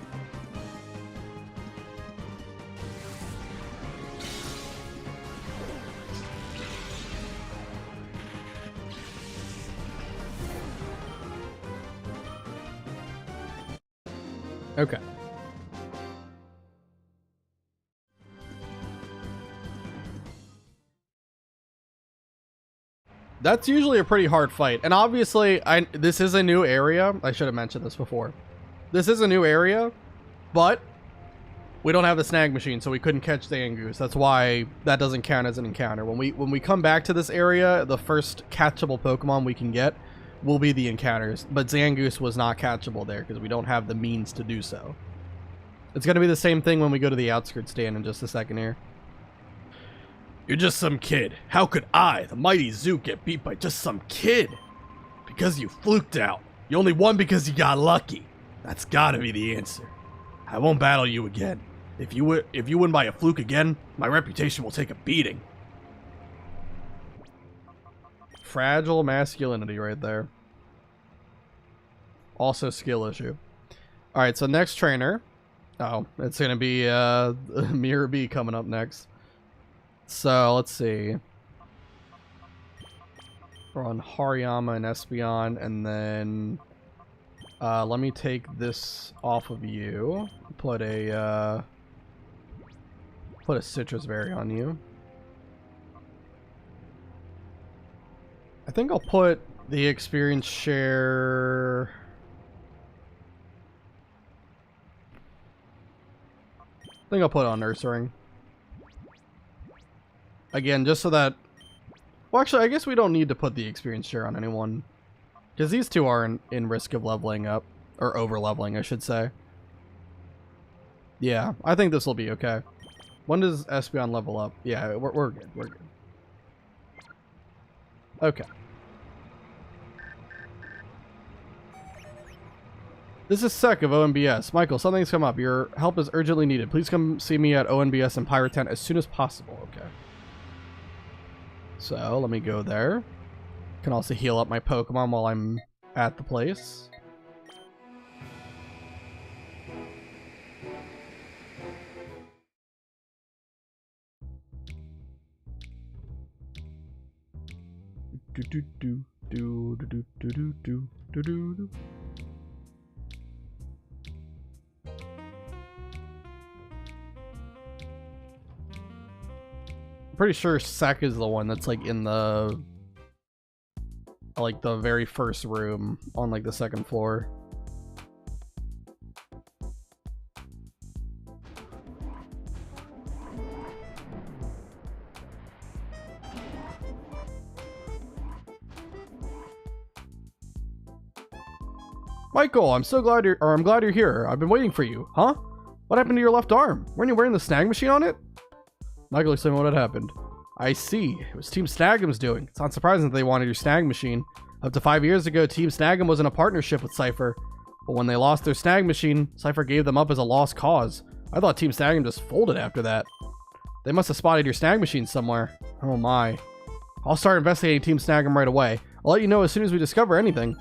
Okay. That's usually a pretty hard fight. And obviously, this is a new area. I should have mentioned this before. This is a new area, but we don't have the snag machine, so we couldn't catch the Zangoose. That's why that doesn't count as an encounter. When we come back to this area, the first catchable Pokemon we can get will be the encounters. But Zangoose was not catchable there because we don't have the means to do so. It's going to be the same thing when we go to the outskirts stand in just a second here. You're just some kid. How could I, the mighty Zoo, get beat by just some kid? Because you fluked out. You only won because you got lucky. That's gotta be the answer. I won't battle you again. If you win by a fluke again, my reputation will take a beating. Fragile masculinity right there. Also skill issue. Alright, so next trainer. Oh, it's gonna be Mirror B coming up next. So let's see. We're on Hariyama and Espeon, and then let me take this off of you. Put a citrus berry on you. I think I'll put the experience share. I think I'll put it on Nurturing. Again, just so that... Well, actually, I guess we don't need to put the experience share on anyone. Because these two are in risk of leveling up. Or over-leveling, I should say. Yeah, I think this will be okay. When does Espeon level up? Yeah, we're good. We're good. Okay. This is Sec of ONBS. Michael, something's come up. Your help is urgently needed. Please come see me at ONBS in Pirate Tent as soon as possible. Okay. So, let me go there. Can also heal up my Pokemon while I'm at the place. Do do do do do do do do do do do. pretty sure Sek is the one that's like in the very first room on like the second floor. Michael, I'm glad you're here. I've been waiting for you. Huh? What happened to your left arm? Weren't you wearing the snag machine on it? Michael explained what had happened. I see. It was Team Snag'em's doing. It's not surprising that they wanted your snag machine. Up to 5 years ago, Team Snag'em was in a partnership with Cypher. But when they lost their snag machine, Cypher gave them up as a lost cause. I thought Team Snag'em just folded after that. They must have spotted your snag machine somewhere. Oh my. I'll start investigating Team Snag'em right away. I'll let you know as soon as we discover anything.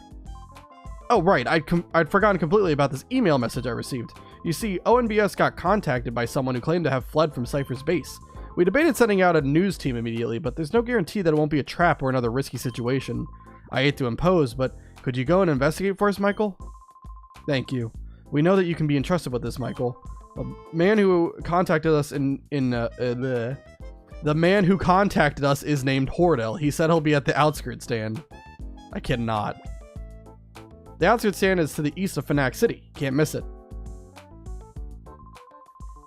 Oh, right. I'd forgotten completely about this email message I received. You see, ONBS got contacted by someone who claimed to have fled from Cypher's base. We debated sending out a news team immediately, but there's no guarantee that it won't be a trap or another risky situation. I hate to impose, but could you go and investigate for us, Michael? Thank you. We know that you can be entrusted with this, Michael. The man who contacted us the man who contacted us is named Hordel. He said he'll be at the outskirts stand. I cannot. The outskirts stand is to the east of Phenac City. Can't miss it.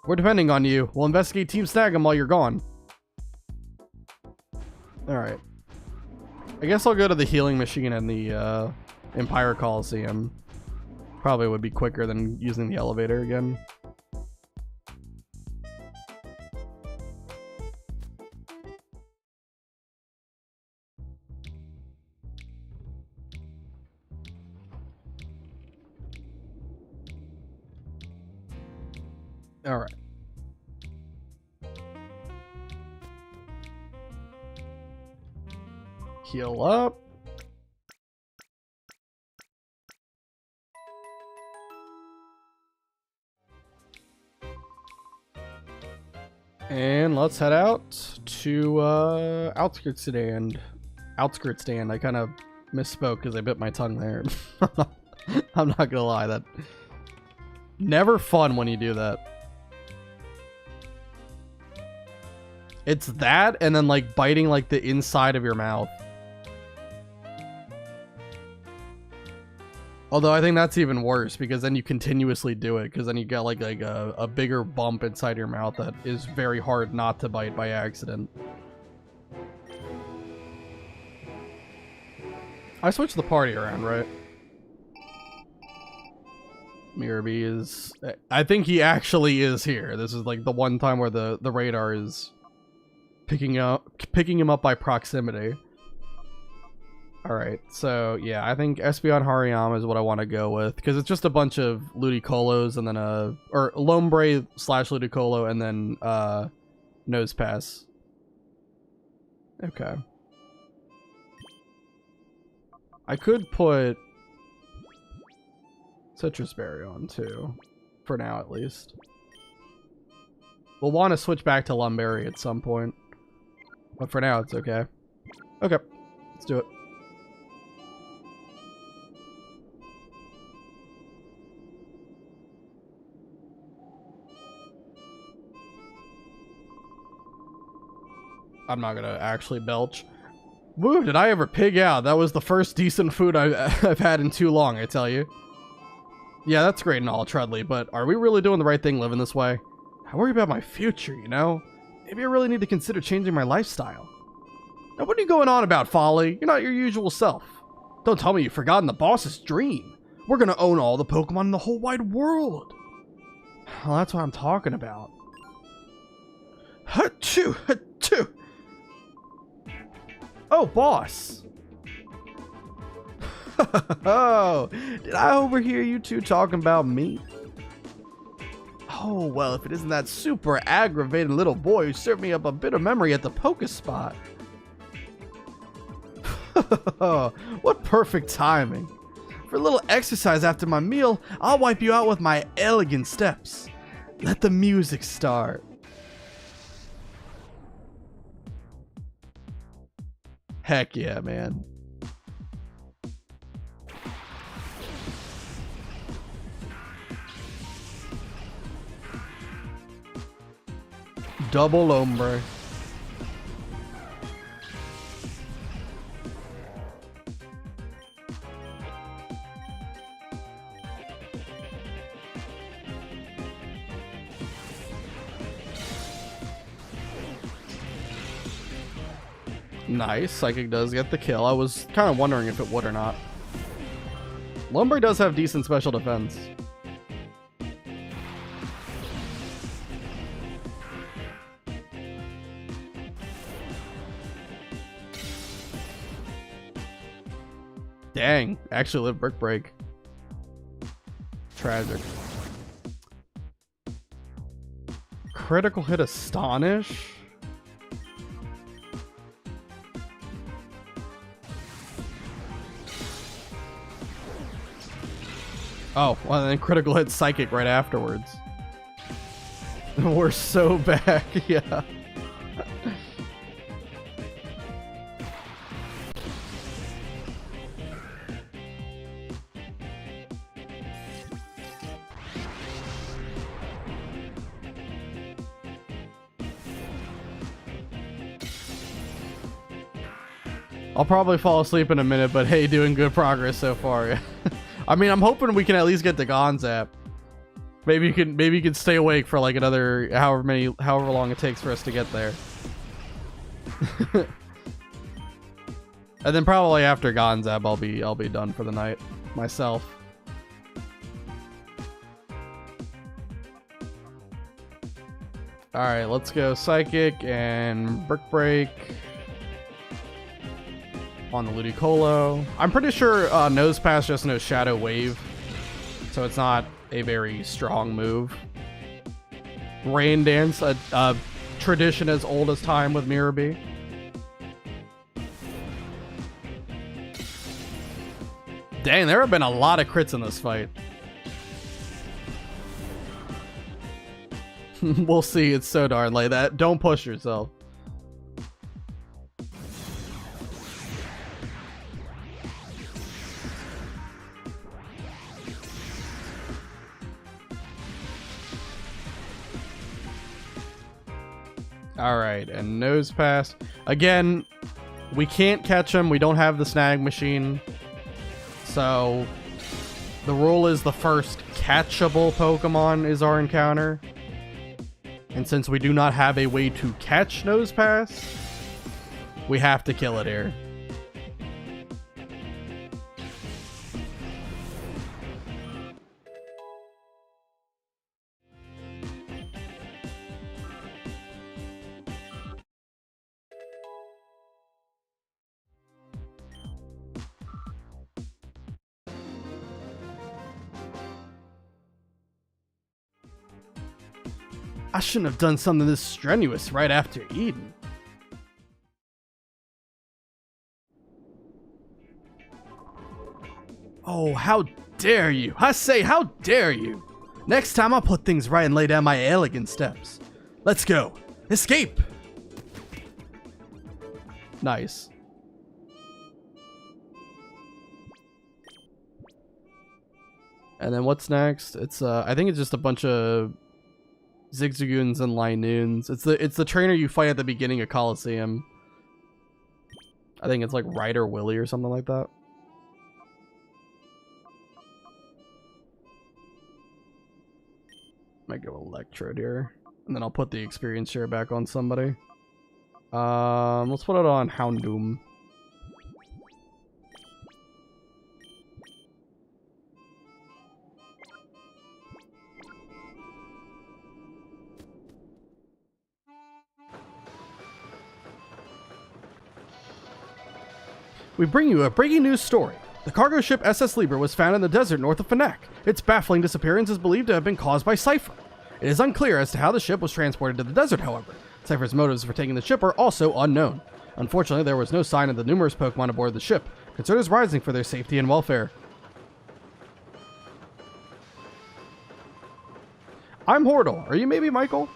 We're depending on you. We'll investigate Team Snag'em while you're gone. Alright. I guess I'll go to the healing machine in the Empire Coliseum. Probably would be quicker than using the elevator again. All right. Heal up. And let's head out to outskirts stand. Outskirts stand. I kind of misspoke because I bit my tongue there. I'm not gonna lie, that never fun when you do that. It's that, and then like biting like the inside of your mouth. Although I think that's even worse because then you continuously do it, because then you get like a bigger bump inside your mouth that is very hard not to bite by accident. I switched the party around, right? Mirabee is... I think he actually is here. This is like the one time where the radar is picking him up by proximity. Alright, so yeah, I think Espeon Hariyama is what I want to go with, because it's just a bunch of Ludicolo's and then or Lombre / Ludicolo and then Nose Pass. Okay. I could put Citrus Berry on too, for now at least. We'll want to switch back to Lumberry at some point, but for now it's okay. Okay, let's do it. I'm not gonna actually belch. Woo, did I ever pig out? That was the first decent food I've had in too long, I tell you. Yeah, that's great and all, Trudley, but are we really doing the right thing living this way? I worry about my future, you know? Maybe I really need to consider changing my lifestyle. Now, what are you going on about, Folly? You're not your usual self. Don't tell me you've forgotten the boss's dream. We're gonna own all the Pokemon in the whole wide world. Well, that's what I'm talking about. Achoo! Achoo! Oh, boss! Oh, did I overhear you two talking about me? Oh, well, if it isn't that super aggravating little boy who served me up a bit of memory at the Pokespot. What perfect timing. For a little exercise after my meal, I'll wipe you out with my elegant steps. Let the music start. Heck yeah, man. Double Ombre. Nice. Psychic does get the kill. I was kind of wondering if it would or not. Lumberry does have decent special defense. Dang. Actually lived Brick Break. Tragic. Critical hit Astonish? Oh, well, and then critical hit Psychic right afterwards. We're so back, yeah. I'll probably fall asleep in a minute, but hey, doing good progress so far. I mean, I'm hoping we can at least get to Gonzap. Maybe you can stay awake for like another however long it takes for us to get there. And then probably after Gonzap, I'll be done for the night myself. All right, let's go Psychic and Brick Break on the Ludicolo. I'm pretty sure Nose Pass just knows Shadow Wave, so it's not a very strong move. Rain Dance, a tradition as old as time with Mirror B. Dang, there have been a lot of crits in this fight. We'll see. It's so darn late. That don't push yourself. All right, and Nose Pass. Again, we can't catch him. We don't have the snag machine. So the rule is the first catchable Pokemon is our encounter. And since we do not have a way to catch Nose Pass, we have to kill it here. I shouldn't have done something this strenuous right after Eden. Oh, how dare you! I say, how dare you! Next time I'll put things right and lay down my elegant steps. Let's go. Escape! Nice. And then what's next? It's I think it's just a bunch of Zigzagoons and Linoons. It's the trainer you fight at the beginning of Coliseum. I think it's like Ryder Willie or something like that. Might go Electrode here. And then I'll put the experience share back on somebody. Let's put it on Houndoom. We bring you a breaking news story. The cargo ship SS Libra was found in the desert north of Phenac. Its baffling disappearance is believed to have been caused by Cypher. It is unclear as to how the ship was transported to the desert, however. Cypher's motives for taking the ship are also unknown. Unfortunately, there was no sign of the numerous Pokemon aboard the ship. Concern is rising for their safety and welfare. I'm Hordle. Are you maybe Michael?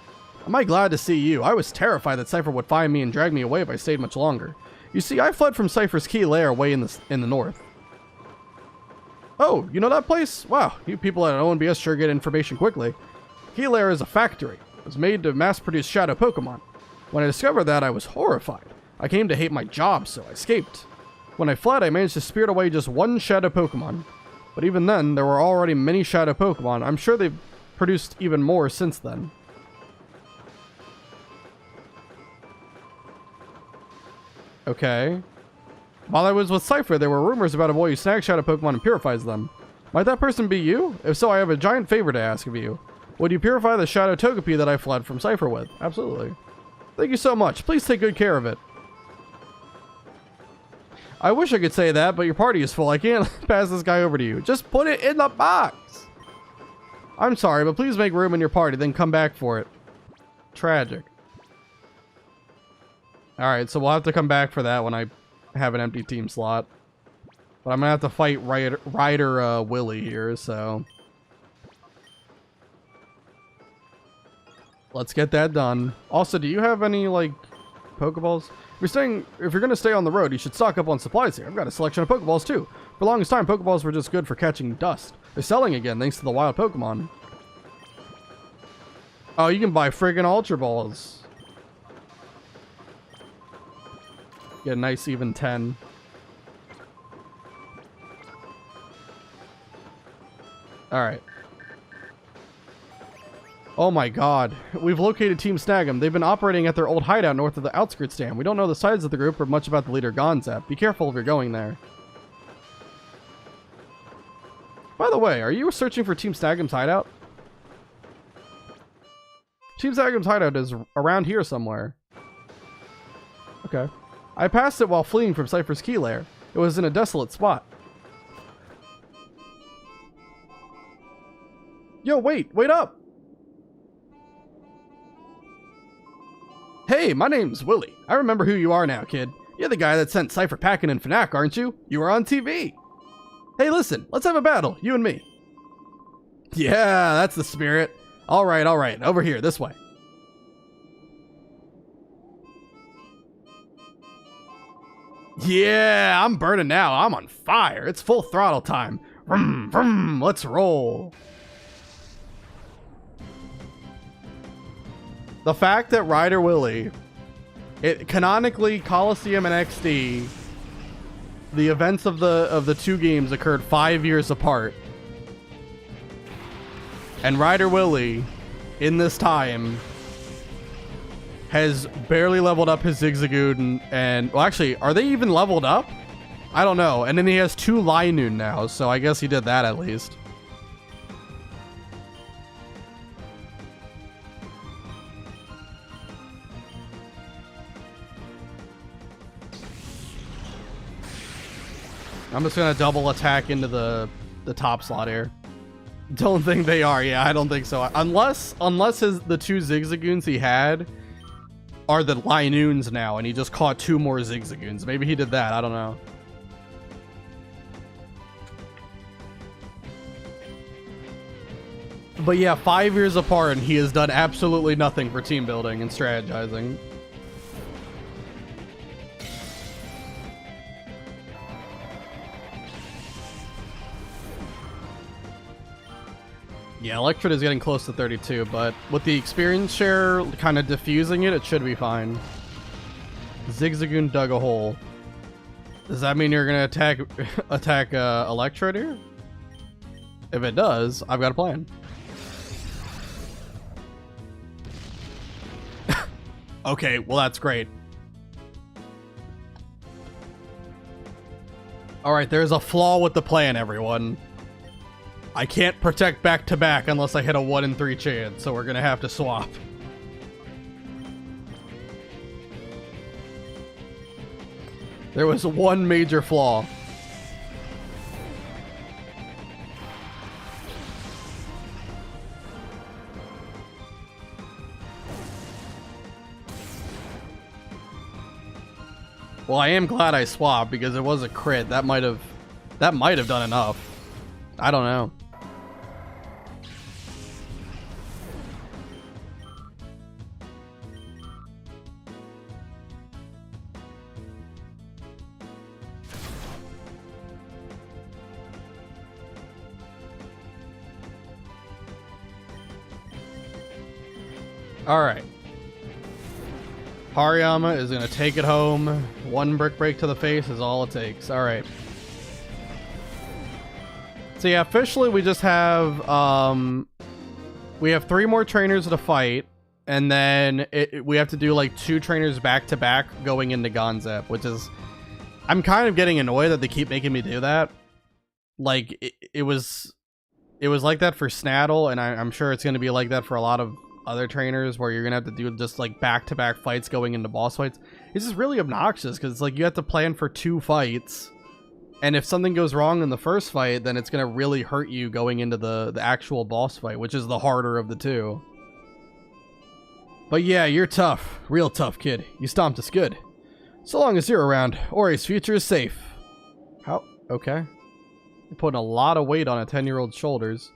Am I glad to see you? I was terrified that Cypher would find me and drag me away if I stayed much longer. You see, I fled from Cypher's key lair way in the north. Oh, you know that place? Wow, you people at ONBS sure get information quickly. Key lair is a factory. It was made to mass-produce shadow Pokemon. When I discovered that, I was horrified. I came to hate my job, so I escaped. When I fled, I managed to spirit away just one shadow Pokemon. But even then, there were already many shadow Pokemon. I'm sure they've produced even more since then. Okay. While I was with Cypher, there were rumors about a boy who snag shadow Pokemon and purifies them. Might that person be you? If so, I have a giant favor to ask of you. Would you purify the shadow Togepi that I fled from Cypher with? Absolutely. Thank you so much. Please take good care of it. I wish I could say that, but your party is full. I can't pass this guy over to you. Just put it in the box. I'm sorry, but please make room in your party, then come back for it. Tragic. Alright, so we'll have to come back for that when I have an empty team slot. But I'm gonna have to fight Ryder Willie here, so... let's get that done. Also, do you have any, like, Pokeballs? If you're gonna stay on the road, you should stock up on supplies here. I've got a selection of Pokeballs, too. For the longest time, Pokeballs were just good for catching dust. They're selling again, thanks to the wild Pokemon. Oh, you can buy friggin' Ultra Balls. Get a nice even 10. Alright. Oh my god. We've located Team Snag'em. They've been operating at their old hideout north of the outskirts dam. We don't know the size of the group or much about the leader Gonzap. Be careful if you're going there. By the way, are you searching for Team Snag'em's hideout? Team Snag'em's hideout is around here somewhere. Okay. I passed it while fleeing from Cypher's key lair. It was in a desolate spot. Yo, wait up! Hey, my name's Willie. I remember who you are now, kid. You're the guy that sent Cypher packing in Phenac, aren't you? You were on TV. Hey, listen, let's have a battle, you and me. Yeah, that's the spirit. All right, over here, this way. Yeah, I'm burning now. I'm on fire. It's full throttle time. Vroom, vroom, let's roll. The fact that Ryder Willie, canonically Coliseum and XD, the events of the two games occurred 5 years apart. And Ryder Willie, in this time, has barely leveled up his Zigzagoon and well, actually, are they even leveled up? I don't know. And then he has 2 Linoon now, so I guess he did that at least. I'm just gonna double attack into the top slot here. Don't think they are. Yeah, I don't think so. Unless the 2 Zigzagoons he had are the Linoons now, and he just caught 2 more Zigzagoons. Maybe he did that. I don't know. But yeah, 5 years apart, and he has done absolutely nothing for team building and strategizing. Yeah, Electrode is getting close to 32, but with the experience share kind of diffusing it, it should be fine. Zigzagoon dug a hole. Does that mean you're gonna attack Electrode here? If it does, I've got a plan. Okay, well that's great. Alright, there's a flaw with the plan, everyone. I can't protect back-to-back unless I hit a 1 in 3 chance, so we're gonna have to swap. There was one major flaw. Well, I am glad I swapped because it was a crit. That might have done enough. I don't know. All right. Hariyama is going to take it home. 1 brick break to the face is all it takes. All right. So yeah, officially we just have we have 3 more trainers to fight, And then we have to do like 2 trainers back to back going into Gonzep, which is, I'm kind of getting annoyed that they keep making me do that. Like it was like that for Snaddle, and I'm sure it's going to be like that for a lot of other trainers, where you're going to have to do just like back to back fights going into boss fights. It's just really obnoxious because it's like you have to plan for 2 fights, and if something goes wrong in the first fight, then it's going to really hurt you going into the actual boss fight, which is the harder of the 2. But yeah, you're tough. Real tough, kid. You stomped us good. So long as you're around, Ori's future is safe. How? Okay. You're putting a lot of weight on a 10-year-old's shoulders.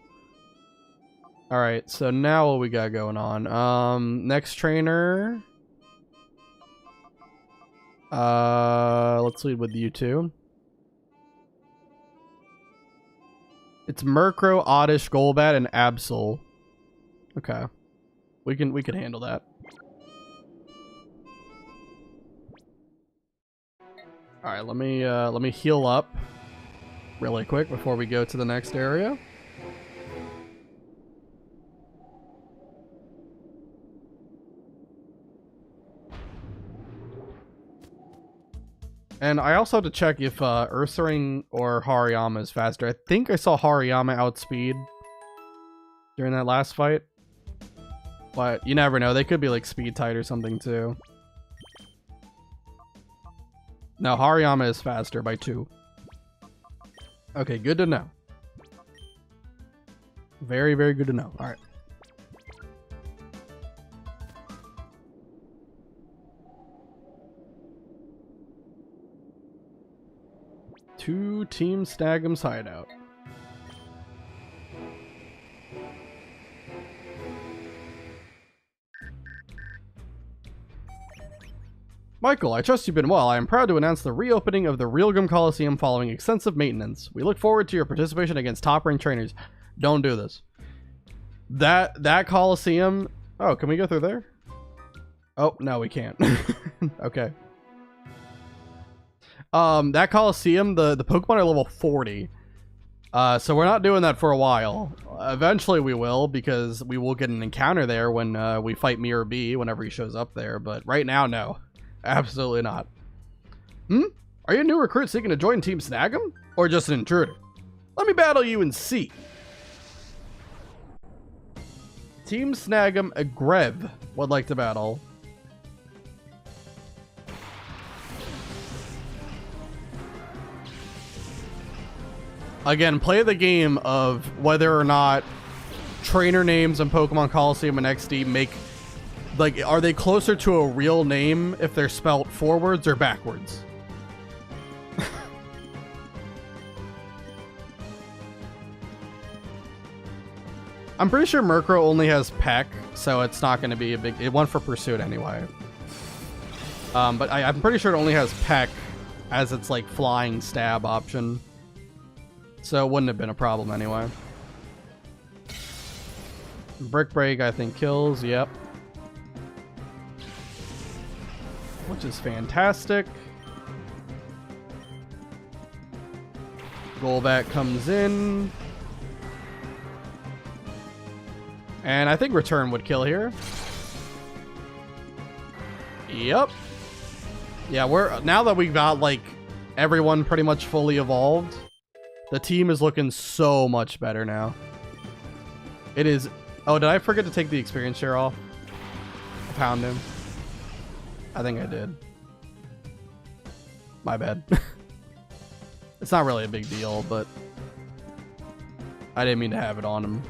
Alright, so now what we got going on? Next trainer. Let's lead with you 2. It's Murkrow, Oddish, Golbat, and Absol. Okay. We can handle that. All right, let me heal up really quick before we go to the next area. And I also have to check if Ursaring or Hariyama is faster. I think I saw Hariyama outspeed during that last fight. But you never know. They could be like speed tight or something too. No, Hariyama is faster by 2. Okay, good to know. Very, very good to know. All right. To Team Snag'em's hideout. Michael, I trust you've been well. I am proud to announce the reopening of the Realgrim Coliseum following extensive maintenance. We look forward to your participation against top-ranked trainers. Don't do this. That Coliseum... Oh, can we go through there? Oh, no, we can't. Okay. That Coliseum, the Pokemon are level 40. So we're not doing that for a while. Eventually we will, because we will get an encounter there when we fight Mirror B whenever he shows up there. But right now, no. Absolutely not. Are you a new recruit seeking to join Team Snag'em? Or just an intruder? Let me battle you and see. Team Snag'em Grev would like to battle. Again, play the game of whether or not trainer names in Pokemon Coliseum and XD make... Like, are they closer to a real name if they're spelt forwards or backwards? I'm pretty sure Murkrow only has Peck, so it's not going to be a big... It went for Pursuit anyway. But I'm pretty sure it only has Peck as its, like, flying stab option. So it wouldn't have been a problem anyway. Brick Break, I think, kills. Yep. Which is fantastic. Golbat comes in. And I think Return would kill here. Yep. Yeah, now that we've got, like, everyone pretty much fully evolved, the team is looking so much better now. It is... Oh, did I forget to take the experience share off? Pound him. I think I did. My bad. It's not really a big deal, but I didn't mean to have it on him.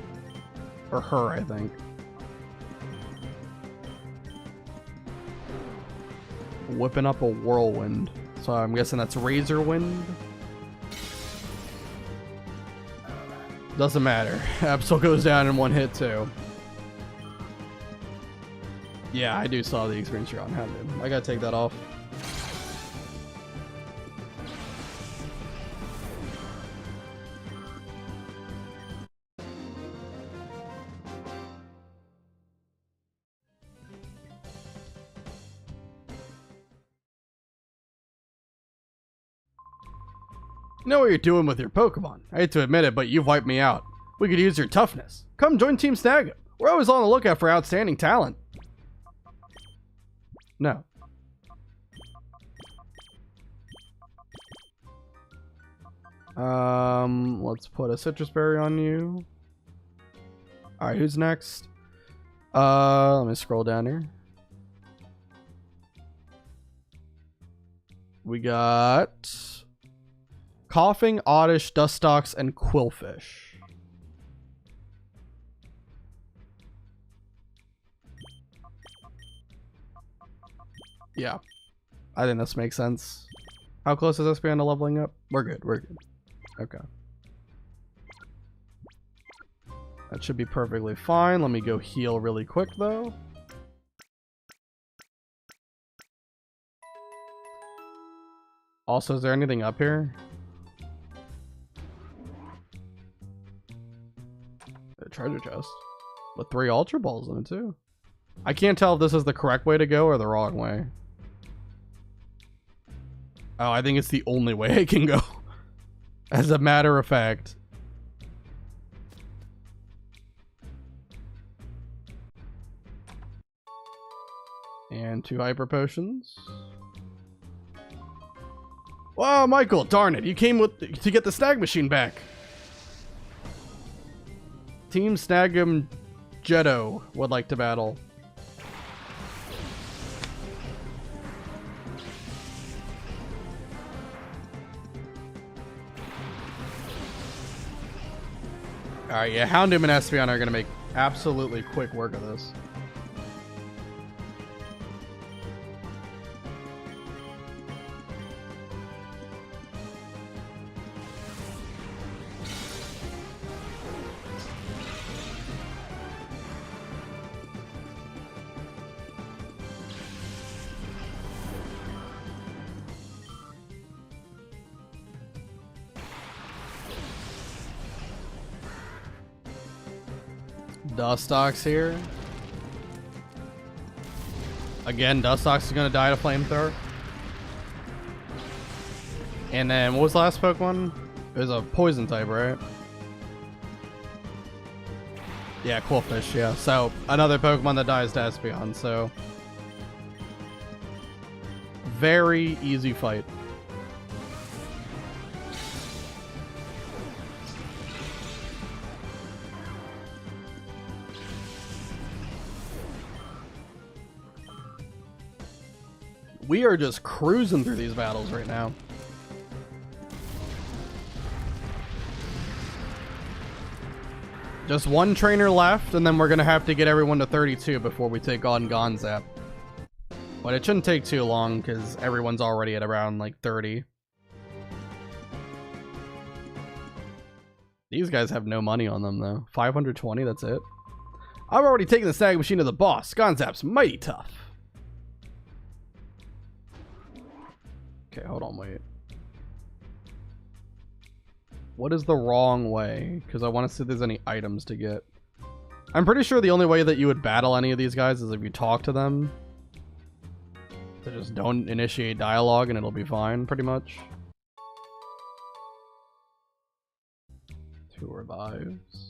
Or her, I think. Whipping up a Whirlwind. So I'm guessing that's Razor Wind. Doesn't matter. Absol goes down in 1 hit too. Yeah, I do saw the experience you're on. I gotta take that off. You know what you're doing with your Pokemon. I hate to admit it, but you've wiped me out. We could use your toughness. Come join Team Snag'em. We're always on the lookout for outstanding talent. No. Let's put a citrus berry on you. Alright, who's next? Let me scroll down here. We got coughing, oddish, dustox, and quillfish. Yeah, I think this makes sense. How close is SPN to leveling up? We're good, we're good. Okay. That should be perfectly fine. Let me go heal really quick though. Also, is there anything up here? A treasure chest with 3 ultra balls in it too. I can't tell if this is the correct way to go or the wrong way. Oh, I think it's the only way I can go. As a matter of fact. And 2 hyper potions. Wow, Michael, darn it. You came to get the snag machine back. Team Snag'em Jetto would like to battle. Alright, yeah, Houndoom and Espeon are going to make absolutely quick work of this. Dustox here. Again, Dustox is going to die to Flamethrower. And then, what was the last Pokemon? It was a poison type, right? Yeah, Quillfish, yeah. So, another Pokemon that dies to Espeon, so... very easy fight. We are just cruising through these battles right now. Just 1 trainer left, and then we're going to have to get everyone to 32 before we take on Gonzap. But it shouldn't take too long, because everyone's already at around, like, 30. These guys have no money on them, though. 520, that's it. I've already taken the snag machine to the boss. Gonzap's mighty tough. Okay, hold on, wait. What is the wrong way? Because I want to see if there's any items to get. I'm pretty sure the only way that you would battle any of these guys is if you talk to them. So just don't initiate dialogue and it'll be fine, pretty much. 2 revives.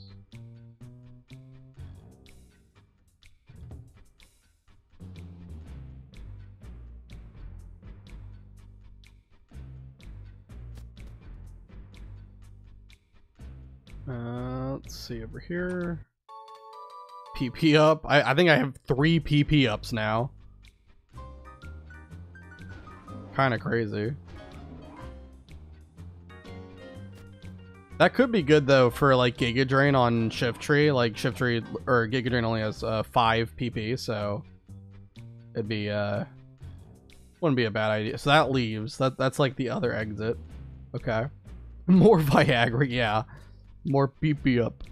Let's see over here. PP up. I think I have 3 PP ups now. Kind of crazy. That could be good though for like Giga Drain on Shift Tree. Like Shift Tree or Giga Drain only has 5 PP, so it'd be wouldn't be a bad idea. So that leaves. That's like the other exit. Okay. More Viagra, yeah. More PP up.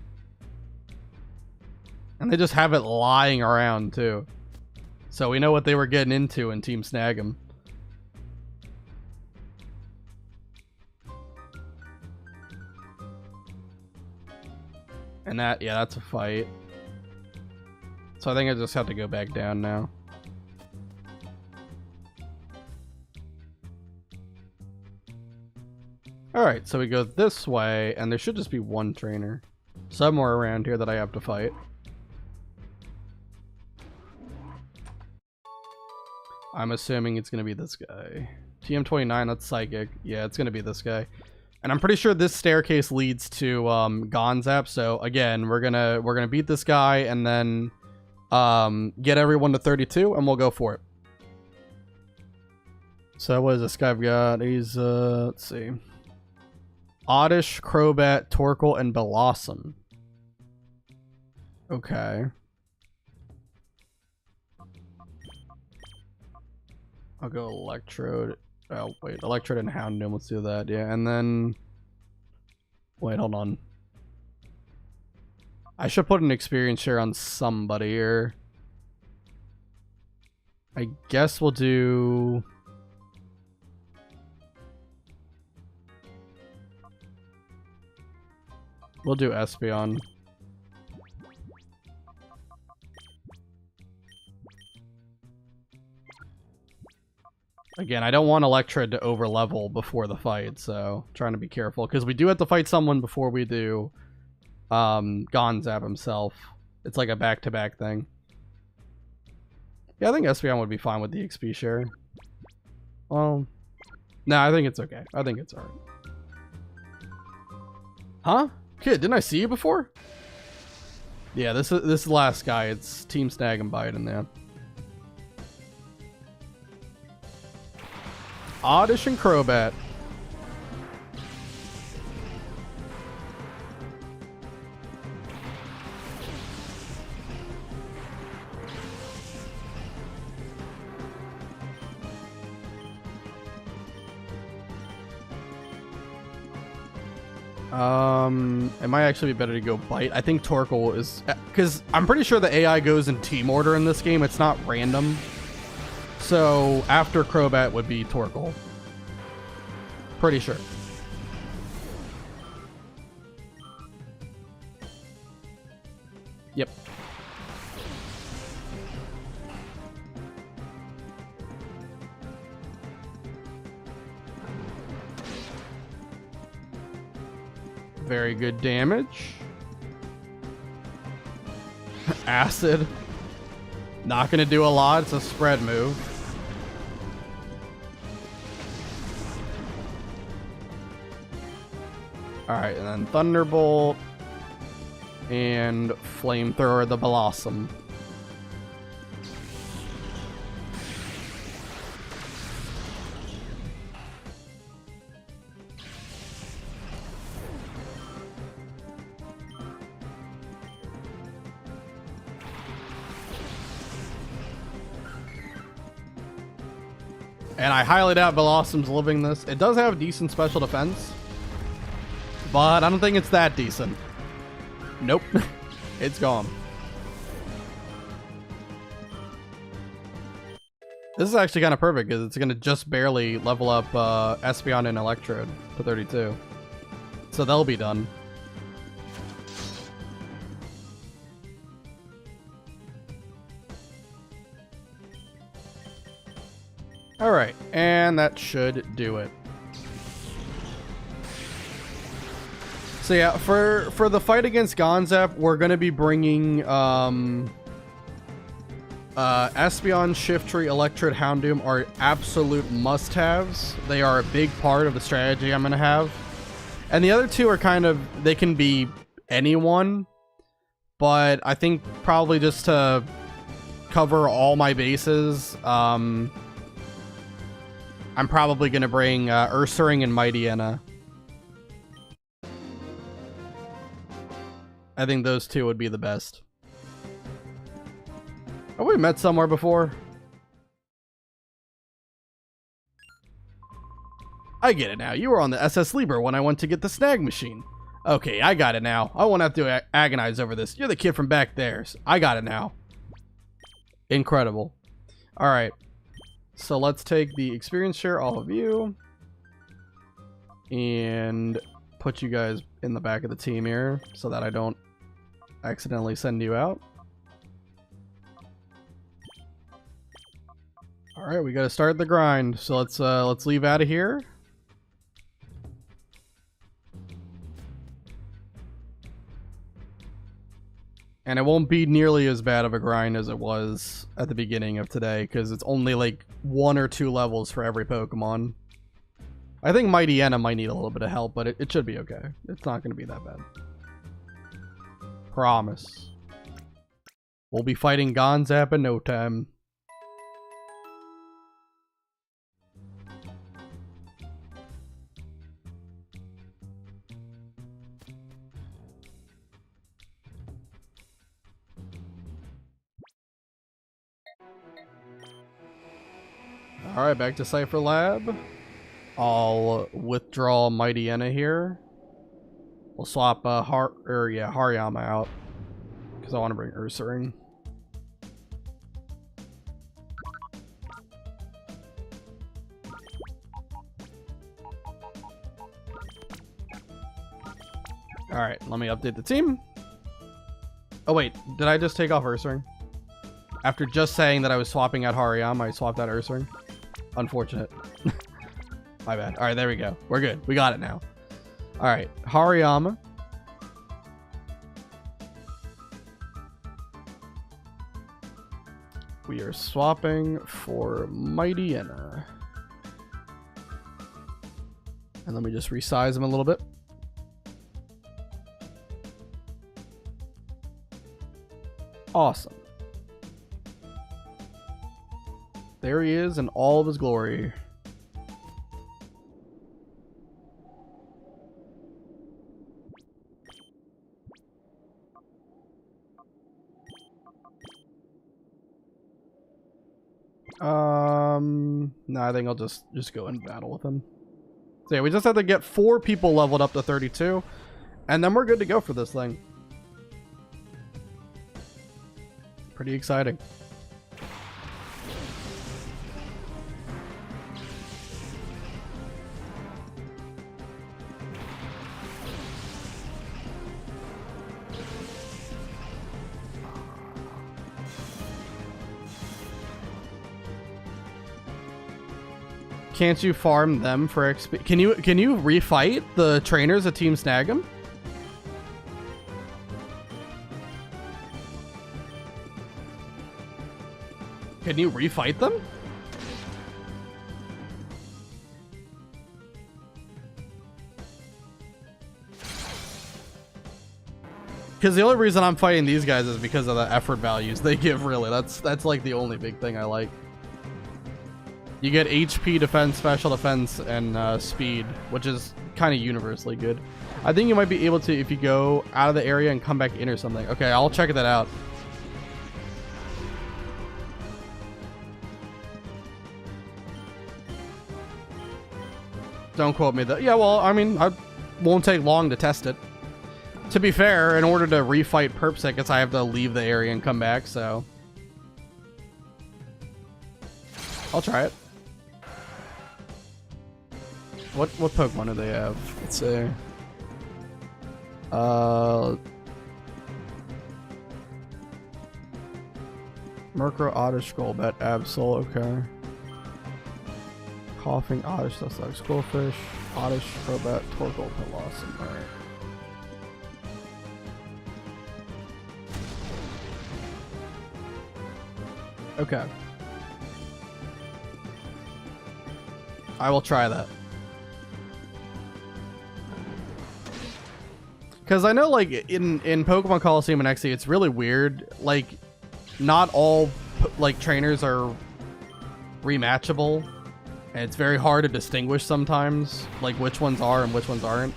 And they just have it lying around too. So we know what they were getting into in Team Snag'em. And that, yeah, that's a fight. So I think I just have to go back down now. Alright, so we go this way, and there should just be 1 trainer somewhere around here that I have to fight. I'm assuming it's gonna be this guy. TM29, that's psychic. Yeah, it's gonna be this guy. And I'm pretty sure this staircase leads to Gonzap. So again, we're gonna beat this guy and then get everyone to 32 and we'll go for it. So what is this guy got? He's let's see. Oddish, Crobat, Torkoal, and Blossom. Okay. I'll go Electrode. Oh, wait. Electrode and Houndoom. Let's do that. Yeah, and then... Wait, hold on. I should put an experience share on somebody here. I guess we'll do... We'll do Espeon. Again, I don't want Electrode to overlevel before the fight, so trying to be careful. Because we do have to fight someone before we do Gonzap himself. It's like a back-to-back thing. Yeah, I think Espeon would be fine with the XP share. Well, no, I think it's okay. I think it's alright. Huh? Kid, didn't I see you before? Yeah, this is the last guy. It's Team Snag and Bite in there. Oddish and Crobat. It might actually be better to go Bite. I think Torkoal is... Because I'm pretty sure the AI goes in team order in this game. It's not random. So, after Crobat would be Torkoal. Pretty sure. Yep. Very good damage. Acid. Not gonna do a lot. It's a spread move. Alright, and then Thunderbolt. And Flamethrower the Blossom. And I highly doubt Blossom's living this. It does have decent special defense, but I don't think it's that decent. Nope. It's gone. This is actually kind of perfect because it's going to just barely level up Espeon and Electrode to 32. So they'll be done. Alright, and that should do it. So yeah, for the fight against Gonzap, we're going to be bringing Espeon, Shiftry, Electrode, Houndoom are absolute must-haves. They are a big part of the strategy I'm going to have. And the other two are kind of, they can be anyone, but I think probably just to cover all my bases, I'm probably going to bring Ursaring and Mightyena. I think those two would be the best. Have we met somewhere before? I get it now. You were on the SS Liber when I went to get the snag machine. Okay, I got it now. I won't have to agonize over this. You're the kid from back there. I got it now. Incredible. Alright. So let's take the experience share, all of you, and put you guys in the back of the team here so that I don't accidentally send you out. All right, we got to start the grind. So let's leave out of here. And it won't be nearly as bad of a grind as it was at the beginning of today, because it's only like 1 or 2 levels for every Pokemon. I think Mighty Enna might need a little bit of help, but it should be okay. It's not going to be that bad. Promise. We'll be fighting Gonzap in no time. Alright, back to Cypher Lab. I'll withdraw Mighty Enna here. We'll swap Hariyama out. Because I want to bring Ursaring. Alright, let me update the team. Oh wait, did I just take off Ursaring? After just saying that I was swapping out Hariyama, I swapped out Ursaring. Unfortunate. My bad. Alright, there we go. We're good. We got it now. Alright, Hariyama. We are swapping for Mighty Enna. And let me just resize him a little bit. Awesome. There he is in all of his glory. No, I think I'll just go in battle with him. So yeah, we just have to get 4 people leveled up to 32, and then we're good to go for this thing. Pretty exciting. Can't you farm them for XP? Can you refight the trainers at Team Snag'em? Can you refight them? Because the only reason I'm fighting these guys is because of the effort values they give, really. That's like the only big thing I like. You get HP, defense, special defense, and speed, which is kind of universally good. I think you might be able to if you go out of the area and come back in or something. Okay, I'll check that out. Don't quote me though. Yeah, well, I mean, I won't take long to test it. To be fair, in order to refight perp tickets, I have to leave the area and come back, so I'll try it. What Pokemon do they have? Let's see. Murkrow, Oddish, Golbat, Absol, okay. Coughing, Oddish, Nuzlocke, Skullfish, Oddish, Crobat, Torkoal, Blossom, alright. Okay. I will try that. Because I know, like, in Pokemon Coliseum and XD, it's really weird. Like, not all, like, trainers are rematchable. And it's very hard to distinguish sometimes, like, which ones are and which ones aren't.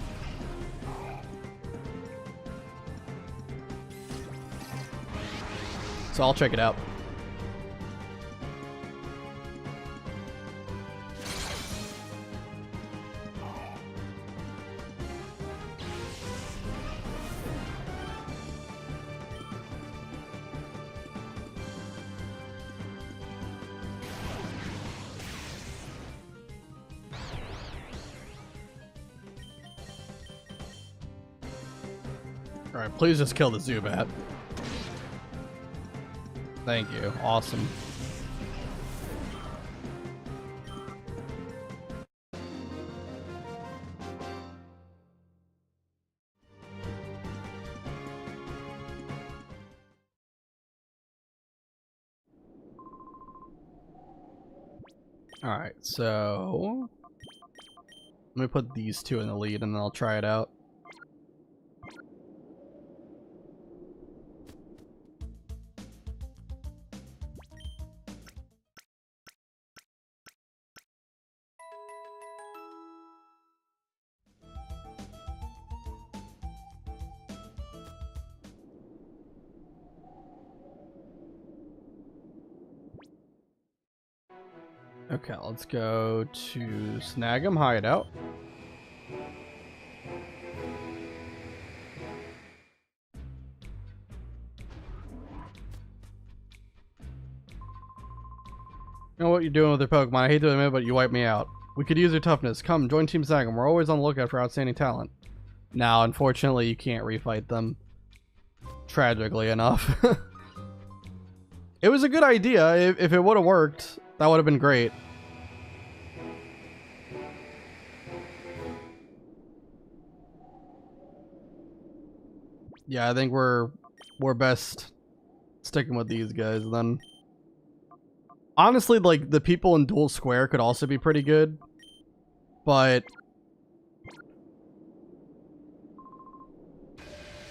So I'll check it out. Alright, please just kill the Zubat. Thank you. Awesome. Alright, so let me put these two in the lead and then I'll try it out. Okay, let's go to Snag 'em Hideout. You know what you're doing with your Pokemon. I hate to admit, but you wiped me out. We could use your toughness. Come, join Team Snag 'em. We're always on the lookout for outstanding talent. Now, unfortunately, you can't refight them. Tragically enough. It was a good idea. If it would have worked, that would have been great. Yeah, I think we're best sticking with these guys then. Honestly, like, the people in Dual Square could also be pretty good. But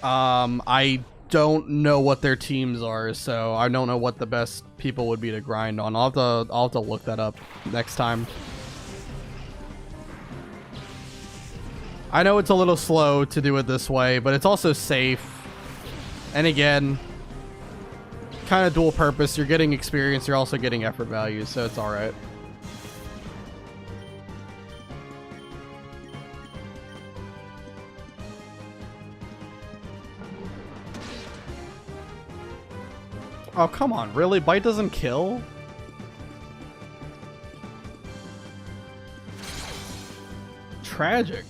I don't know what their teams are, so I don't know what the best people would be to grind on. I'll have to look that up next time. I know it's a little slow to do it this way, but it's also safe. And again, kind of dual purpose. You're getting experience, you're also getting effort value, so it's alright. Oh, come on, really? Bite doesn't kill? Tragic.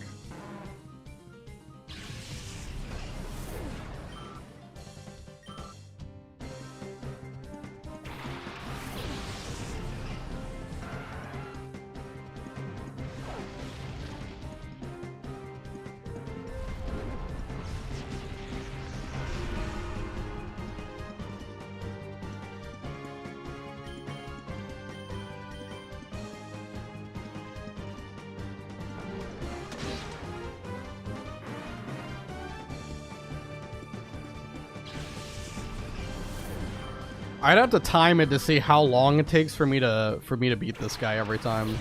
I'd have to time it to see how long it takes for me to beat this guy every time.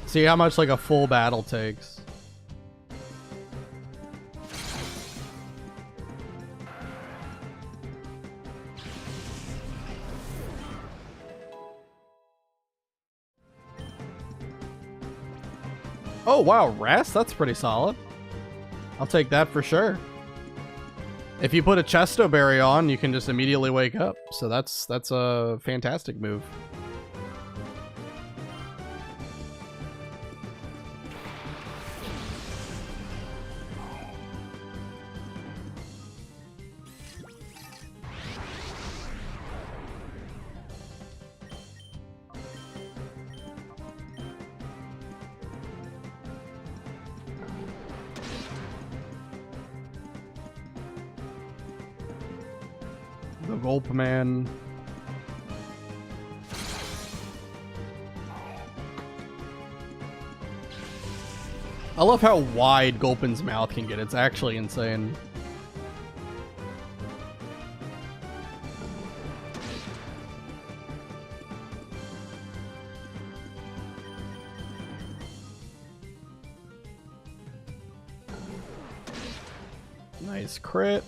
See how much like a full battle takes. Oh wow, rest? That's pretty solid. I'll take that for sure. If you put a Chesto Berry on, you can just immediately wake up. So that's a fantastic move. The Gulp Man. I love how wide Gulpin's mouth can get. It's actually insane. Nice crit.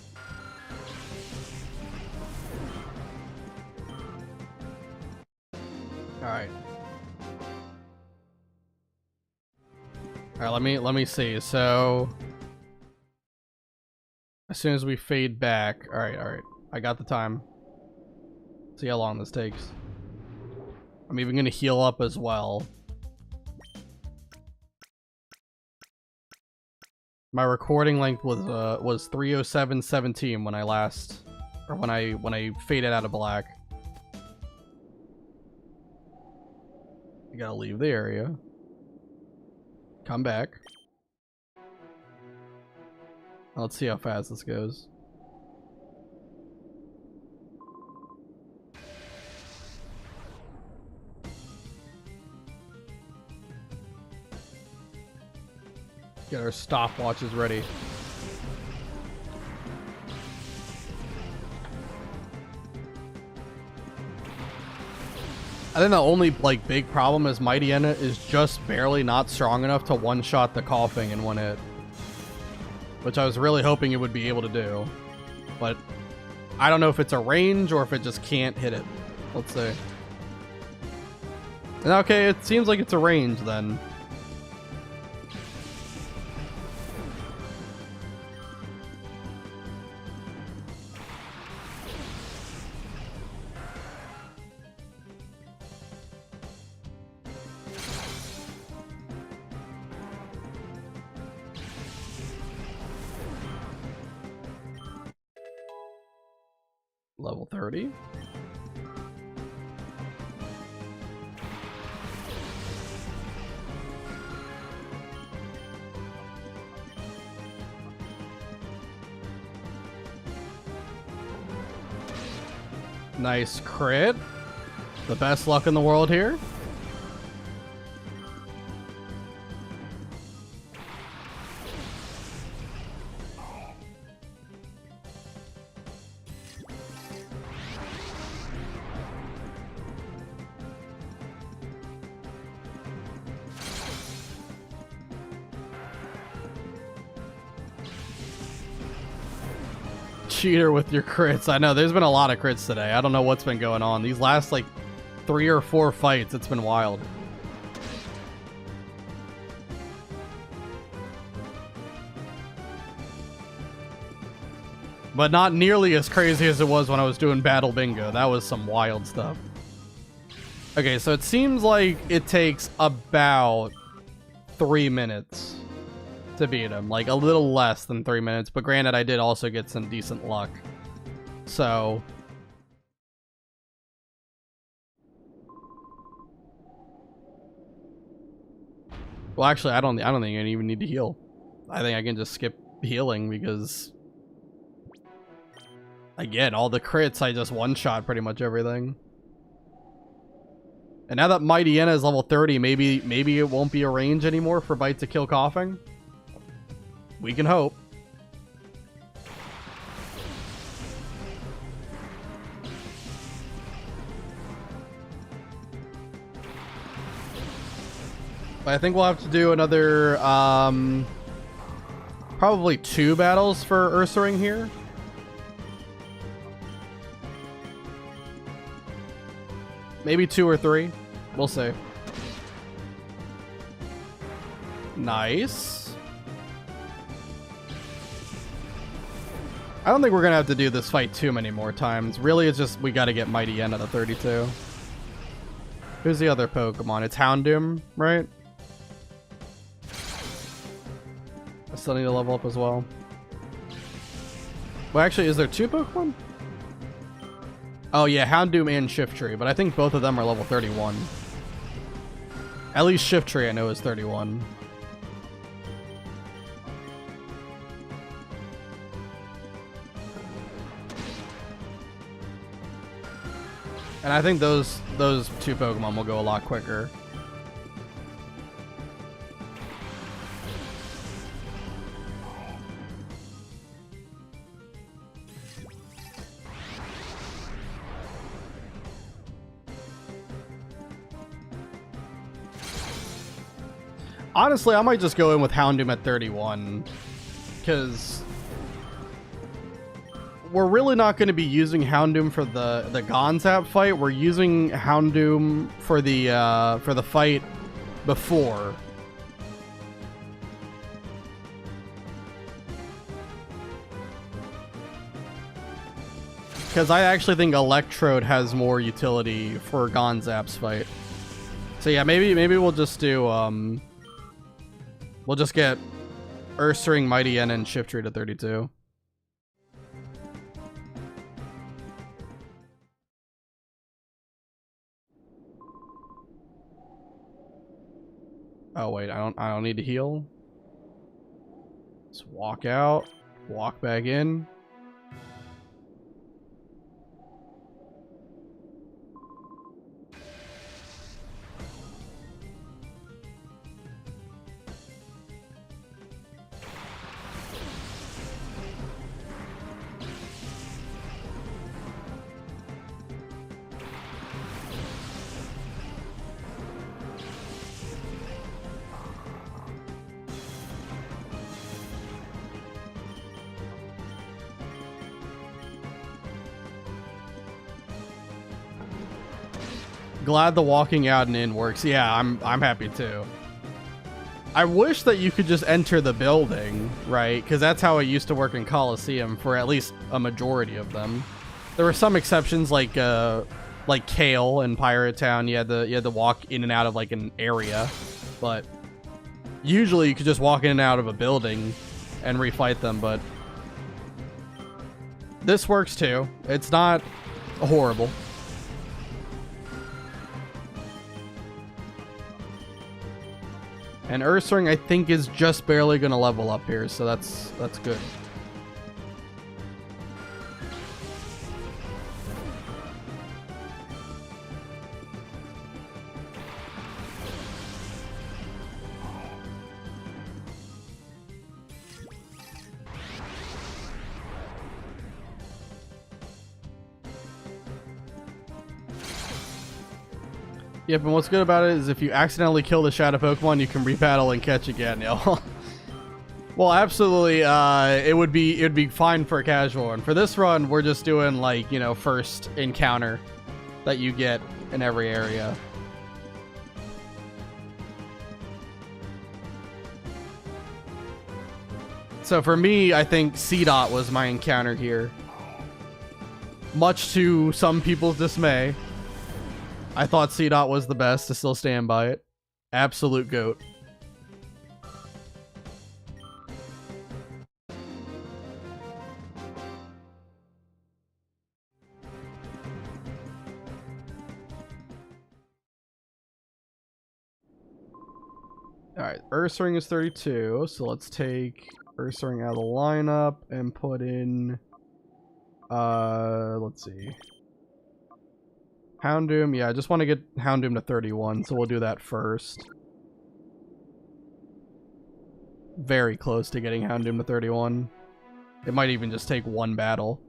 Alright. Alright, let me see. So as soon as we fade back. Alright. I got the time. See how long this takes. I'm even gonna heal up as well. My recording length was 3:07:17 when I last, or when I faded out of black. You gotta leave the area. Come back. Let's see how fast this goes. Get our stopwatches ready. I think the only like big problem is Mighty Enna is just barely not strong enough to one-shot the coughing in one hit, which I was really hoping it would be able to do, but I don't know if it's a range or if it just can't hit it. Let's see. And okay, it seems like it's a range then. Level 30. Nice crit. The best luck in the world here. Cheater with your crits. I know there's been a lot of crits today. I don't know what's been going on. These last like 3 or 4 fights, it's been wild. But not nearly as crazy as it was when I was doing Battle Bingo. That was some wild stuff. Okay, so it seems like it takes about 3 minutes to beat him, like a little less than 3 minutes, but granted I did also get some decent luck. So well, actually I don't think I even need to heal. I think I can just skip healing because again, all the crits, I just one-shot pretty much everything. And now that Mighty Enna is level 30, maybe it won't be a range anymore for Bite to kill coughing. We can hope. But I think we'll have to do another, probably 2 battles for Ursaring here. Maybe 2 or 3. We'll see. Nice. I don't think we're gonna have to do this fight too many more times. Really, it's just we gotta get Mighty Enna to 32. Who's the other Pokemon? It's Houndoom, right? I still need to level up as well. Well, actually, is there 2 Pokemon? Oh yeah, Houndoom and Shiftry, but I think both of them are level 31. At least Shiftry I know is 31. And I think those 2 Pokemon will go a lot quicker. Honestly, I might just go in with Houndoom at 31, because we're really not going to be using Houndoom for the Gonzap fight. We're using Houndoom for the fight before. Because I actually think Electrode has more utility for Gonzap's fight. So yeah, maybe we'll just do we'll just get Ursaring, Mighty Enna, and Shiftry to 32. Oh wait, I don't need to heal. Let's walk out, walk back in. Glad the walking out and in works. Yeah, I'm happy too. I wish that you could just enter the building, right? Because that's how it used to work in Coliseum for at least a majority of them. There were some exceptions like Gale in Pirate Town. You had to walk in and out of like an area, but usually you could just walk in and out of a building and refight them. But this works too. It's not horrible. And Ursaring, I think, is just barely going to level up here, so that's good. Yep, and what's good about it is if you accidentally kill the shadow Pokemon, you can rebattle and catch again. Well, absolutely, it would be fine for a casual run. For this run, we're just doing like, you know, first encounter that you get in every area. So for me, I think C-Dot was my encounter here. Much to some people's dismay. I thought C-Dot was the best, to still stand by it. Absolute GOAT. Alright, Ursaring is 32, so let's take Ursaring out of the lineup and put in... let's see... Houndoom, yeah, I just want to get Houndoom to 31, so we'll do that first. Very close to getting Houndoom to 31. It might even just take one battle.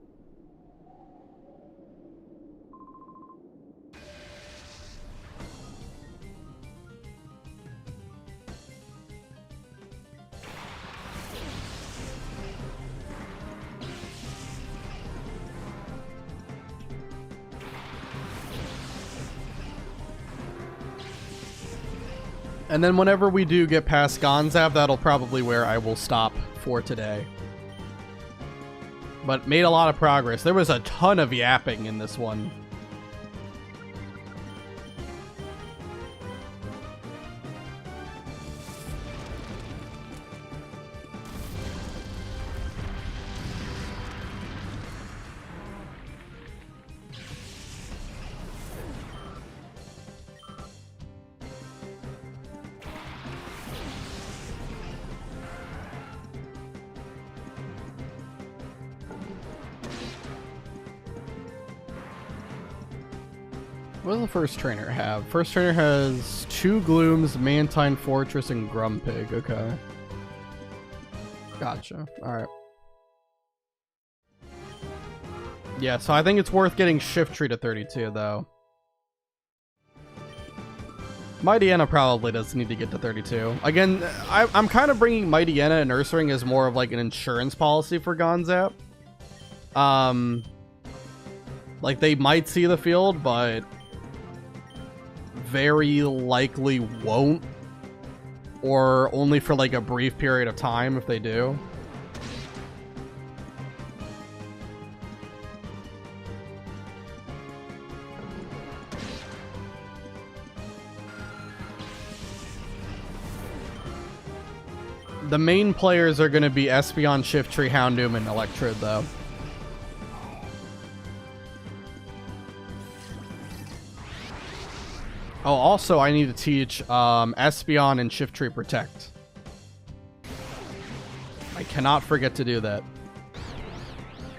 And then whenever we do get past Gonzab, that'll probably where I will stop for today. But made a lot of progress. There was a ton of yapping in this one. What does the first trainer have? First trainer has 2 Glooms, Mantine Fortress, and Grumpig. Okay. Gotcha. Alright. Yeah, so I think it's worth getting Shiftry to 32, though. Mightyena probably does need to get to 32. Again, I'm kind of bringing Mightyena and Ursaring as more of like an insurance policy for Gonzap. Like, they might see the field, but very likely won't, or only for like a brief period of time if they do. The main players are going to be Espeon, Shiftry, Houndoom, and Electrode, though. Oh, also, I need to teach Espeon and Shiftry Protect. I cannot forget to do that.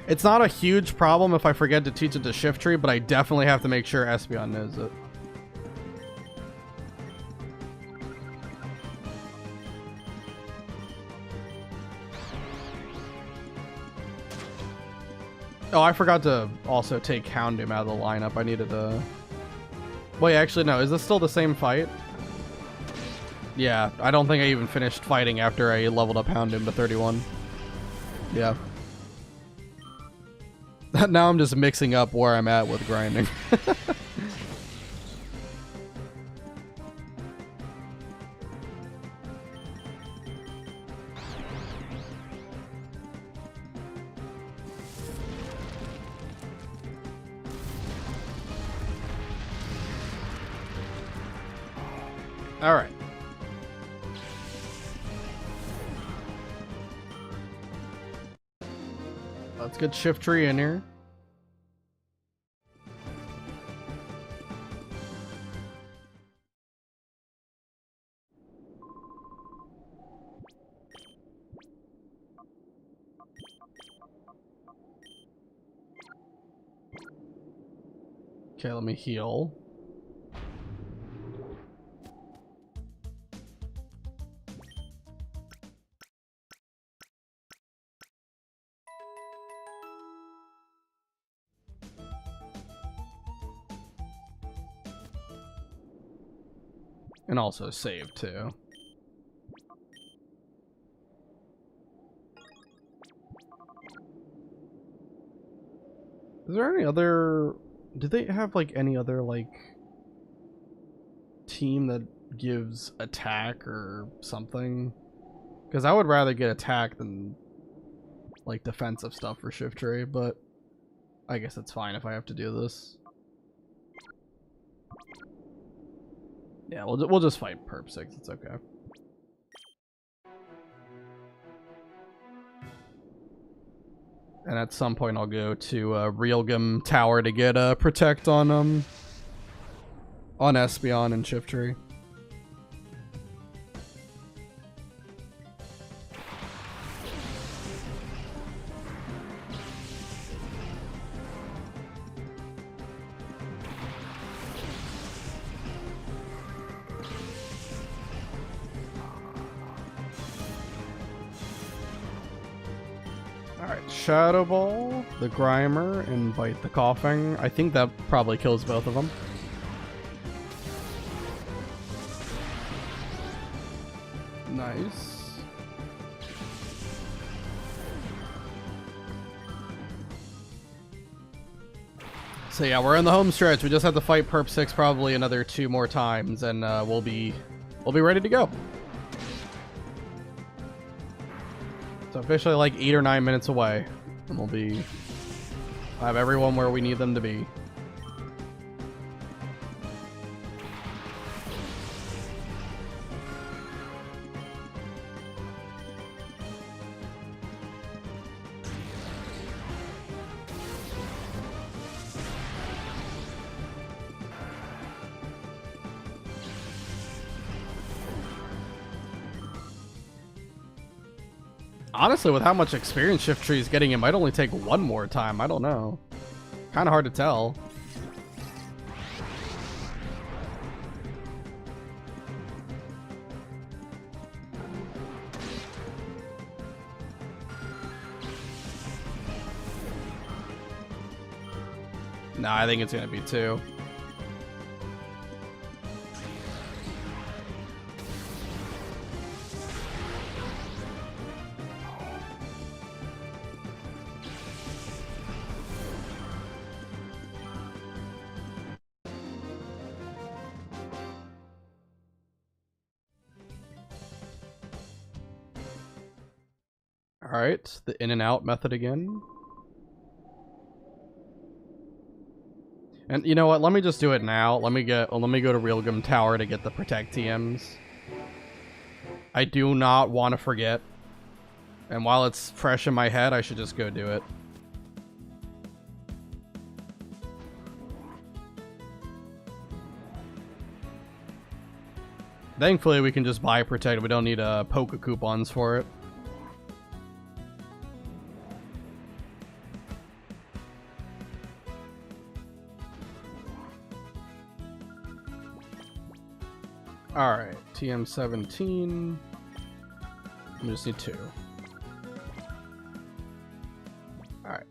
It's not a huge problem if I forget to teach it to Shiftry, but I definitely have to make sure Espeon knows it. Oh, I forgot to also take Houndoom out of the lineup. I needed to... Wait, actually, no. Is this still the same fight? Yeah, I don't think I even finished fighting after I leveled up Houndoom to 31. Yeah. Now I'm just mixing up where I'm at with grinding. Alright. Let's get Shift Tree in here. Okay, let me heal. And also save too. Is there any other... Do they have like any other like team that gives attack or something? Because I would rather get attack than like defensive stuff for Shift Tree, but I guess it's fine if I have to do this. Yeah, we'll just fight Perp 6. It's okay. And at some point I'll go to Realgam Tower to get Protect on Espeon and Shift Tree. Alright, Shadow Ball, the Grimer, and Bite the Coughing. I think that probably kills both of them. Nice. So yeah, we're in the home stretch. We just have to fight Perp 6 probably another 2 more times, and we'll be ready to go. It's officially like 8 or 9 minutes away, and we'll have everyone where we need them to be. Honestly, with how much experience Shift Tree is getting, it might only take 1 more time. I don't know. Kind of hard to tell. Nah, I think it's going to be 2. Alright, the in and out method again. And you know what, let me just do it now. Let me go to Realgam Tower to get the Protect TMs. I do not want to forget. And while it's fresh in my head, I should just go do it. Thankfully, we can just buy Protect. We don't need Poke coupons for it. Alright, TM17. We just need 2. Alright.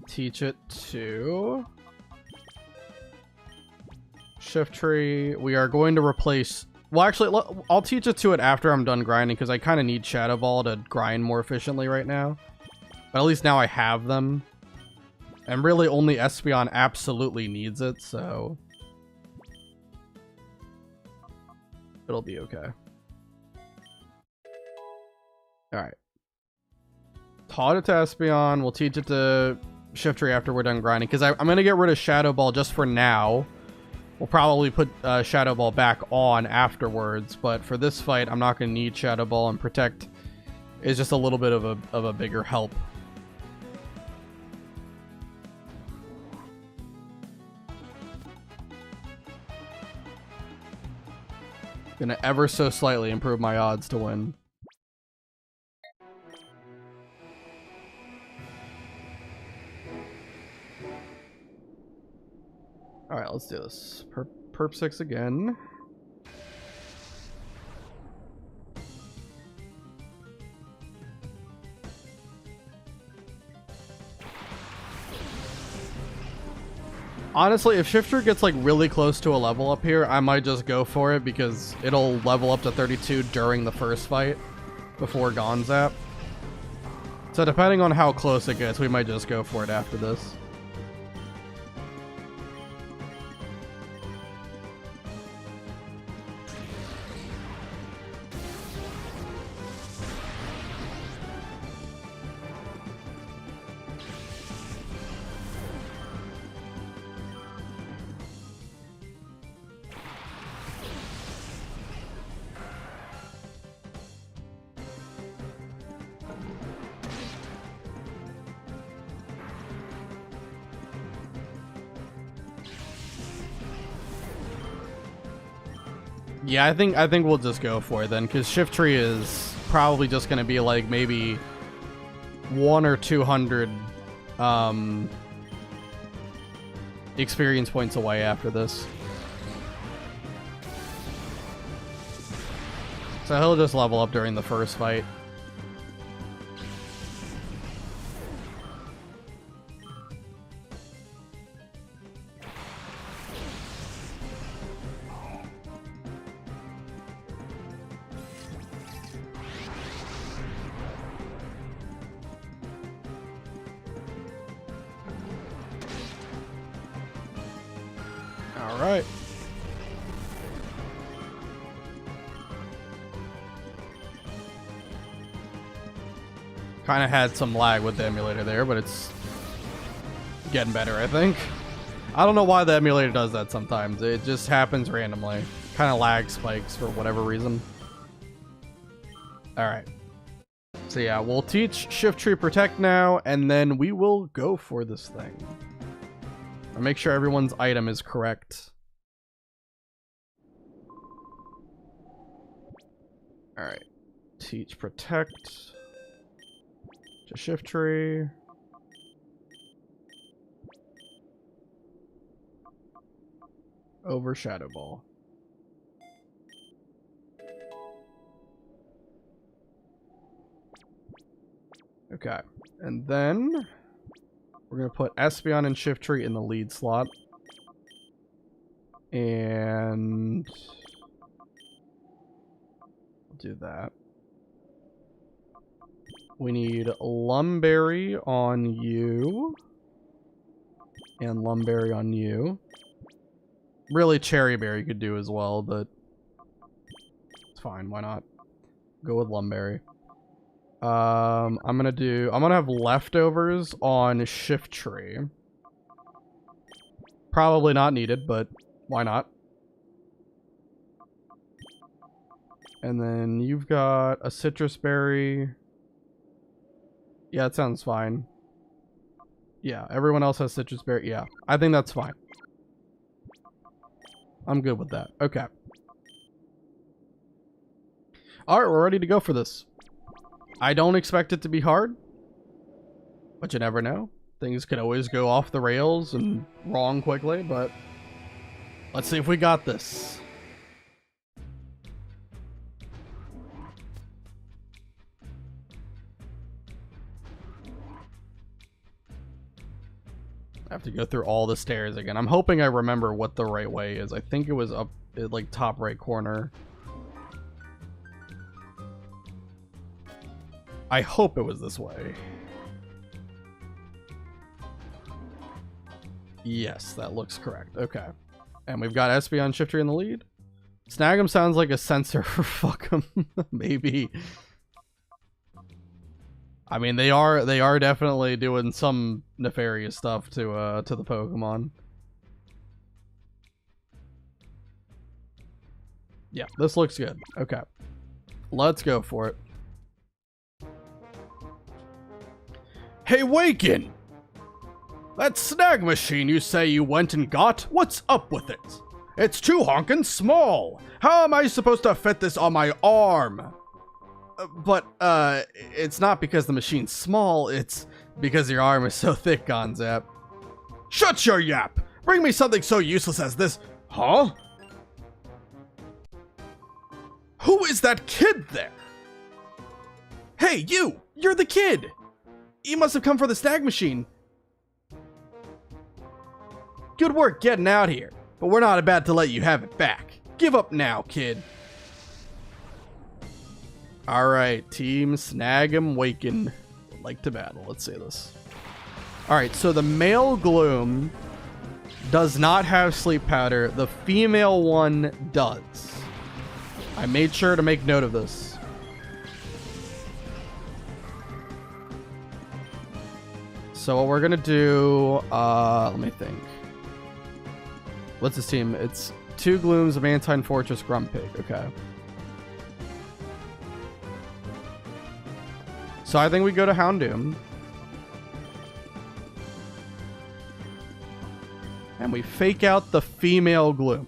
Teach it to Shift Tree. We are going to replace... Well, actually, I'll teach it to it after I'm done grinding, because I kind of need Shadow Ball to grind more efficiently right now. But at least now I have them. And really only Espeon absolutely needs it, so... It'll be okay. Alright. Taught it to Espeon. We'll teach it to Shift Tree after we're done grinding. Because I'm going to get rid of Shadow Ball just for now. We'll probably put Shadow Ball back on afterwards, but for this fight, I'm not going to need Shadow Ball, and Protect is just a little bit of a bigger help. Gonna ever so slightly improve my odds to win. Alright, let's do this. Perp 6 again. Honestly, if Shifter gets like really close to a level up here, I might just go for it because it'll level up to 32 during the first fight before Gonzap. So depending on how close it gets, we might just go for it after this. Yeah, I think we'll just go for it then, because Shift Tree is probably just going to be like maybe 100 or 200 experience points away after this. So he'll just level up during the first fight. Alright. Kind of had some lag with the emulator there, but it's getting better, I think. I don't know why the emulator does that sometimes. It just happens randomly. Kind of lag spikes for whatever reason. Alright. So yeah, we'll teach Shift Tree Protect now, and then we will go for this thing. I'll make sure everyone's item is correct. Alright. Teach Protect. To Shift Tree. Over Shadow Ball. Okay. And then we're going to put Espeon and Shift Tree in the lead slot. And we'll do that. We need Lumberry on you. And Lumberry on you. Really, Cherry Berry could do as well, but it's fine. Why not? Go with Lumberry. I'm gonna have Leftovers on Shift Tree. Probably not needed, but why not? And then you've got a Citrus Berry. Yeah, it sounds fine. Yeah, everyone else has Citrus Berry. Yeah, I think that's fine. I'm good with that. Okay. Alright, we're ready to go for this. I don't expect it to be hard, but you never know. Things could always go off the rails and wrong quickly, but let's see if we got this. I have to go through all the stairs again. I'm hoping I remember what the right way is. I think it was up at like top right corner. I hope it was this way. Yes, that looks correct. Okay. And we've got Espeon Shift Tree in the lead. Snag 'em sounds like a censor for fuck 'em. Maybe. I mean, they are definitely doing some nefarious stuff to the Pokemon. Yeah, this looks good. Okay. Let's go for it. Hey, Waken! That snag machine you say you went and got, what's up with it? It's too honkin' small. How am I supposed to fit this on my arm? But it's not because the machine's small, it's because your arm is so thick, Gonzap. Shut your yap! Bring me something so useless as this. Huh? Who is that kid there? Hey, you! You're the kid! You must have come for the snag machine. Good work getting out here, but we're not about to let you have it back. Give up now, kid. Alright, team snag 'em waken. Like to battle. Let's say this. Alright, so the male Gloom does not have sleep powder. The female one does. I made sure to make note of this. So what we're gonna do, let me think. What's this team? It's 2 Glooms of Antine Fortress Grumpig. Okay. So I think we go to Houndoom. And we fake out the female Gloom.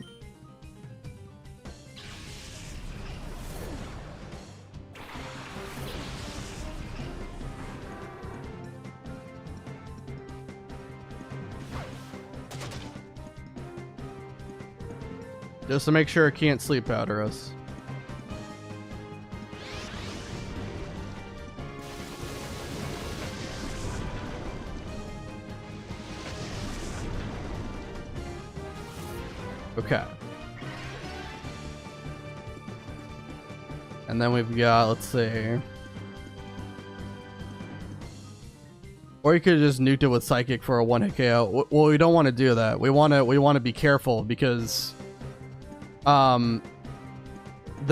Just to make sure it can't sleep powder us. Okay. And then we've got, let's see. Or you could have just nuked it with Psychic for a 1-hit KO. Well, we don't want to do that. We want to be careful because the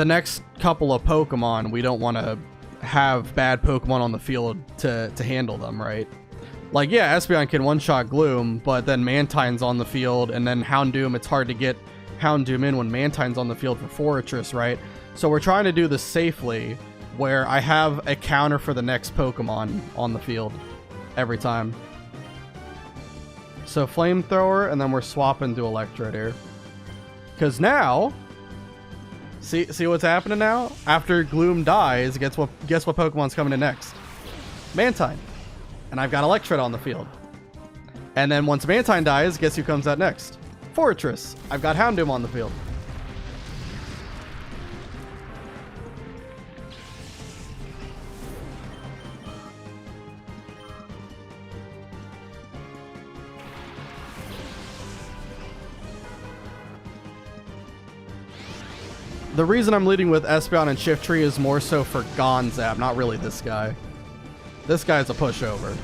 next couple of Pokemon, we don't want to have bad Pokemon on the field to handle them, right? Like, yeah, Espeon can one-shot Gloom, but then Mantine's on the field, and then Houndoom, it's hard to get Houndoom in when Mantine's on the field for Fortress, right? So we're trying to do this safely, where I have a counter for the next Pokemon on the field every time. So Flamethrower, and then we're swapping to Electrode here. Because now, see what's happening now? After Gloom dies, guess what Pokemon's coming in next? Mantine. And I've got Electrode on the field. And then once Mantine dies, guess who comes out next? Fortress. I've got Houndoom on the field. The reason I'm leading with Espeon and Shiftry is more so for Gonzap, not really this guy. This guy's a pushover.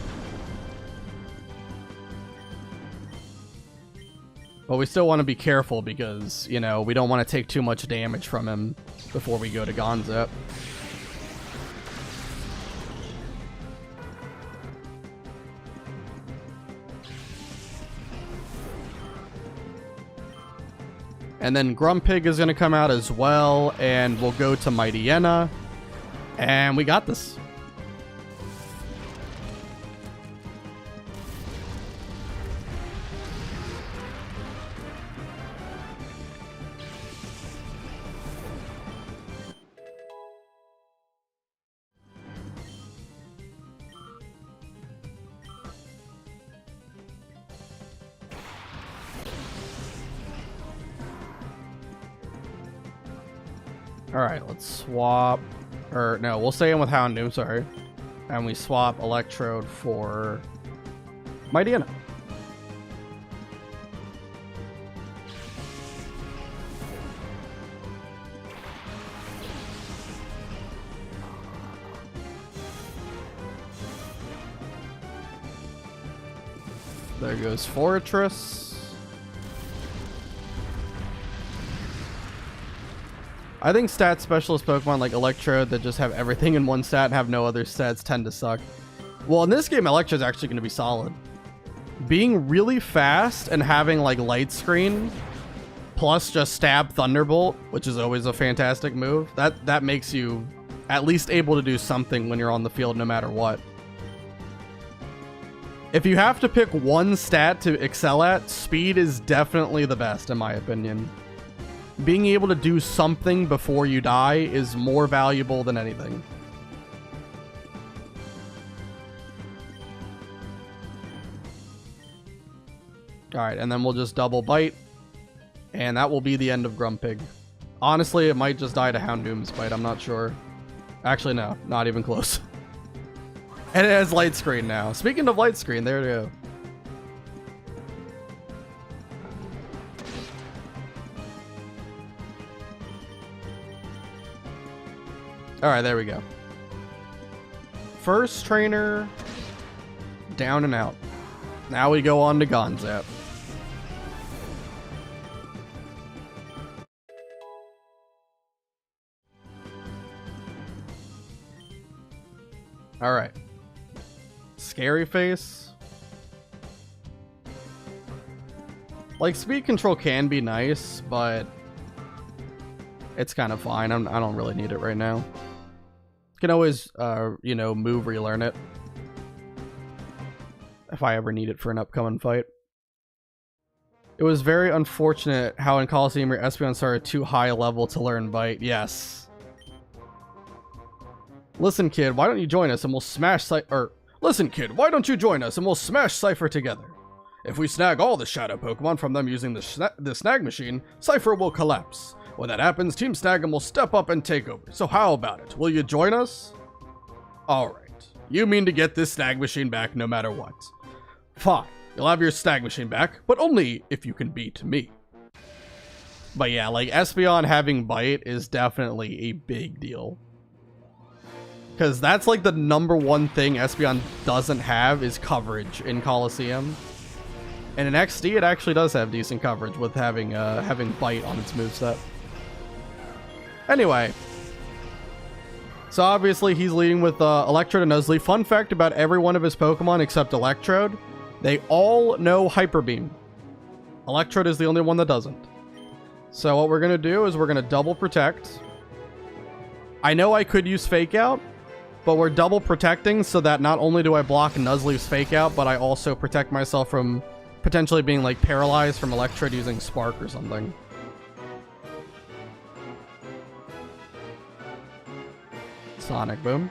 But we still want to be careful because, you know, we don't want to take too much damage from him before we go to Gonzap. And then Grumpig is going to come out as well, and we'll go to Mightyena, and we got this. Alright, let's swap. Or, no, we'll stay in with Houndoom, sorry. And we swap Electrode for Mightyena. There goes Fortress. I think stat specialist Pokemon like Electrode that just have everything in one stat and have no other stats tend to suck. Well, in this game, Electrode's actually going to be solid. Being really fast and having like light screen plus just stab Thunderbolt, which is always a fantastic move. That makes you at least able to do something when you're on the field no matter what. If you have to pick one stat to excel at, speed is definitely the best in my opinion. Being able to do something before you die is more valuable than anything. Alright, and then we'll just double bite. And that will be the end of Grumpig. Honestly, it might just die to Houndoom's bite, I'm not sure. Actually, no, not even close. And it has light screen now. Speaking of light screen, there we go. Alright, there we go. First trainer, down and out. Now we go on to Gonzap. Alright. Scary face. Like, speed control can be nice, but it's kind of fine. I don't really need it right now. Can always, you know, move relearn it. If I ever need it for an upcoming fight. It was very unfortunate how in Coliseum your Espeon started too high a level to learn Bite. Yes. Listen, kid, why don't you join us and we'll smash Listen, kid, why don't you join us and we'll smash Cypher together? If we snag all the Shadow Pokemon from them using the snag machine, Cypher will collapse. When that happens, Team Snag'em will step up and take over. So how about it? Will you join us? Alright. You mean to get this snag machine back no matter what. Fine. You'll have your snag machine back, but only if you can beat me. But yeah, like, Espeon having Bite is definitely a big deal. Because that's like the #1 thing Espeon doesn't have is coverage in Coliseum. And in XD, it actually does have decent coverage with having Bite on its moveset. Anyway. So obviously he's leading with Electrode and Nuzlocke. Fun fact about every one of his Pokemon except Electrode, they all know Hyper Beam. Electrode is the only one that doesn't. So what we're going to do is we're going to double protect. I know I could use Fake Out, but we're double protecting so that not only do I block Nuzlocke's Fake Out, but I also protect myself from potentially being like paralyzed from Electrode using Spark or something. Sonic Boom.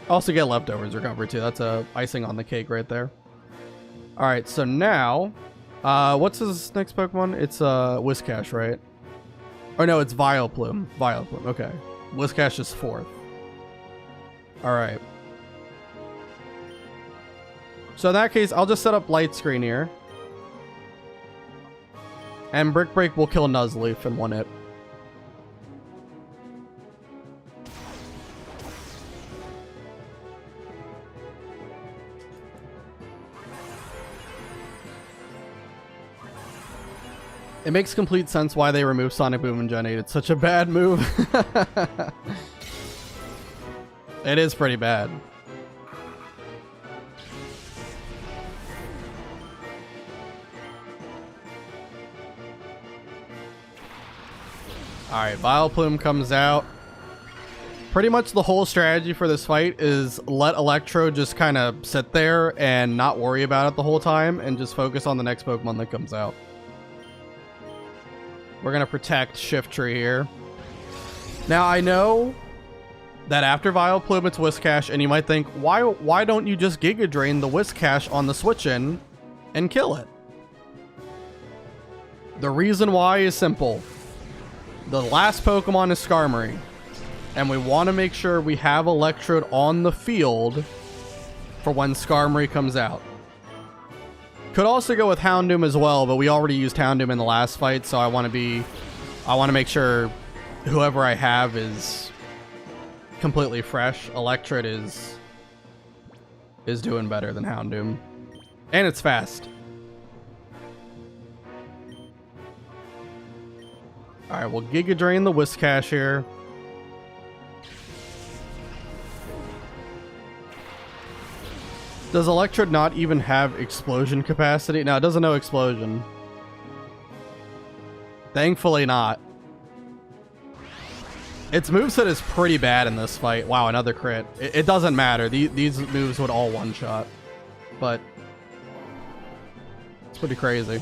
Also get Leftovers recovery too. That's a icing on the cake right there. Alright, so now what's his next Pokemon? It's Whiscash, right? Oh no, it's Vileplume. Vileplume, okay. Whiscash is 4th. Alright. So in that case, I'll just set up Light Screen here. And Brick Break will kill Nuzleaf in one hit. It makes complete sense why they removed Sonic Boom in Gen 8. It's such a bad move. It is pretty bad. Alright, Vileplume comes out. Pretty much the whole strategy for this fight is let Electrode just kind of sit there and not worry about it the whole time and just focus on the next Pokemon that comes out. We're going to protect Shiftry here. Now, I know that after Vileplume, it's Whiscash, and you might think, why don't you just Giga Drain the Whiscash on the switch-in and kill it? The reason why is simple. The last Pokemon is Skarmory, and we want to make sure we have Electrode on the field for when Skarmory comes out. Could also go with Houndoom as well, but we already used Houndoom in the last fight, so I want to make sure whoever I have is completely fresh. Electrode is doing better than Houndoom. And it's fast. Alright, we'll Giga Drain the Whiscash here. Does Electrode not even have explosion capacity? No, it doesn't know explosion. Thankfully not. Its moveset is pretty bad in this fight. Wow, another crit. It doesn't matter. These moves would all one-shot. But it's pretty crazy.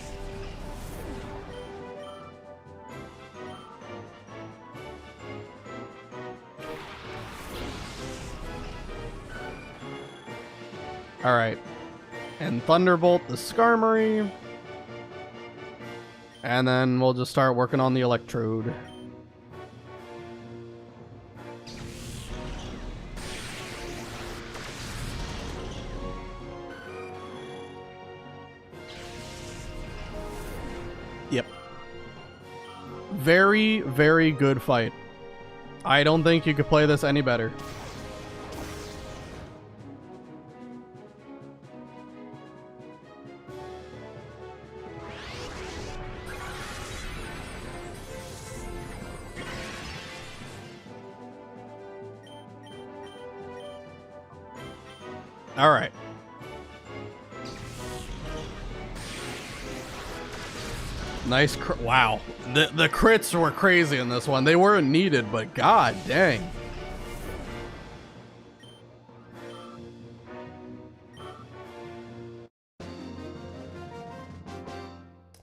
Alright. And Thunderbolt the Skarmory. And then we'll just start working on the Electrode. Yep. Very, very good fight. I don't think you could play this any better. All right. Nice. Wow. The crits were crazy in this one. They weren't needed, but god dang.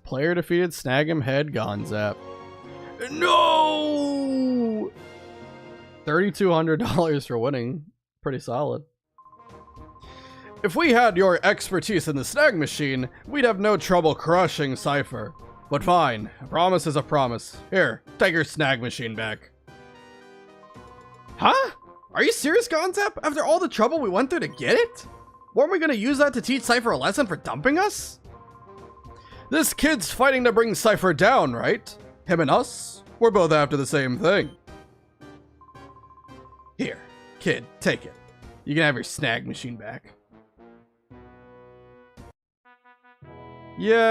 Player defeated Snag 'em Head Gonzap. No! $3,200 for winning. Pretty solid. If we had your expertise in the snag machine, we'd have no trouble crushing Cypher. But fine, a promise is a promise. Here, take your snag machine back. Huh? Are you serious, Gonzap? After all the trouble we went through to get it? Weren't we gonna use that to teach Cypher a lesson for dumping us? This kid's fighting to bring Cypher down, right? Him and us? We're both after the same thing. Here, kid, take it. You can have your snag machine back. Yeah!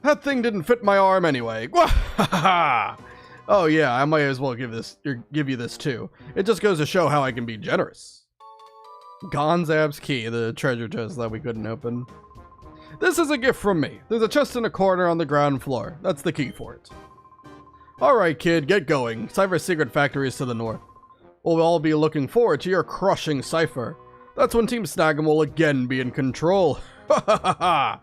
That thing didn't fit my arm anyway. Oh yeah, I might as well give you this too. It just goes to show how I can be generous. Gonzap's key, the treasure chest that we couldn't open. This is a gift from me. There's a chest in a corner on the ground floor. That's the key for it. Alright kid, get going. Cypher's secret factory is to the north. We'll all be looking forward to your crushing Cypher. That's when Team Snag 'em will again be in control. Ha ha ha ha!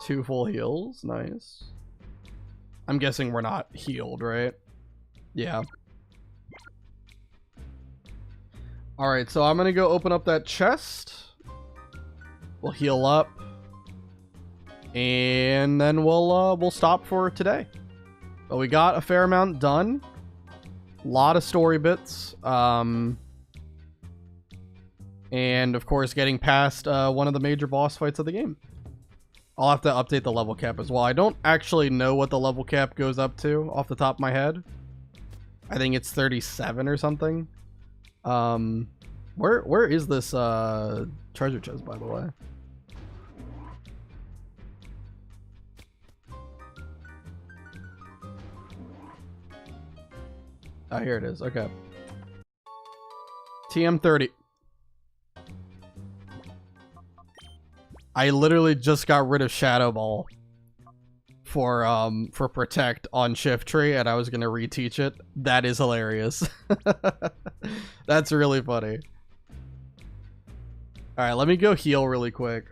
Two full heals, nice. I'm guessing we're not healed, right? Yeah. Alright, so I'm gonna go open up that chest. We'll heal up. And then we'll stop for today. But we got a fair amount done. A lot of story bits. And of course getting past one of the major boss fights of the game. I'll have to update the level cap as well. I don't actually know what the level cap goes up to off the top of my head. I think it's 37 or something. Where is this treasure chest, by the way? Oh, here it is. Okay. TM30. I literally just got rid of Shadow Ball for Protect on Shift Tree, and I was gonna reteach it. That is hilarious. That's really funny. Alright, let me go heal really quick.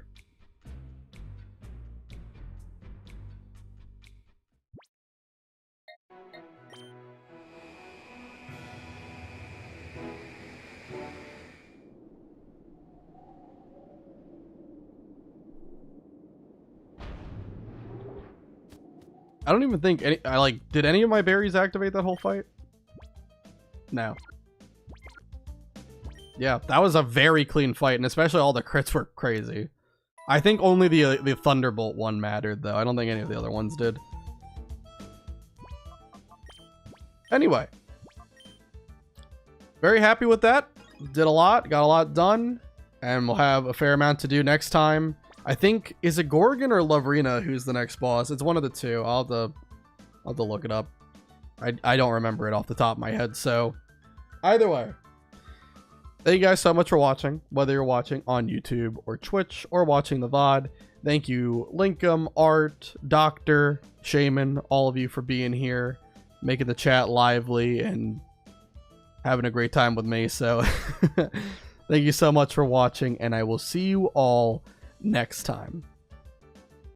I don't even think any, did any of my berries activate that whole fight? No. Yeah, that was a very clean fight, and especially all the crits were crazy. I think only the Thunderbolt one mattered, though. I don't think any of the other ones did. Anyway. Very happy with that. Did a lot, got a lot done, and we'll have a fair amount to do next time. I think, is it Gorgon or Lovrina who's the next boss? It's one of the two. I'll have to look it up. I don't remember it off the top of my head. So either way, thank you guys so much for watching, whether you're watching on YouTube or Twitch or watching the VOD. Thank you, Linkum, Art, Doctor, Shaman, all of you for being here, making the chat lively and having a great time with me. So thank you so much for watching, and I will see you all next time.